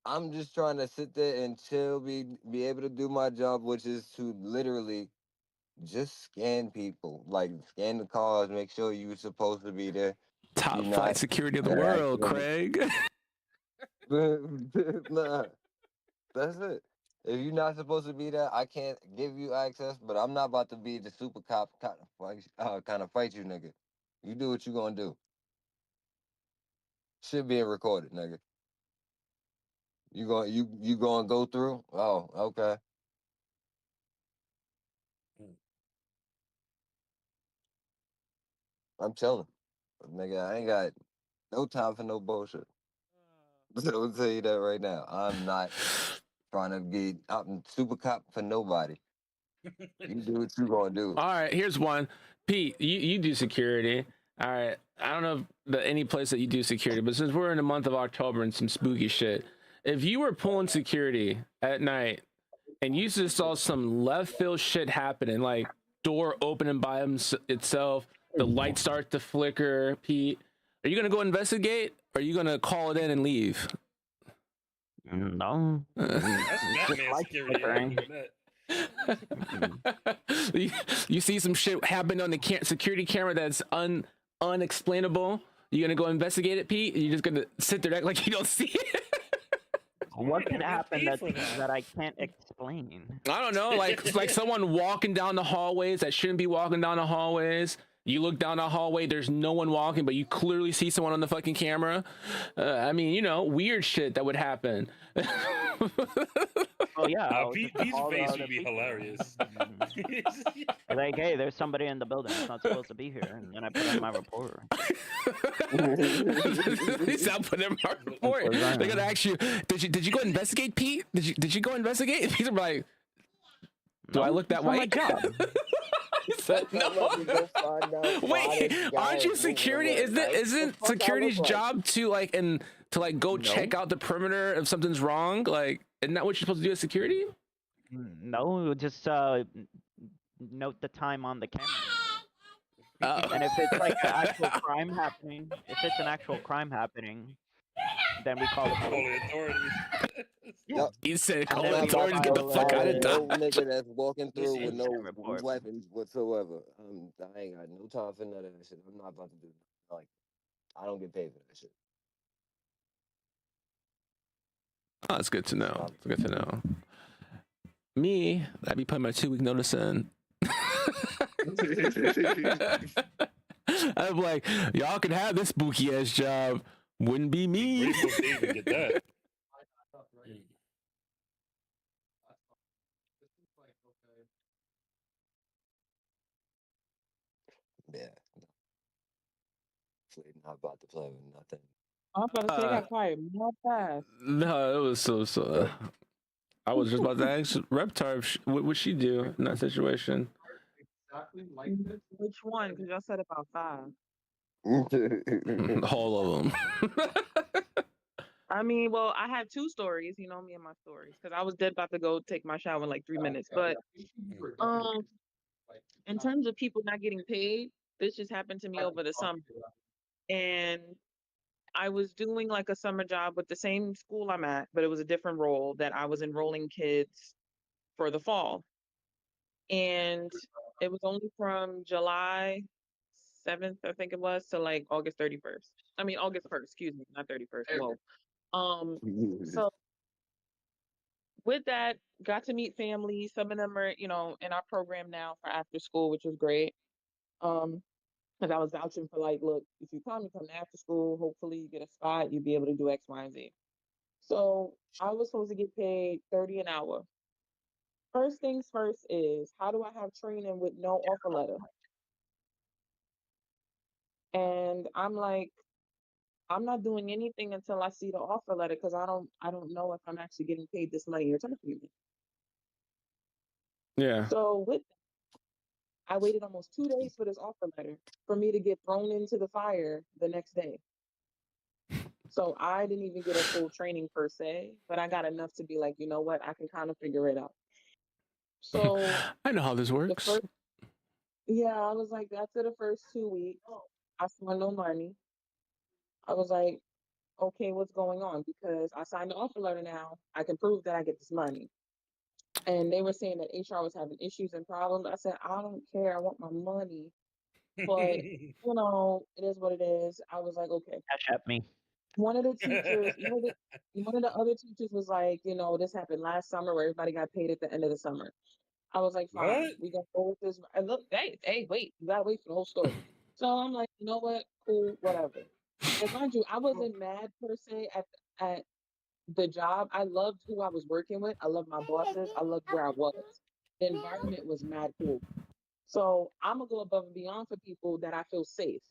I'm just trying to sit there and chill, be able to do my job, which is to literally just scan people, like scan the cars, make sure you're supposed to be there. Top You're flight not security of the an world, accident. Craig. Nah, that's it. If you're not supposed to be there, I can't give you access. But I'm not about to be the super cop kind of fight you, nigga. You do what you gonna do. Shit being recorded, nigga. You gonna go through? Oh, okay. I'm chilling. Nigga, I ain't got no time for no bullshit. I'll tell you that right now. I'm not trying to be I'm super cop for nobody. You do what you gonna do. All right, here's one. Pete, you do security. All right. I don't know any place that you do security, but since we're in the month of October and some spooky shit, if you were pulling security at night and you just saw some left field shit happening, like door opening by itself, the lights start to flicker, Pete, are you gonna go investigate? Or are you gonna call it in and leave? No. That's Just Batman lights security. I ain't flickering. doing that. you see some shit happen on the security camera that's unexplainable. You gonna go investigate it, Pete? You're just gonna sit there and act like you don't see it? What Fine, could I'll get happen paid that for that. that I can't explain? I don't know, like someone walking down the hallways that shouldn't be walking down the hallways. You look down the hallway, there's no one walking, but you clearly see someone on the fucking camera. I mean, weird shit that would happen. Oh yeah, I'll Pete's just call the face other would be people. hilarious. Like, hey, there's somebody in the building. It's not supposed to be here, and then I put in my report. He's not putting in my report. They're gonna ask you, did you go investigate, Pete? Did you go investigate? He's like, do I look that it's not my white? job. He said, no. Wait, aren't you security? Isn't security's job to go check No. out the perimeter if something's wrong? Like, isn't that what you're supposed to do as security? No, just note the time on the camera. Oh. And if it's like an actual crime happening, then we call the Call police. the authorities. Yeah. He said, And call then the we authorities, get the file fuck out of a- No Dodge. nigga that's walking through with no Incident report. weapons whatsoever. I ain't got no time for none of that shit. I'm not about to do that. Like, I don't get paid for that shit. Oh, that's good to know. It's good to know. Me, I'd be putting my 2-week notice in. I'm like, y'all can have this spooky ass job. Wouldn't be me. Grateful to even get that. Yeah. Fleet not about to play with nothing. I was about to say, it got quiet more fast. No, it was so. I was just about to ask Reptar what would she do in that situation. Which one? Because y'all said about 5. All of them. I mean, well, I had 2 stories. You know me and my stories, because I was dead about to go take my shower in like 3 minutes. But in terms of people not getting paid, this just happened to me over the summer, and I was doing like a summer job with the same school I'm at, but it was a different role that I was enrolling kids for the fall. And it was only from July 7th, I think it was, to like August 31st. I mean August 1st, excuse me, not 31st. Whoa. So with that, got to meet family. Some of them are, in our program now for after school, which was great. Because I was vouching for like, look, if you come to after school, hopefully you get a spot, you'll be able to do X, Y, and Z. So I was supposed to get paid 30 an hour. First things first is, how do I have training with no offer letter? And I'm like, I'm not doing anything until I see the offer letter because I don't know if I'm actually getting paid this money you're talking to me. Yeah. So with I waited almost 2 days for this offer letter for me to get thrown into the fire the next day. So I didn't even get a full training per se, but I got enough to be like, you know what, I can kind of figure it out. So I know how this the works. first, yeah, I was like, after the first 2 weeks, I saw no money. I was like, okay, what's going on? Because I signed the offer letter now. I can prove that I get this money. And they were saying that HR was having issues and problems. I said, I don't care. I want my money. But, it is what it is. I was like, okay. Cash at me. One of the teachers, one of the other teachers was like, this happened last summer where everybody got paid at the end of the summer. I was like, fine, What? we gonna go with this. And look, hey, wait, you gotta wait for the whole story. So I'm like, you know what? Cool, whatever. And mind you, I wasn't mad per se at the job. I loved who I was working with. I loved my bosses. I loved where I was. The environment was mad cool. So I'm gonna go above and beyond for people that I feel safe,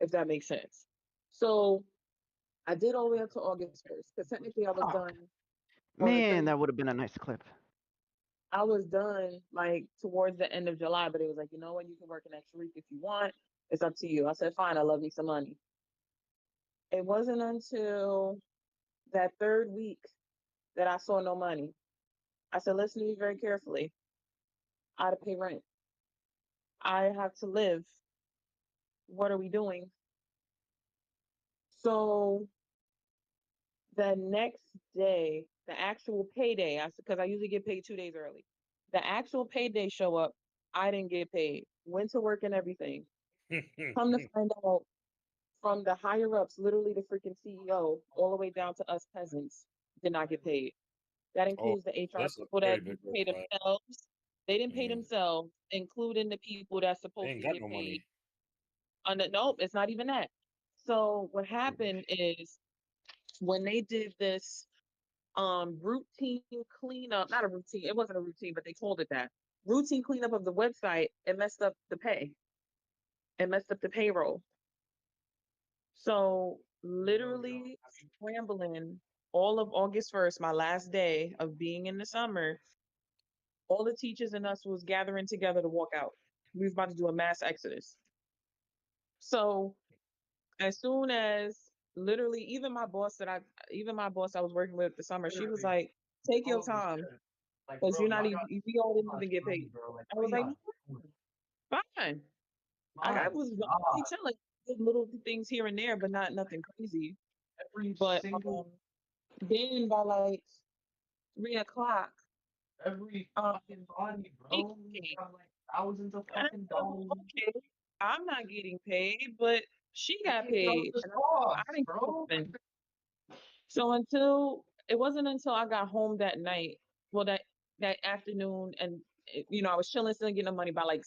if that makes sense. So I did all the way up to August 1st, because technically I was Fuck. done on the Man, 30th. that would have been a nice clip. I was done like towards the end of July, but it was like, you know what, you can work an extra week if you want. It's up to you. I said, fine, I love me some money. It wasn't until that third week that I saw no money. I said, listen to me very carefully. I had to pay rent. I have to live. What are we doing? So the next day, the actual payday, because I usually get paid 2 days early. The actual payday show up. I didn't get paid. Went to work and everything. Come to find out, from the higher ups, literally the freaking CEO, all the way down to us peasants, did not get paid. That Oh, includes the HR that's a people very that big didn't red pay flag. themselves. They didn't pay Mm. themselves, including the people that's They supposed ain't to got get no paid. money. Nope, it's not even that. So what happened is, when they did this routine cleanup, not a routine, it wasn't a routine, but they called it that. Routine cleanup of the website, it messed up the pay. It messed up the payroll. So literally scrambling all of August 1st, my last day of being in the summer, all the teachers and us was gathering together to walk out. We was about to do a mass exodus. So as soon as, literally, even my boss I was working with the summer, she was like, take your time, because you're not even, we all didn't even get paid. I was like, fine. I was honestly chilling, did little things here and there, but not nothing crazy. But then by like 3 o'clock, they get paid. And I said, well, okay, I'm not getting paid, but she got paid. And I said, well, I didn't get nothing. So it wasn't until I got home that night, well, that afternoon, and I was chilling, still getting the money by like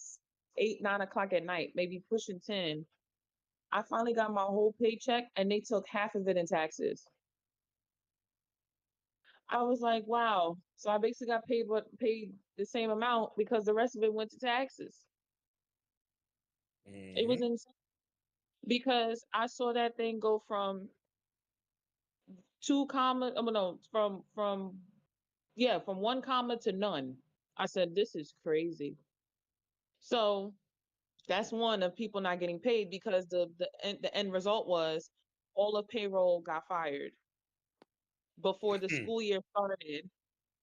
8, 9 o'clock at night, maybe pushing 10. I finally got my whole paycheck, and they took half of it in taxes. I was like, wow. So I basically got paid the same amount because the rest of it went to taxes. It was Mhm. insane, because I saw that thing go from 2 comma, no, from 1 comma to none. I said, this is crazy. So that's one of people not getting paid, because the end result was all of payroll got fired before the school year started,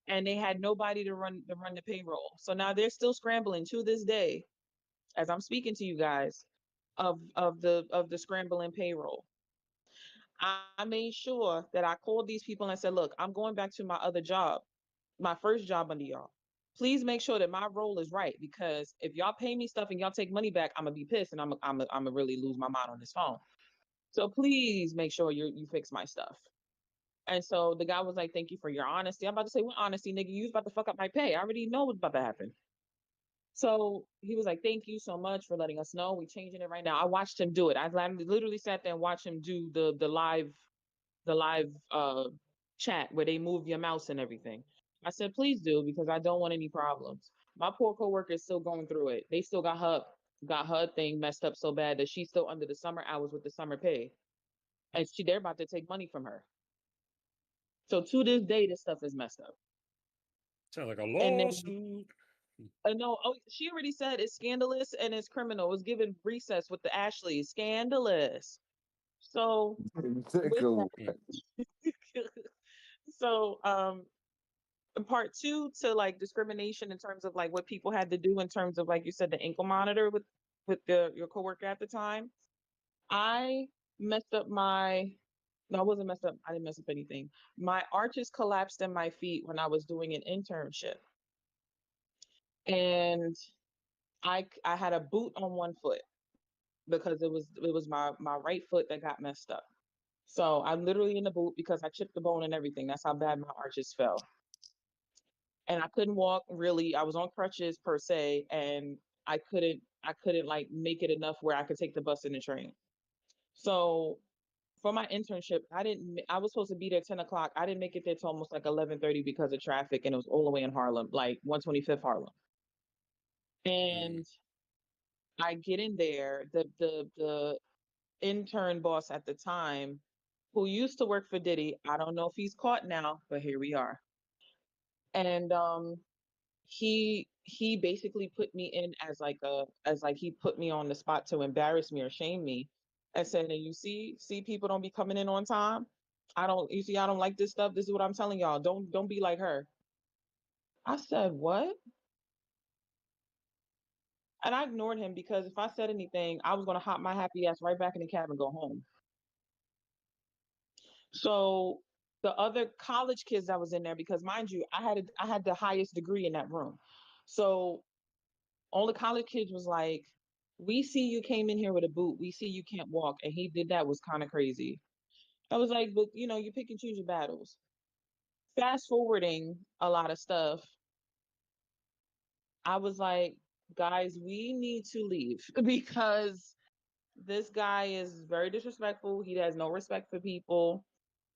and they had nobody to run the payroll. So now they're still scrambling to this day, as I'm speaking to you guys, of the scrambling payroll. I made sure that I called these people and said, look, I'm going back to my other job, my first job under y'all. please make sure that my role is right, because if y'all pay me stuff and y'all take money back, I'm gonna be pissed and I'm gonna really lose my mind on this phone. So please make sure you fix my stuff. And so the guy was like, thank you for your honesty. I'm about to say, what honesty, nigga? You was about to fuck up my pay. I already know what's about to happen. So he was like, thank you so much for letting us know. We changing it right now. I watched him do it. I literally sat there and watched him do the live chat where they move your mouse and everything. I said, please do, because I don't want any problems. My poor coworker is still going through it. They still got her thing messed up so bad that she's still under the summer hours with the summer pay. And they're about to take money from her. So to this day, this stuff is messed up. Sounds like a And then lawsuit. no, she already said it's scandalous and it's criminal. It's given recess with the Ashley. Scandalous. So with Cool. that, so part two to like discrimination in terms of like what people had to do in terms of, like you said, the ankle monitor with your coworker at the time. I messed up my no, I wasn't messed up. I didn't mess up anything. My arches collapsed in my feet when I was doing an internship. And I had a boot on one foot because it was my right foot that got messed up. So I'm literally in the boot because I chipped the bone and everything. That's how bad my arches fell. And I couldn't walk really. I was on crutches per se, and I couldn't like make it enough where I could take the bus and the train. So for my internship, I was supposed to be there 10 o'clock. I didn't make it there till almost like 11:30 because of traffic, and it was all the way in Harlem, like 125th Harlem. And I get in there, the intern boss at the time, who used to work for Diddy. I don't know if he's caught now, but here we are. And he basically put me in as like he put me on the spot to embarrass me or shame me, and said, and you see people don't be coming in on time. I don't like this stuff. This is what I'm telling y'all. Don't be like her. I said, what? And I ignored him because if I said anything, I was gonna hop my happy ass right back in the cab and go home. So the other college kids that was in there, because mind you, I had the highest degree in that room. So all the college kids was like, we see you came in here with a boot. We see you can't walk. And he did that was kind of crazy. I was like, but you pick and choose your battles. Fast forwarding a lot of stuff, I was like, guys, we need to leave because this guy is very disrespectful. He has no respect for people.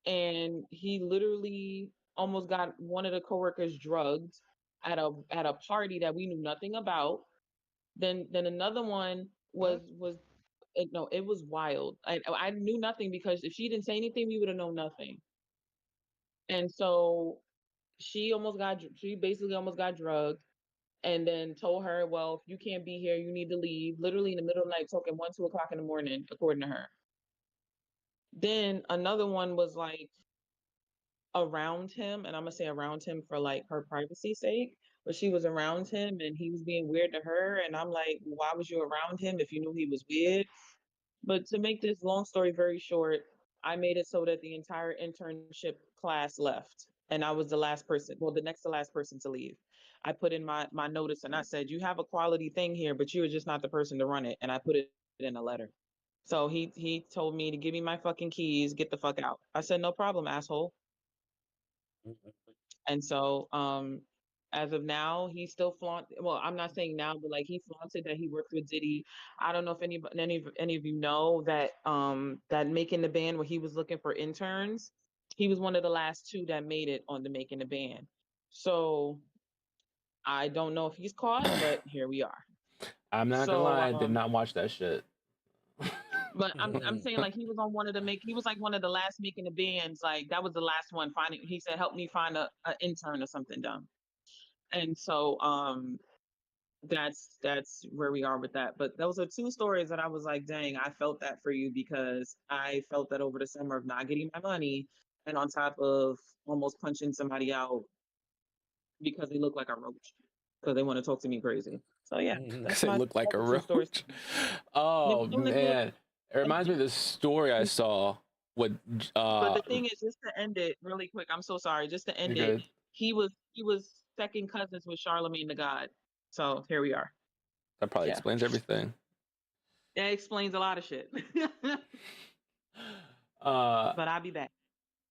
And he literally almost got one of the coworkers drugged at a party that we knew nothing about. Then another one was no, it was wild. I knew nothing because if she didn't say anything, we would have known nothing. And so she basically almost got drugged, and then told her, well, if you can't be here, you need to leave. Literally in the middle of the night, talking 1-2 o'clock in the morning, according to her. Then another one was like around him, and I'm gonna say around him for like her privacy's sake, but she was around him and he was being weird to her, and I'm like, why was you around him if you knew he was weird? But to make this long story very short, I made it so that the entire internship class left, and I was the last person, well, the next to last person to leave. I put in my notice and I said, you have a quality thing here, but you are just not the person to run it, and I put it in a letter. So he told me to give me my fucking keys, get the fuck out. I said, no problem, asshole. And so, as of now, he still well, I'm not saying now, but like he flaunted that he worked with Diddy. I don't know if any of you know that that Making the Band, where he was looking for interns, he was one of the last two that made it on the Making the Band. So I don't know if he's caught, but here we are. I'm not gonna So, lie, I did not watch that shit. But I'm saying like he was on he was like one of the last Making the Bands, like that was the last one he said, help me find a intern or something dumb. And so that's where we are with that. But those are two stories that I was like, dang, I felt that for you, because I felt that over the summer of not getting my money, and on top of almost punching somebody out because they look like a roach, because they want to talk to me crazy. So yeah, that's They my look like a two stories. roach. Oh Don't look like- man, it reminds me of this story I saw with But the thing is, just to end it really quick, I'm so sorry. Just to end you're it, good. he was second cousins with Charlemagne the God. So here we are. That probably Yeah. explains everything. That explains a lot of shit. Uh, But I'll be back.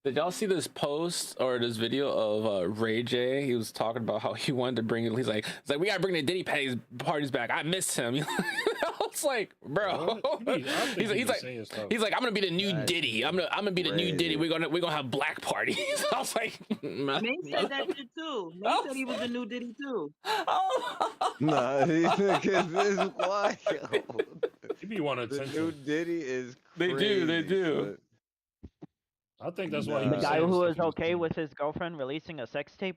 did y'all see this post or this video of Ray J? He was talking about how he wanted to bring it. He's like, we gotta bring the Diddy parties back. I missed him. I was like, bro. He's like, I'm gonna be the new Diddy. I'm gonna be the new Diddy. We're gonna have black parties. I was like, May said that shit too. May said he was the new Diddy too. Nah, these niggas is wild. He be wanting The new attention. Diddy is They crazy. do. I think that's why Nah. he The was guy saying who stuff was he was okay doing. with his girlfriend releasing a sex tape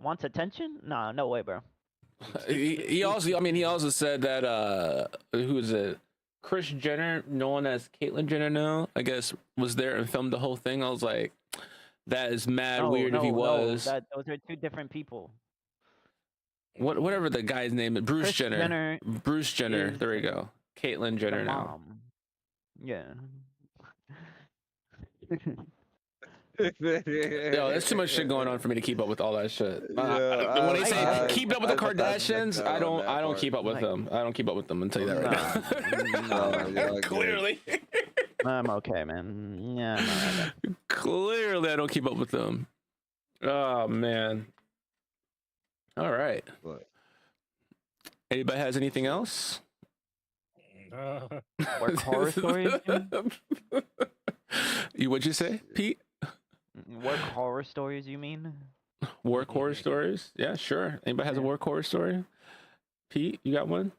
wants attention? Nah, no way, bro. He also said that who is it? Kris Jenner, known as Caitlyn Jenner now, I guess, was there and filmed the whole thing. I was like, that is mad No, weird if he no, was. those are two different people. Whatever the guy's name is, Bruce Kris Jenner. Jenner Bruce Jenner. is There we go. Caitlyn the Jenner now. mom. Yeah. Yo, there's too much shit going on for me to keep up with all that shit. Yeah, When they say I- keep up with the I Kardashians, I don't part. keep up with Like- them. I don't keep up with them. I'll tell you that right No, now. yeah, I get it. Clearly. I'm okay, man. Yeah, no, Clearly, I don't keep up with them. Oh man. All right. But Anybody has anything else? Work horror stories, What'd you say, Pete? work horror stories, you mean? Work horror stories? Yeah, sure. Anybody has a Yeah. work horror story? Pete, you got one?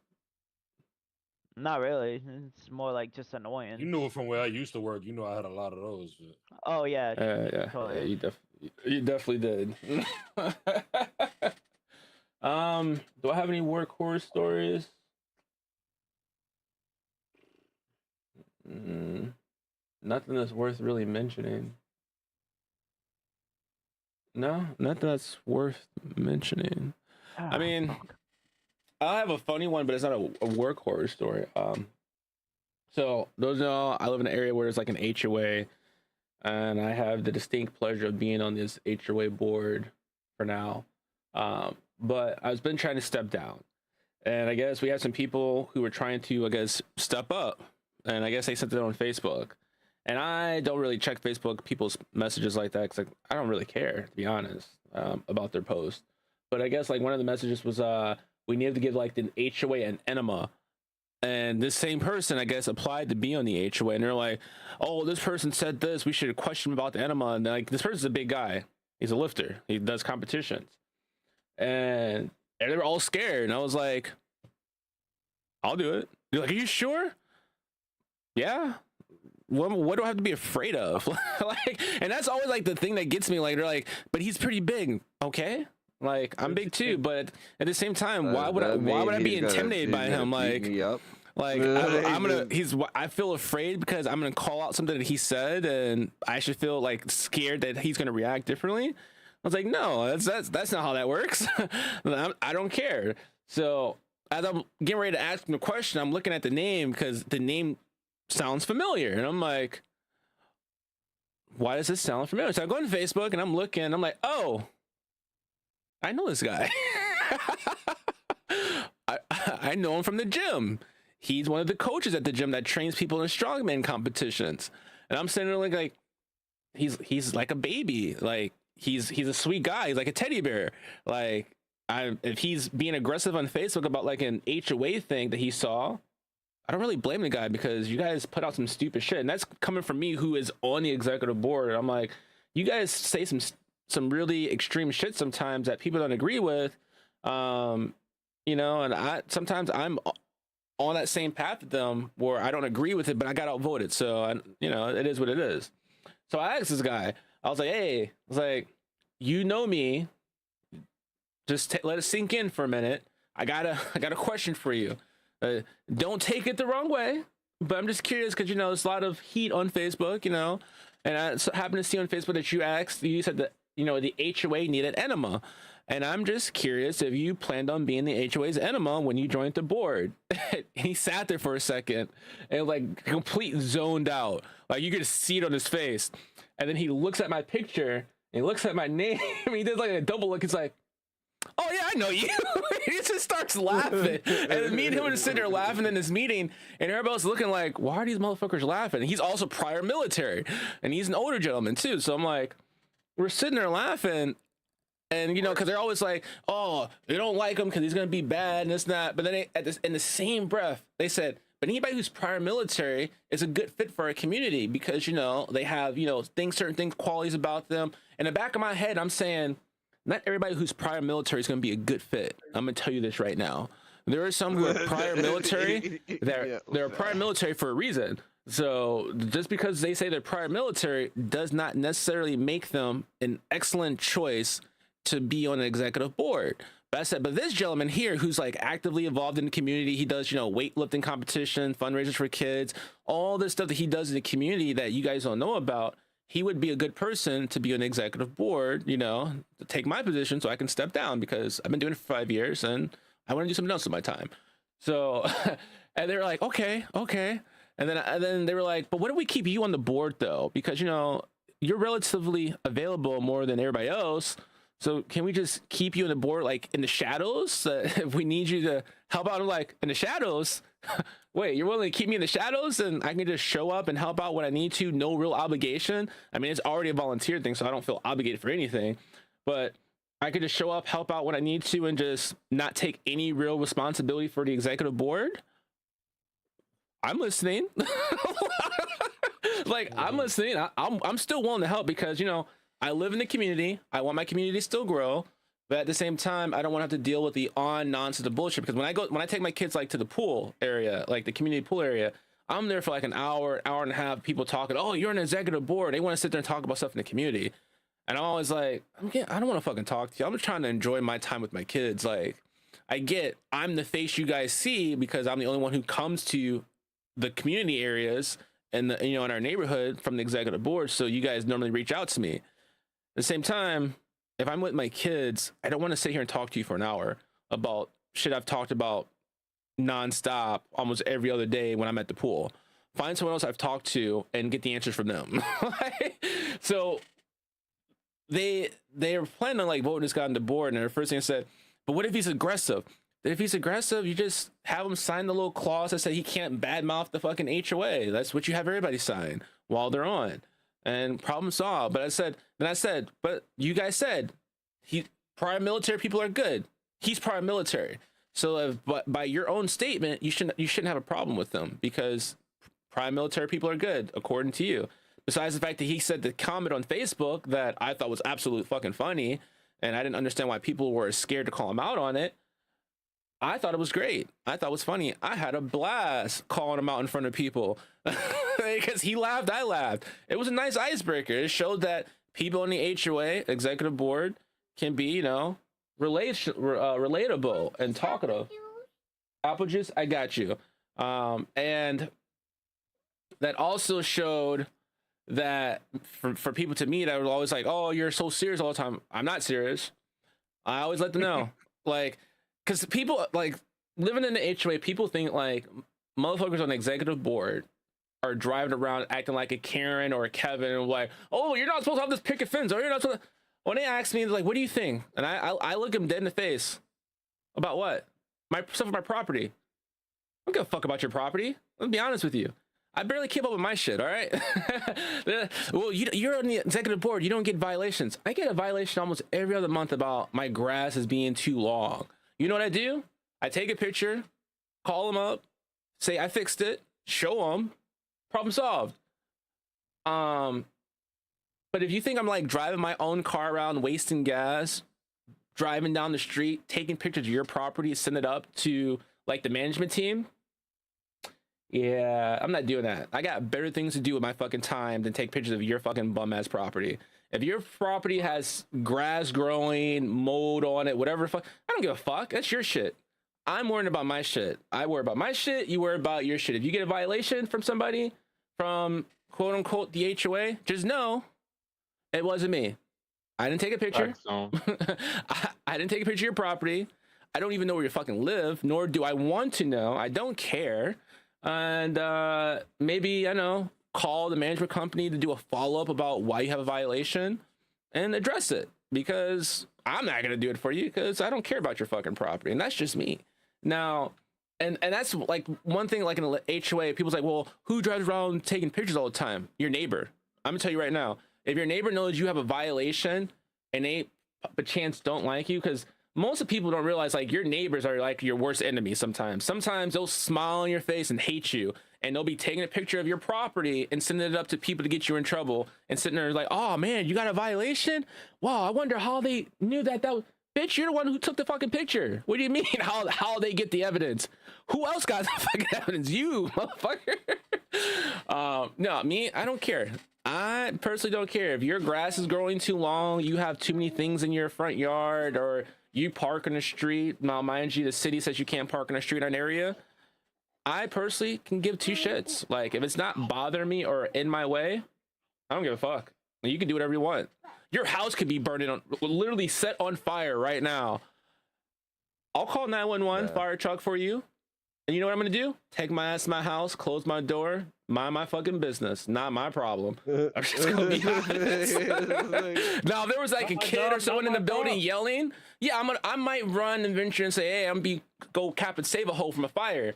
Not really. It's more like just annoying. You knew it from where I used to work. You know I had a lot of those. But Oh yeah. Yeah, Totally. you definitely did. Do I have any work horror stories? Nothing that's worth really mentioning. No, nothing that's worth mentioning. I mean, I have a funny one, but it's not a work horror story. So those know I live in an area where there's like an HOA, and I have the distinct pleasure of being on this HOA board for now. But I've been trying to step down, and I guess we had some people who were trying to, I guess, step up, and I guess they sent it on Facebook. And I don't really check Facebook people's messages like that because I don't really care, to be honest, about their post. But I guess like one of the messages was we needed to give like the HOA an enema. And this same person, I guess, applied to be on the HOA, and they're like, "Oh, this person said this. We should question him about the enema." And like, this person's a big guy. He's a lifter. He does competitions, and they were all scared. And I was like, "I'll do it." They're like, "Are you sure?" Yeah. What do I have to be afraid of? Like, and that's always like the thing that gets me. Like, they're like, "But he's pretty big." Okay. Like, I'm big too, but at the same time, why would I be intimidated by him? Like, I feel afraid because I'm gonna call out something that he said, and I should feel like scared that he's gonna react differently. I was like, no, that's not how that works. I don't care. So as I'm getting ready to ask him a question, I'm looking at the name because the name sounds familiar, and I'm like, why does this sound familiar? So I go on Facebook and I'm looking, I'm like, oh, I know this guy. I know him from the gym. He's one of the coaches at the gym that trains people in strongman competitions. And I'm sitting there like he's like a baby. Like he's a sweet guy. He's like a teddy bear. Like if he's being aggressive on Facebook about like an HOA thing that he saw, I don't really blame the guy because you guys put out some stupid shit. And that's coming from me who is on the executive board. And I'm like, you guys say some really extreme shit sometimes that people don't agree with. You know, and sometimes I'm on that same path with them where I don't agree with it, but I got outvoted. So, you know, it is what it is. So I asked this guy, I was like, hey, I was like, you know me, just let it sink in for a minute. I got a question for you. Don't take it the wrong way, but I'm just curious because, you know, there's a lot of heat on Facebook, you know, and I happened to see on Facebook that you said that, you know, the HOA needed enema. And I'm just curious if you planned on being the HOA's enema when you joined the board. He sat there for a second and like complete zoned out. Like you could see it on his face. And then he looks at my picture and he looks at my name. He did like a double look. He's like, yeah, I know you. He just starts laughing. And me and him were just sitting there laughing in this meeting, and everybody's looking like, why are these motherfuckers laughing? And he's also prior military, and he's an older gentleman too. So I'm like, we're sitting there laughing, and you know, because they're always like, oh, they don't like him because he's gonna be bad and this and that. But then in the same breath, they said, but anybody who's prior military is a good fit for our community because, you know, they have, you know, certain things, qualities about them. In the back of my head, I'm saying, not everybody who's prior military is going to be a good fit. I'm going to tell you this right now. There are some who are prior military. They're prior military for a reason. So just because they say they're prior military does not necessarily make them an excellent choice to be on an executive board. But I said, but this gentleman here who's like actively involved in the community, he does, you know, weightlifting competition, fundraisers for kids, all this stuff that he does in the community that you guys don't know about. He would be a good person to be on the executive board, you know, to take my position so I can step down because I've been doing it for 5 years and I want to do something else with my time. So, and they were like, okay. And then they were like, but what if we keep you on the board though? Because, you know, you're relatively available more than everybody else. So can we just keep you on the board, like in the shadows? If we need you to help out, I'm like, in the shadows? Wait, you're willing to keep me in the shadows and I can just show up and help out when I need to? No real obligation. I mean, it's already a volunteer thing, so I don't feel obligated for anything. But I could just show up, help out when I need to, and just not take any real responsibility for the executive board. I'm listening. Like, I'm listening. I'm still willing to help because, you know, I live in the community. I want my community to still grow, but at the same time, I don't want to have to deal with the nonsense of bullshit. Because when I take my kids like to the pool area, like the community pool area, I'm there for like an hour and a half. People talking, oh, you're an executive board. They want to sit there and talk about stuff in the community, and I'm always like, I don't want to fucking talk to you. I'm just trying to enjoy my time with my kids. Like, I get I'm the face you guys see because I'm the only one who comes to the community areas and the, you know, in our neighborhood from the executive board. So you guys normally reach out to me. At the same time, if I'm with my kids, I don't want to sit here and talk to you for an hour about shit I've talked about nonstop almost every other day when I'm at the pool. Find someone else I've talked to and get the answers from them. So they were planning on like voting this guy on the board, and the first thing I said, but what if he's aggressive? If he's aggressive, you just have him sign the little clause that said he can't badmouth the fucking HOA. That's what you have everybody sign while they're on. And problem solved. But I said, but you guys said prior military people are good. He's prior military. So but by your own statement, you shouldn't have a problem with them because prior military people are good, according to you. Besides the fact that he said the comment on Facebook that I thought was absolutely fucking funny, and I didn't understand why people were scared to call him out on it. I thought it was great. I thought it was funny. I had a blast calling him out in front of people because he laughed. I laughed. It was a nice icebreaker. It showed that people in the HOA executive board can be, you know, relatable and talkative. Apple juice, I got you. And that also showed that for people to me that were always like, oh, you're so serious all the time. I'm not serious. I always let them know. Like, because people like living in the HOA, people think like motherfuckers on the executive board are driving around acting like a Karen or a Kevin and like, oh, you're not supposed to have this picket fence, or you're not supposed to. When they ask me, like, what do you think? And I look them dead in the face. About what? My stuff with my property. I don't give a fuck about your property. Let's be honest with you. I barely keep up with my shit, all right? Well, you're on the executive board. You don't get violations. I get a violation almost every other month about my grass is being too long. You know what I do? I take a picture, call them up, say I fixed it, show them, problem solved. But if you think I'm like driving my own car around, wasting gas, driving down the street, taking pictures of your property, send it up to like the management team, yeah, I'm not doing that. I got better things to do with my fucking time than take pictures of your fucking bum ass property. If your property has grass growing, mold on it, whatever, I don't give a fuck. That's your shit. I'm worrying about my shit. I worry about my shit. You worry about your shit. If you get a violation from somebody, from quote unquote the HOA, just know it wasn't me. I didn't take a picture. I didn't take a picture of your property. I don't even know where you fucking live, nor do I want to know. I don't care. And maybe, I know, call the management company to do a follow-up about why you have a violation and address it. because I'm not gonna do it for you because I don't care about your fucking property, and that's just me. Now, and that's like one thing, like in the HOA, people's like, well, who drives around taking pictures all the time? Your neighbor. I'm gonna tell you right now, if your neighbor knows you have a violation and they a chance don't like you, because most of the people don't realize like your neighbors are like your worst enemy sometimes. Sometimes they'll smile on your face and hate you, and they'll be taking a picture of your property and sending it up to people to get you in trouble, and sitting there like, oh man, you got a violation? Wow, I wonder how they knew that was, bitch, you're the one who took the fucking picture. What do you mean how they get the evidence? Who else got the fucking evidence? You, motherfucker. No, me, I don't care. I personally don't care. If your grass is growing too long, you have too many things in your front yard, or you park on the street. Now, mind you, the city says you can't park on the street on an area. I personally can give two shits. Like, if it's not bothering me or in my way, I don't give a fuck. You can do whatever you want. Your house could be burning on, literally set on fire right now. I'll call 911 fire truck for you. And you know what I'm gonna do? Take my ass to my house, close my door, mind my fucking business. Not my problem. I'm just gonna be honest. Now, if there was like a kid or someone in the building yelling, yeah, I might run and venture and say, hey, go cap and save a hole from a fire.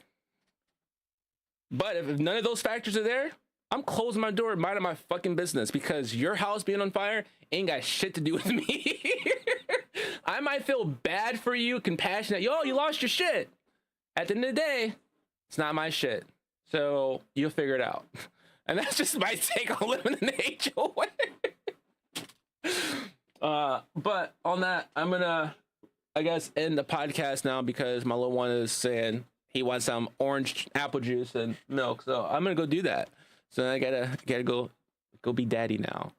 But if none of those factors are there, I'm closing my door, minding my fucking business, because your house being on fire ain't got shit to do with me. I might feel bad for you, compassionate. Yo, you lost your shit. At the end of the day, it's not my shit. So you'll figure it out. And that's just my take on living in the HOA. But on that, I'm gonna, I guess, end the podcast now, because my little one is saying he wants some orange apple juice and milk. So I'm gonna go do that. So I gotta go be daddy now.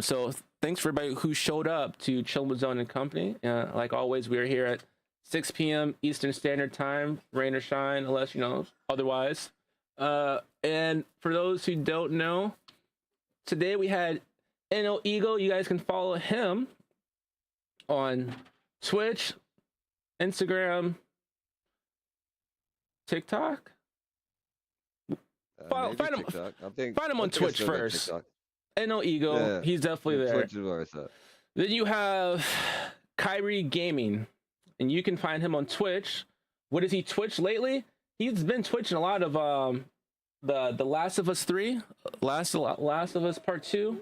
So thanks for everybody who showed up to Chill with Zone and Company. Like always, we're here at 6 p.m. Eastern Standard Time, rain or shine, unless you know otherwise. And for those who don't know, today we had NO Eagle. You guys can follow him on Twitch, Instagram, TikTok. Find him on Twitch first. NO Eagle, yeah, he's definitely there. Then you have Kyrie Gaming, and you can find him on Twitch. What does he Twitch lately? He's been twitching a lot of the Last of Us 3, Last of Us Part 2.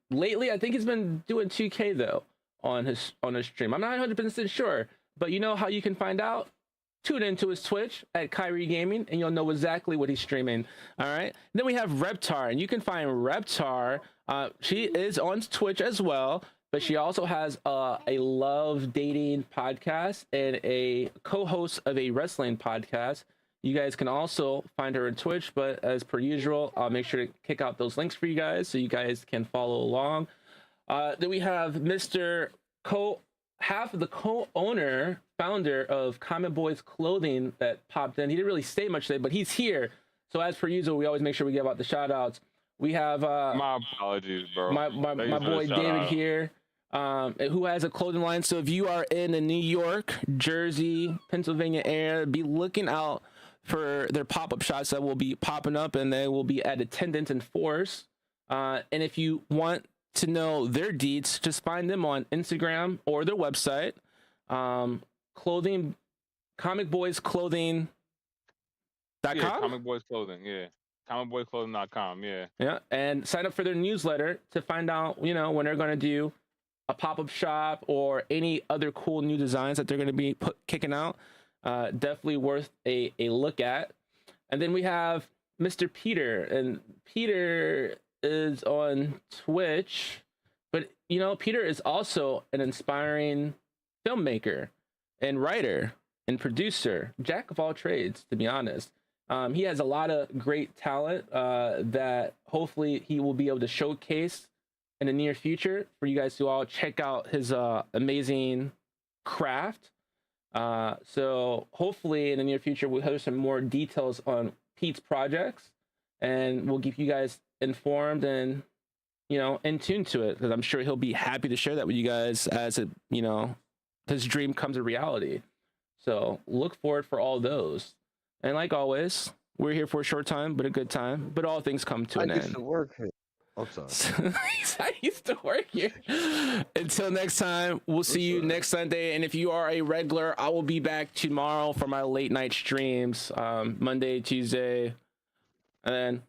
Lately, I think he's been doing 2K though on his stream. I'm not 100% sure, but you know how you can find out? Tune into his Twitch at Kyrie Gaming, and you'll know exactly what he's streaming. All right. Then we have Reptar, and you can find Reptar. She is on Twitch as well, but she also has a love dating podcast and a co-host of a wrestling podcast. You guys can also find her on Twitch, but as per usual, I'll make sure to kick out those links for you guys so you guys can follow along. Then we have Mr. half of the co-owner, founder of Common Boys Clothing that popped in. He didn't really say much today, but he's here. So as per usual, we always make sure we give out the shout outs. We have my apologies, bro. My boy David here, who has a clothing line. So if you are in the New York, Jersey, Pennsylvania area, be looking out for their pop-up shops that will be popping up, and they will be at attendance in force. And if you want to know their deeds, just find them on Instagram or their website. Clothing, Comic Boys Clothing.com. Yeah, Comic Boys Clothing, yeah. ComicBoysClothing.com, yeah. Yeah, and sign up for their newsletter to find out, you know, when they're going to do a pop-up shop or any other cool new designs that they're going to be kicking out. Definitely worth a look at. And then we have Mr. Peter, and Peter is on Twitch, but you know, Peter is also an inspiring filmmaker and writer and producer, jack of all trades, to be honest. He has a lot of great talent that hopefully he will be able to showcase in the near future for you guys to all check out his amazing craft. So hopefully in the near future we'll have some more details on Pete's projects, and we'll keep you guys informed and, you know, in tune to it, because I'm sure he'll be happy to share that with you guys as it, you know, his dream comes a reality. So look forward for all those. And like always, we're here for a short time, but a good time. But all things come to an end. I used to work here. I'm sorry. I used to work here. Until next time, we'll see you next Sunday. And if you are a regular, I will be back tomorrow for my late night streams, Monday, Tuesday, and then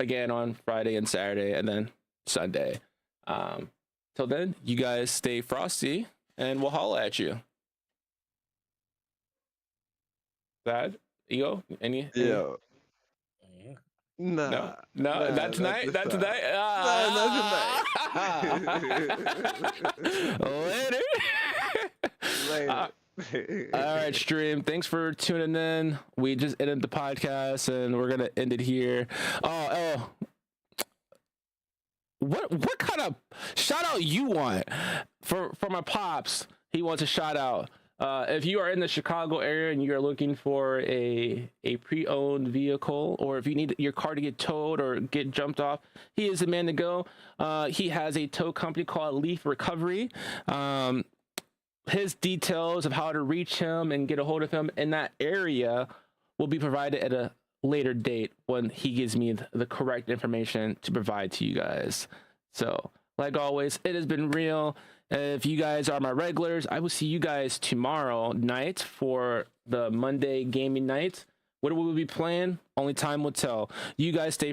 again on Friday and Saturday, and then Sunday. Till then, you guys stay frosty, and we'll holla at you. Thad, Ego, any? Yeah. Mhm. Nah. No, Nah, not tonight. this Not time. tonight. Later. Later. All right, stream. Thanks for tuning in. We just ended the podcast, and we're gonna end it here. Oh. What kind of shout out you want for my pops? He wants a shout out. If you are in the Chicago area and you are looking for a pre-owned vehicle, or if you need your car to get towed or get jumped off, he is the man to go. He has a tow company called Leaf Recovery. His details of how to reach him and get a hold of him in that area will be provided at a later date when he gives me the correct information to provide to you guys. So, like always, it has been real. If you guys are my regulars, I will see you guys tomorrow night for the Monday gaming night. What will we be playing? Only time will tell. You guys stay